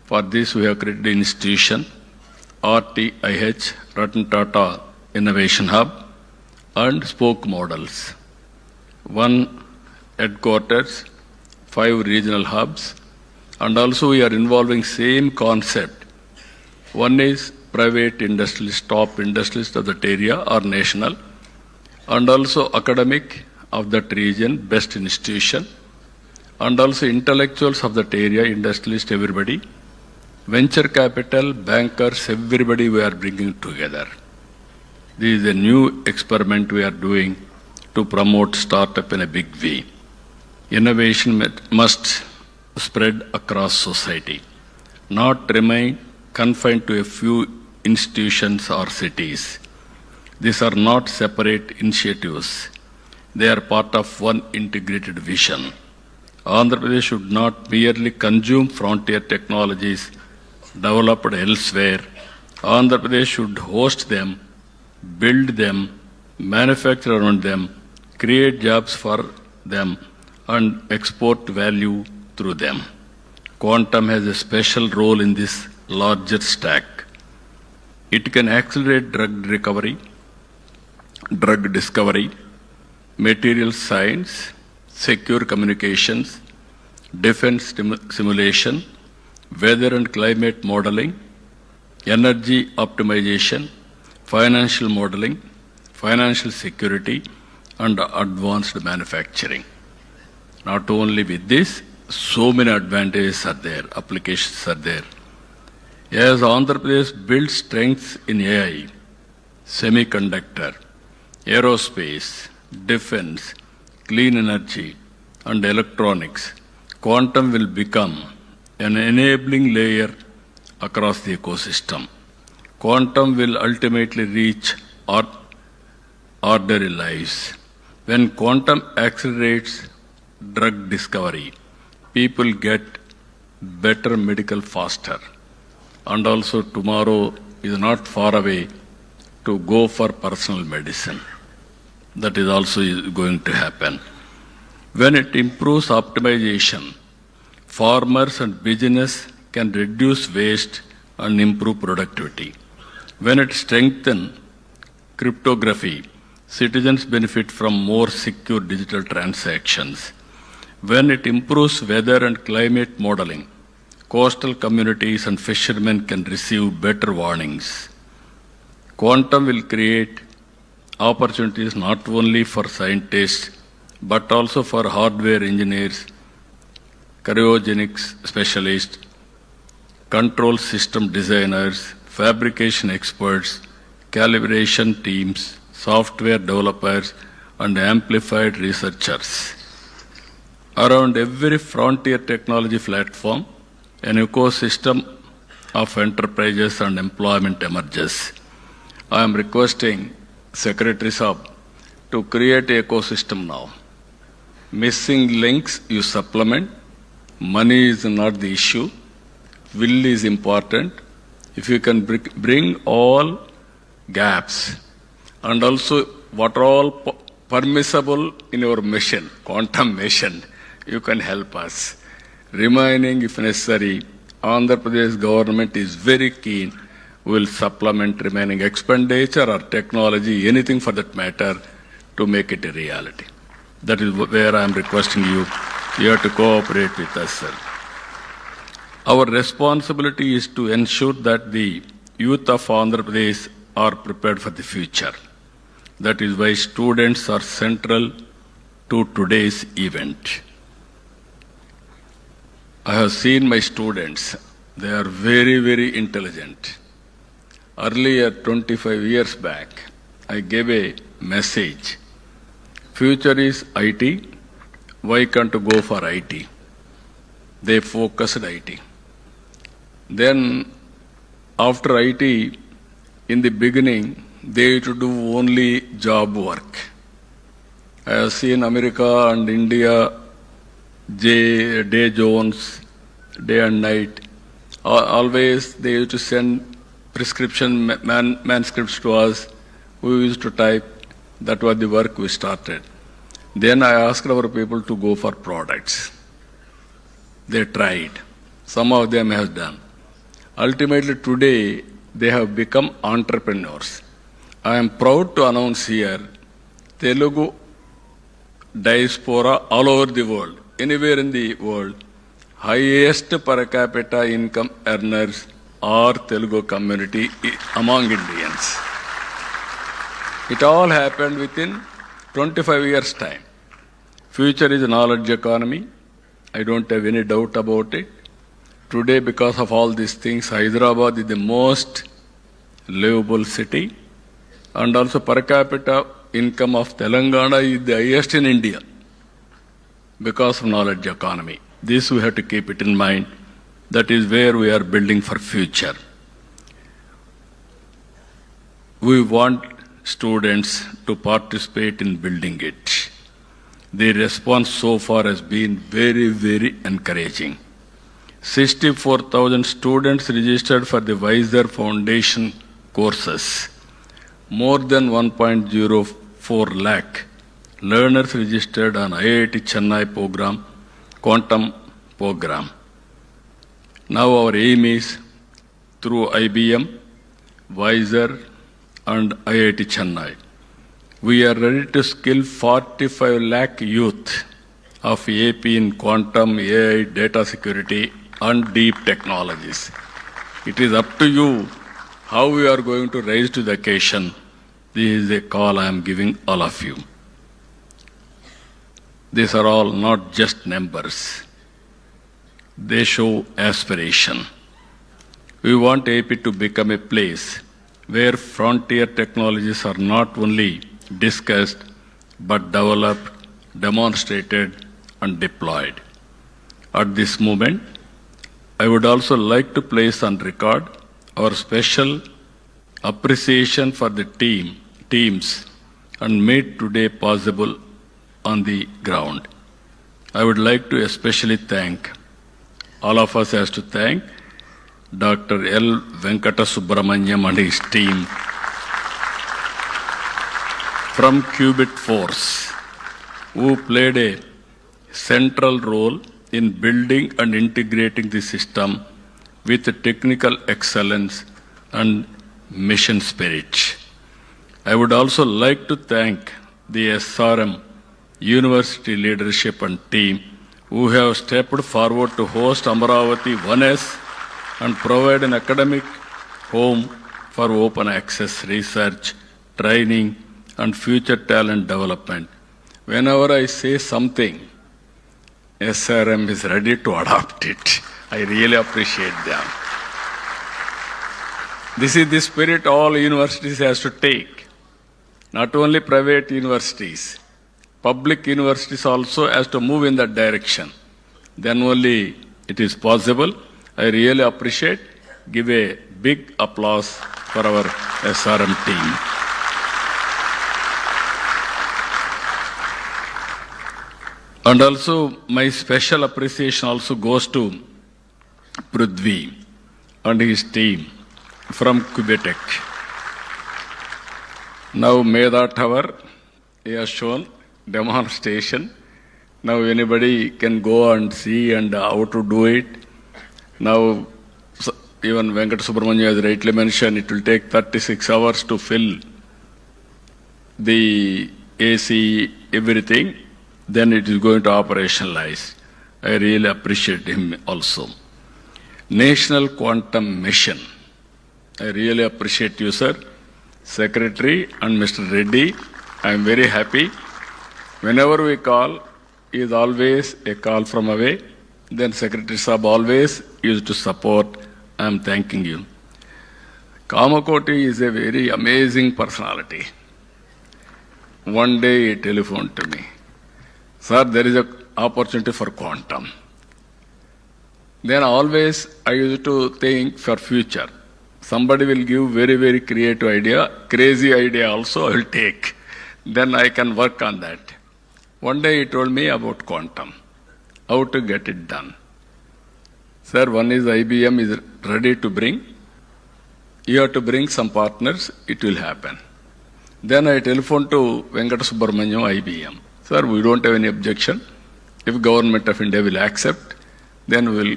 For this, we have created an institution, RTIH, Ratan Tata Innovation Hub, and spoke models. 1 headquarters, 5 regional hubs, and also we are involving same concept. One is private industrialists, top industrialists of that area or national, and also academic of that region, best institution, and also intellectuals of that area, industrialists, everybody, venture capital, bankers, everybody we are bringing together. This is a new experiment we are doing to promote startup in a big way. Innovation must spread across society, not remain confined to a few institutions or cities. These are not separate initiatives. They are part of one integrated vision. Andhra Pradesh should not merely consume frontier technologies developed elsewhere. Andhra Pradesh should host them, build them, manufacture around them, create jobs for them, and export value through them. Quantum has a special role in this larger stack. It can accelerate drug recovery, drug discovery, material science, secure communications, defense simulation, weather and climate modeling, energy optimization, financial modeling, financial security, and advanced manufacturing. Not only with this, so many advantages are there, applications are there. As Andhra Pradesh builds strengths in AI, semiconductor, aerospace, defense, clean energy, and electronics, quantum will become an enabling layer across the ecosystem. Quantum will ultimately reach ordinary lives. When quantum accelerates drug discovery, people get better medical faster. And also tomorrow is not far away to go for personal medicine. That is also going to happen. When it improves optimization, farmers and business can reduce waste and improve productivity. When it strengthens cryptography, citizens benefit from more secure digital transactions. When it improves weather and climate modeling, coastal communities and fishermen can receive better warnings. Quantum will create opportunities not only for scientists, but also for hardware engineers, cryogenics specialists, control system designers, fabrication experts, calibration teams, software developers, and amplified researchers. Around every frontier technology platform, an ecosystem of enterprises and employment emerges. I am requesting Secretary Saab to create an ecosystem now. Missing links you supplement. Money is not the issue. Will is important. If you can bring all gaps and also what are all permissible in your mission, quantum mission, you can help us. Remaining, if necessary, Andhra Pradesh government is very keen, will supplement remaining expenditure or technology, anything for that matter, to make it a reality. That is where I am requesting you. You have to cooperate with us, sir. Our responsibility is to ensure that the youth of Andhra Pradesh are prepared for the future. That is why students are central to today's event. I have seen my students. They are very, very intelligent. Earlier, 25 years back, I gave a message. Future is IT. Why can't you go for IT? They focused IT. Then, after IT, in the beginning, they used to do only job work. I have seen America and India, day zones, day and night. Always they used to send prescription manuscripts to us. We used to type. That was the work we started. Then I asked our people to go for products. They tried. Some of them have done. Ultimately today, they have become entrepreneurs. I am proud to announce here, Telugu diaspora all over the world, anywhere in the world, highest per capita income earners are Telugu community among Indians. It all happened within 25 years' time. Future is a knowledge economy. I don't have any doubt about it. Today, because of all these things, Hyderabad is the most livable city. and also per capita income of Telangana is the highest in India because of knowledge economy. This we have to keep it in mind. That is where we are building for future. We want students to participate in building it. The response so far has been very, very encouraging. 64,000 students registered for the Wiser Foundation courses. More than 1.04 lakh learners registered on IIT Chennai program, quantum program. Now our aim is through IBM, Wiser and IIT Chennai. We are ready to skill 45 lakh youth of AP in quantum, AI, data security and deep technologies. It is up to you how we are going to rise to the occasion. This is a call I am giving all of you. These are all not just numbers. They show aspiration. We want AP to become a place where frontier technologies are not only discussed but developed, demonstrated and deployed. At this moment, I would also like to place on record our special appreciation for the teams and made today possible on the ground. I would like to especially thank, all of us has to thank Dr. L. Venkata Subramanyam and his team from Qubit Force, who played a central role in building and integrating the system with technical excellence and mission spirit. I would also like to thank the SRM University leadership and team who have stepped forward to host Amaravati 1S and provide an academic home for open access research, training, and future talent development. Whenever I say something, SRM is ready to adopt it. I really appreciate them. This is the spirit all universities has to take. Not only private universities, public universities also has to move in that direction. Then only it is possible. I really appreciate. Give a big applause for our SRM team. And also my special appreciation also goes to Prithvi and his team from Quebec. Now Meda Tower, he has shown demonstration. Now anybody can go and see and how to do it. Now even Venkata Subramanya has rightly mentioned, it will take 36 hours to fill the AC, everything. Then it is going to operationalize. I really appreciate him also. National Quantum Mission. I really appreciate you, sir. Secretary and Mr. Reddy, I am very happy. Whenever we call, he is always a call from away. Then Secretary Saab always used to support. I am thanking you. Kamakoti is a very amazing personality. One day he telephoned to me. Sir, there is an opportunity for quantum. Then always I used to think for future. Somebody will give very, very creative idea, crazy idea also I will take. Then I can work on that. One day he told me about quantum, how to get it done. Sir, one is IBM is ready to bring. You have to bring some partners, it will happen. Then I telephoned to Venkata Subramanyam, IBM. Sir, we don't have any objection. If Government of India will accept, then we will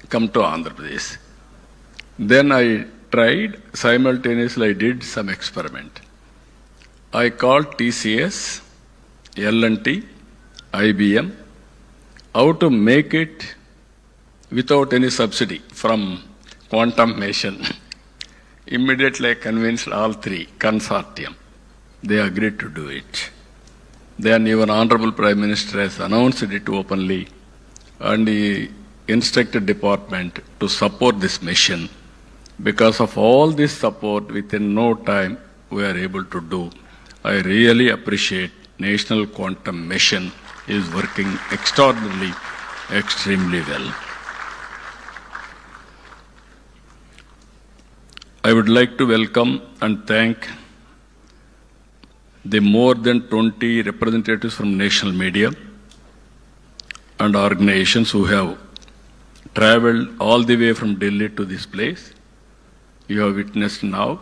come to Andhra Pradesh. Then I tried, simultaneously I did some experiment. I called TCS, L&T, IBM, how to make it without any subsidy from quantum mission. Immediately I convinced all three, consortium. They agreed to do it. Then even Honorable Prime Minister has announced it openly and he instructed department to support this mission. Because of all this support, within no time, we are able to do. I really appreciate National Quantum Mission is working extraordinarily, extremely well. I would like to welcome and thank the more than 20 representatives from national media and organizations who have traveled all the way from Delhi to this place. You have witnessed now,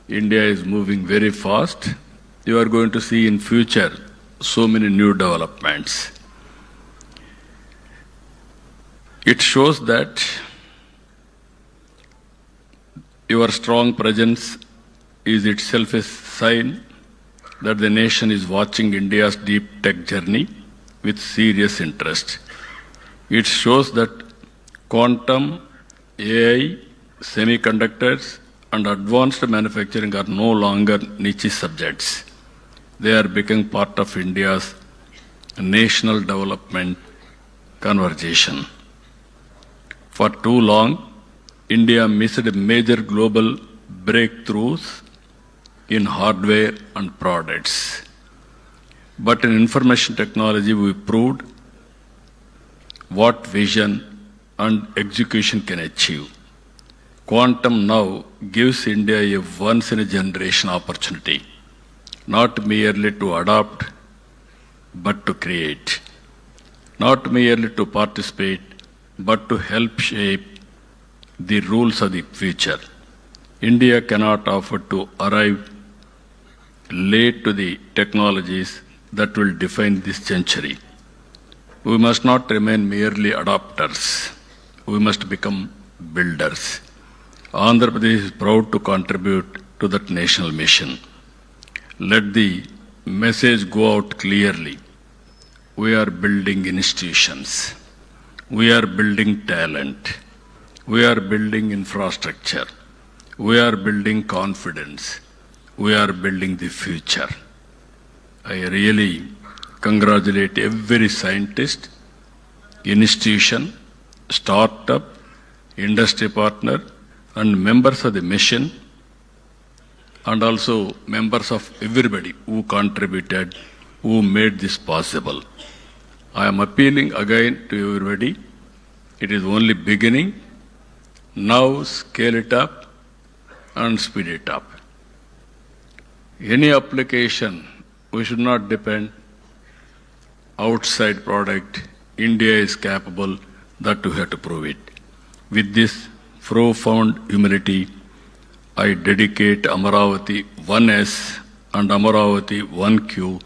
India is moving very fast. You are going to see in future so many new developments. It shows that your strong presence is itself a sign that the nation is watching India's deep tech journey with serious interest. It shows that quantum, AI, semiconductors, and advanced manufacturing are no longer niche subjects. They are becoming part of India's national development conversation. For too long, India missed major global breakthroughs in hardware and products. But in information technology, we proved what vision and execution can achieve. Quantum now gives India a once-in-a-generation opportunity, not merely to adopt, but to create. Not merely to participate, but to help shape the rules of the future. India cannot afford to arrive late to the technologies that will define this century. We must not remain merely adopters. We must become builders. Andhra Pradesh is proud to contribute to that national mission. Let the message go out clearly. We are building institutions. We are building talent. We are building infrastructure. We are building confidence. We are building the future. I really congratulate every scientist, institution, startup, industry partner, and members of the mission, and also members of everybody who contributed, who made this possible. I am appealing again to everybody. It is only beginning. Now scale it up and speed it up. Any application, we should not depend outside product. India is capable, that we have to prove it. With this profound humility, I dedicate Amaravati 1S and Amaravati 1Q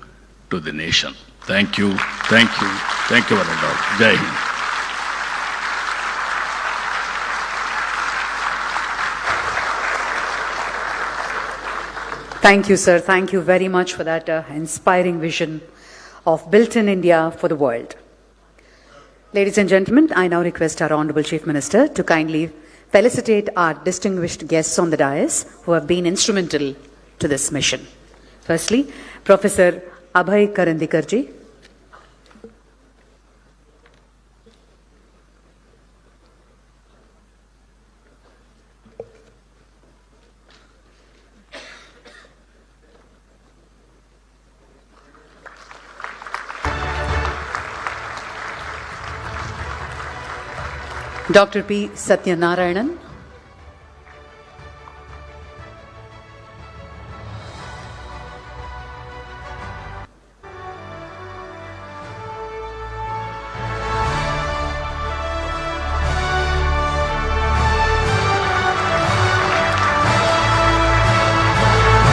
to the nation. Thank you, thank you, thank you, Varindra. Jai Hind. Thank you, sir. Thank you very much for that inspiring vision of Built in India for the world. Ladies and gentlemen, I now request our Honorable Chief Minister to kindly felicitate our distinguished guests on the dais who have been instrumental to this mission. Firstly, Professor Abhay Karandikarji. Dr. P. Satyanarayanan.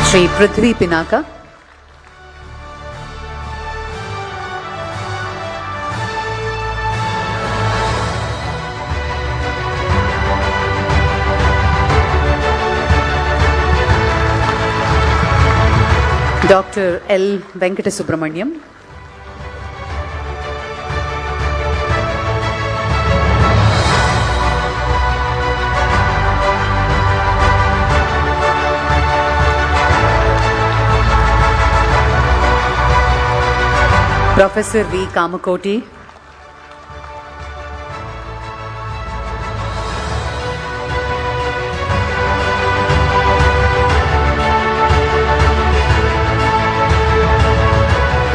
Shri Prithvi Pinaka. Dr. L. Venkatasubramaniam. Professor V. Kamakoti.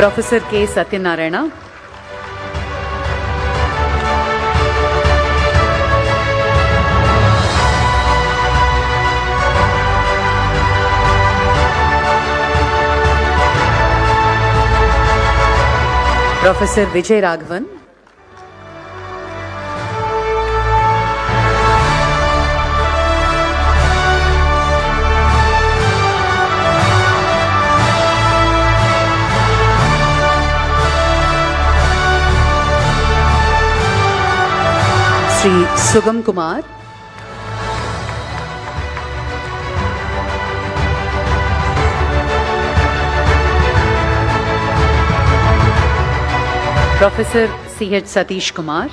Professor K. Satyanarayana. Professor Vijay Raghavan. Sri Sugam Kumar. Professor C.H. Satish Kumar.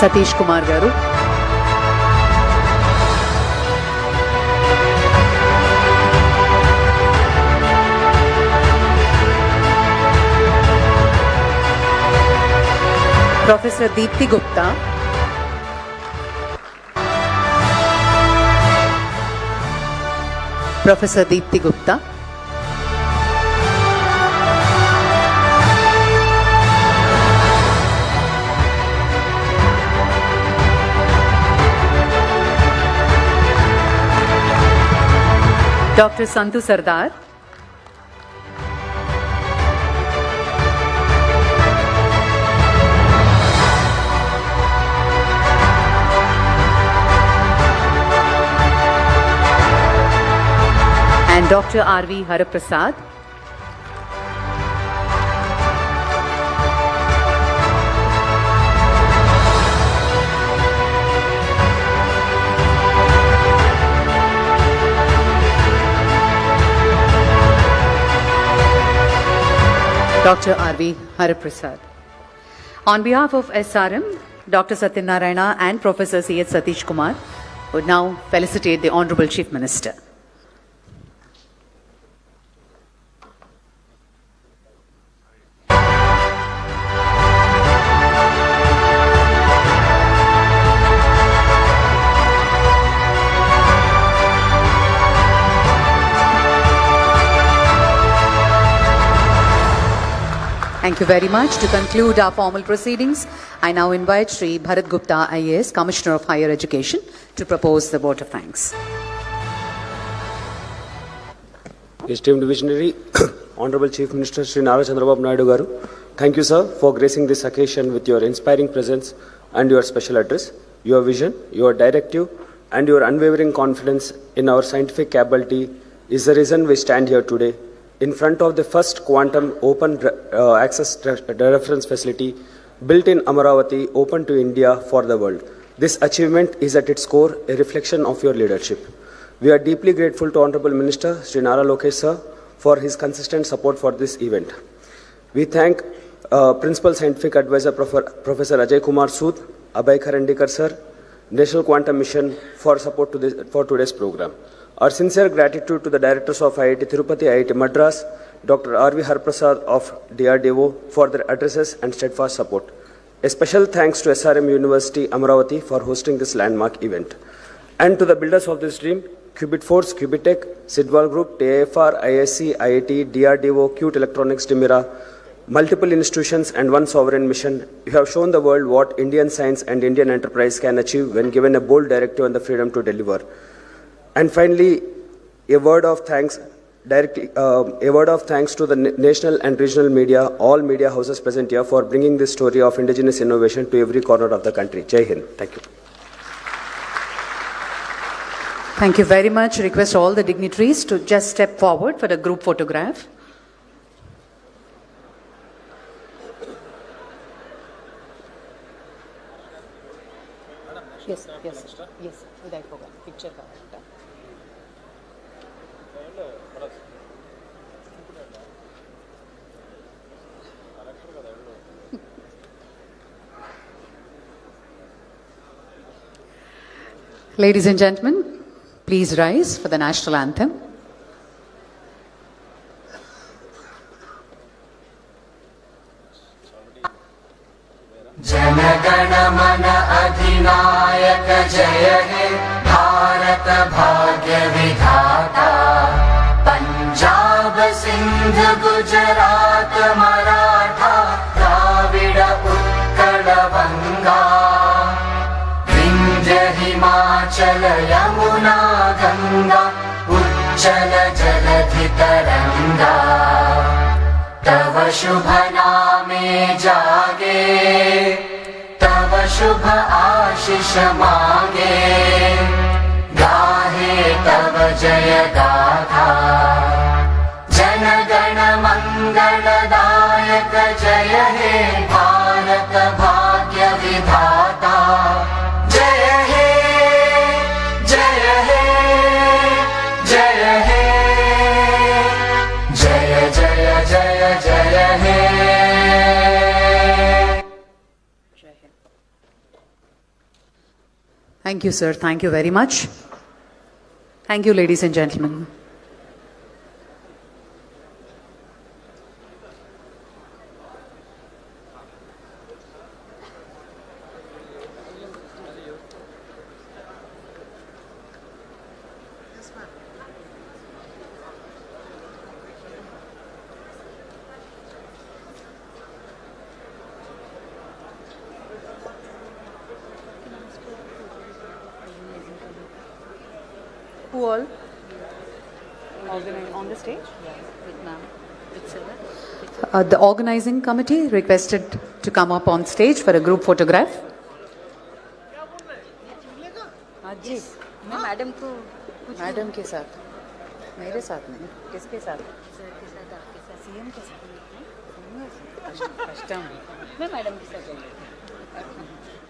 Satish Kumar Garu. Professor Deepthi Gupta. Professor Deepthi Gupta. Dr. Santu Sardar. And Dr. R.V. Haraprasad. Dr. R.V. Haraprasad. On behalf of SRM, Dr. Satyanarayana and Professor C.H. Satish Kumar would now felicitate the Honorable Chief Minister. Thank you very much. To conclude our formal proceedings, I now invite Sri Bharat Gupta, IAS, Commissioner of Higher Education, to propose the vote of thanks. Esteemed visionary, Honorable Chief Minister Sri Nara Chandrababu Naidu Garu, thank you, sir, for gracing this occasion with your inspiring presence and your special address. Your vision, your directive, and your unwavering confidence in our scientific capability is the reason we stand here today in front of the first quantum open access reference facility built in Amaravati, open to India for the world. This achievement is at its core a reflection of your leadership. We are deeply grateful to Honorable Minister Sri Nara Lokesh sir for his consistent support for this event. We thank Principal Scientific Advisor Professor Ajay Kumar Sood, Abhay Karandikar sir, National Quantum Mission for support for today's program. Our sincere gratitude to the directors of IIT Tirupati, IIT Madras, Dr. R.V. Haraprasad of DRDO for their addresses and steadfast support. A special thanks to SRM University, Amaravati for hosting this landmark event. And to the builders of this dream, Qubit Force, Qubitech, Sidwal Group, TAFR, ISC, IIT, DRDO, Qt Electronics, Dimira, multiple institutions and one sovereign mission, you have shown the world what Indian science and Indian enterprise can achieve when given a bold directive and the freedom to deliver. And finally, a word of thanks to the national and regional media, all media houses present here for bringing this story of indigenous innovation to every corner of the country. Jai Hind. Thank you. Thank you very much. Request all the dignitaries to just step forward for a group photograph. Yes, I forgot. Picture. Ladies and gentlemen, please rise for the national anthem. गण मन अधिनायक जय हे भारत भाग्य विधाता पंजाब सिंध गुजरात मराठा द्राविड उत्कल बंगा विंध्य हिमाचल यमुना गंगा उच्चल जलधि तरंगा तव शुभ नामे जागे तव शुभ आशीष मांगे गाहे तव जय गाथा जन गण मंगलदायक जय हे भारत भाग्य विधाता जय हे जय हे जय हे जय जय जय जय हे Thank you, sir. Thank you very much. Thank you, ladies and gentlemen. Who all? On the stage? The organizing committee requested to come up on stage for a group photograph. जी मैं मैडम को madam के साथ मेरे साथ नहीं किसके साथ sir के साथ आपके साथ सीएम के साथ कष्टम मैं मैडम के साथ जाऊंगी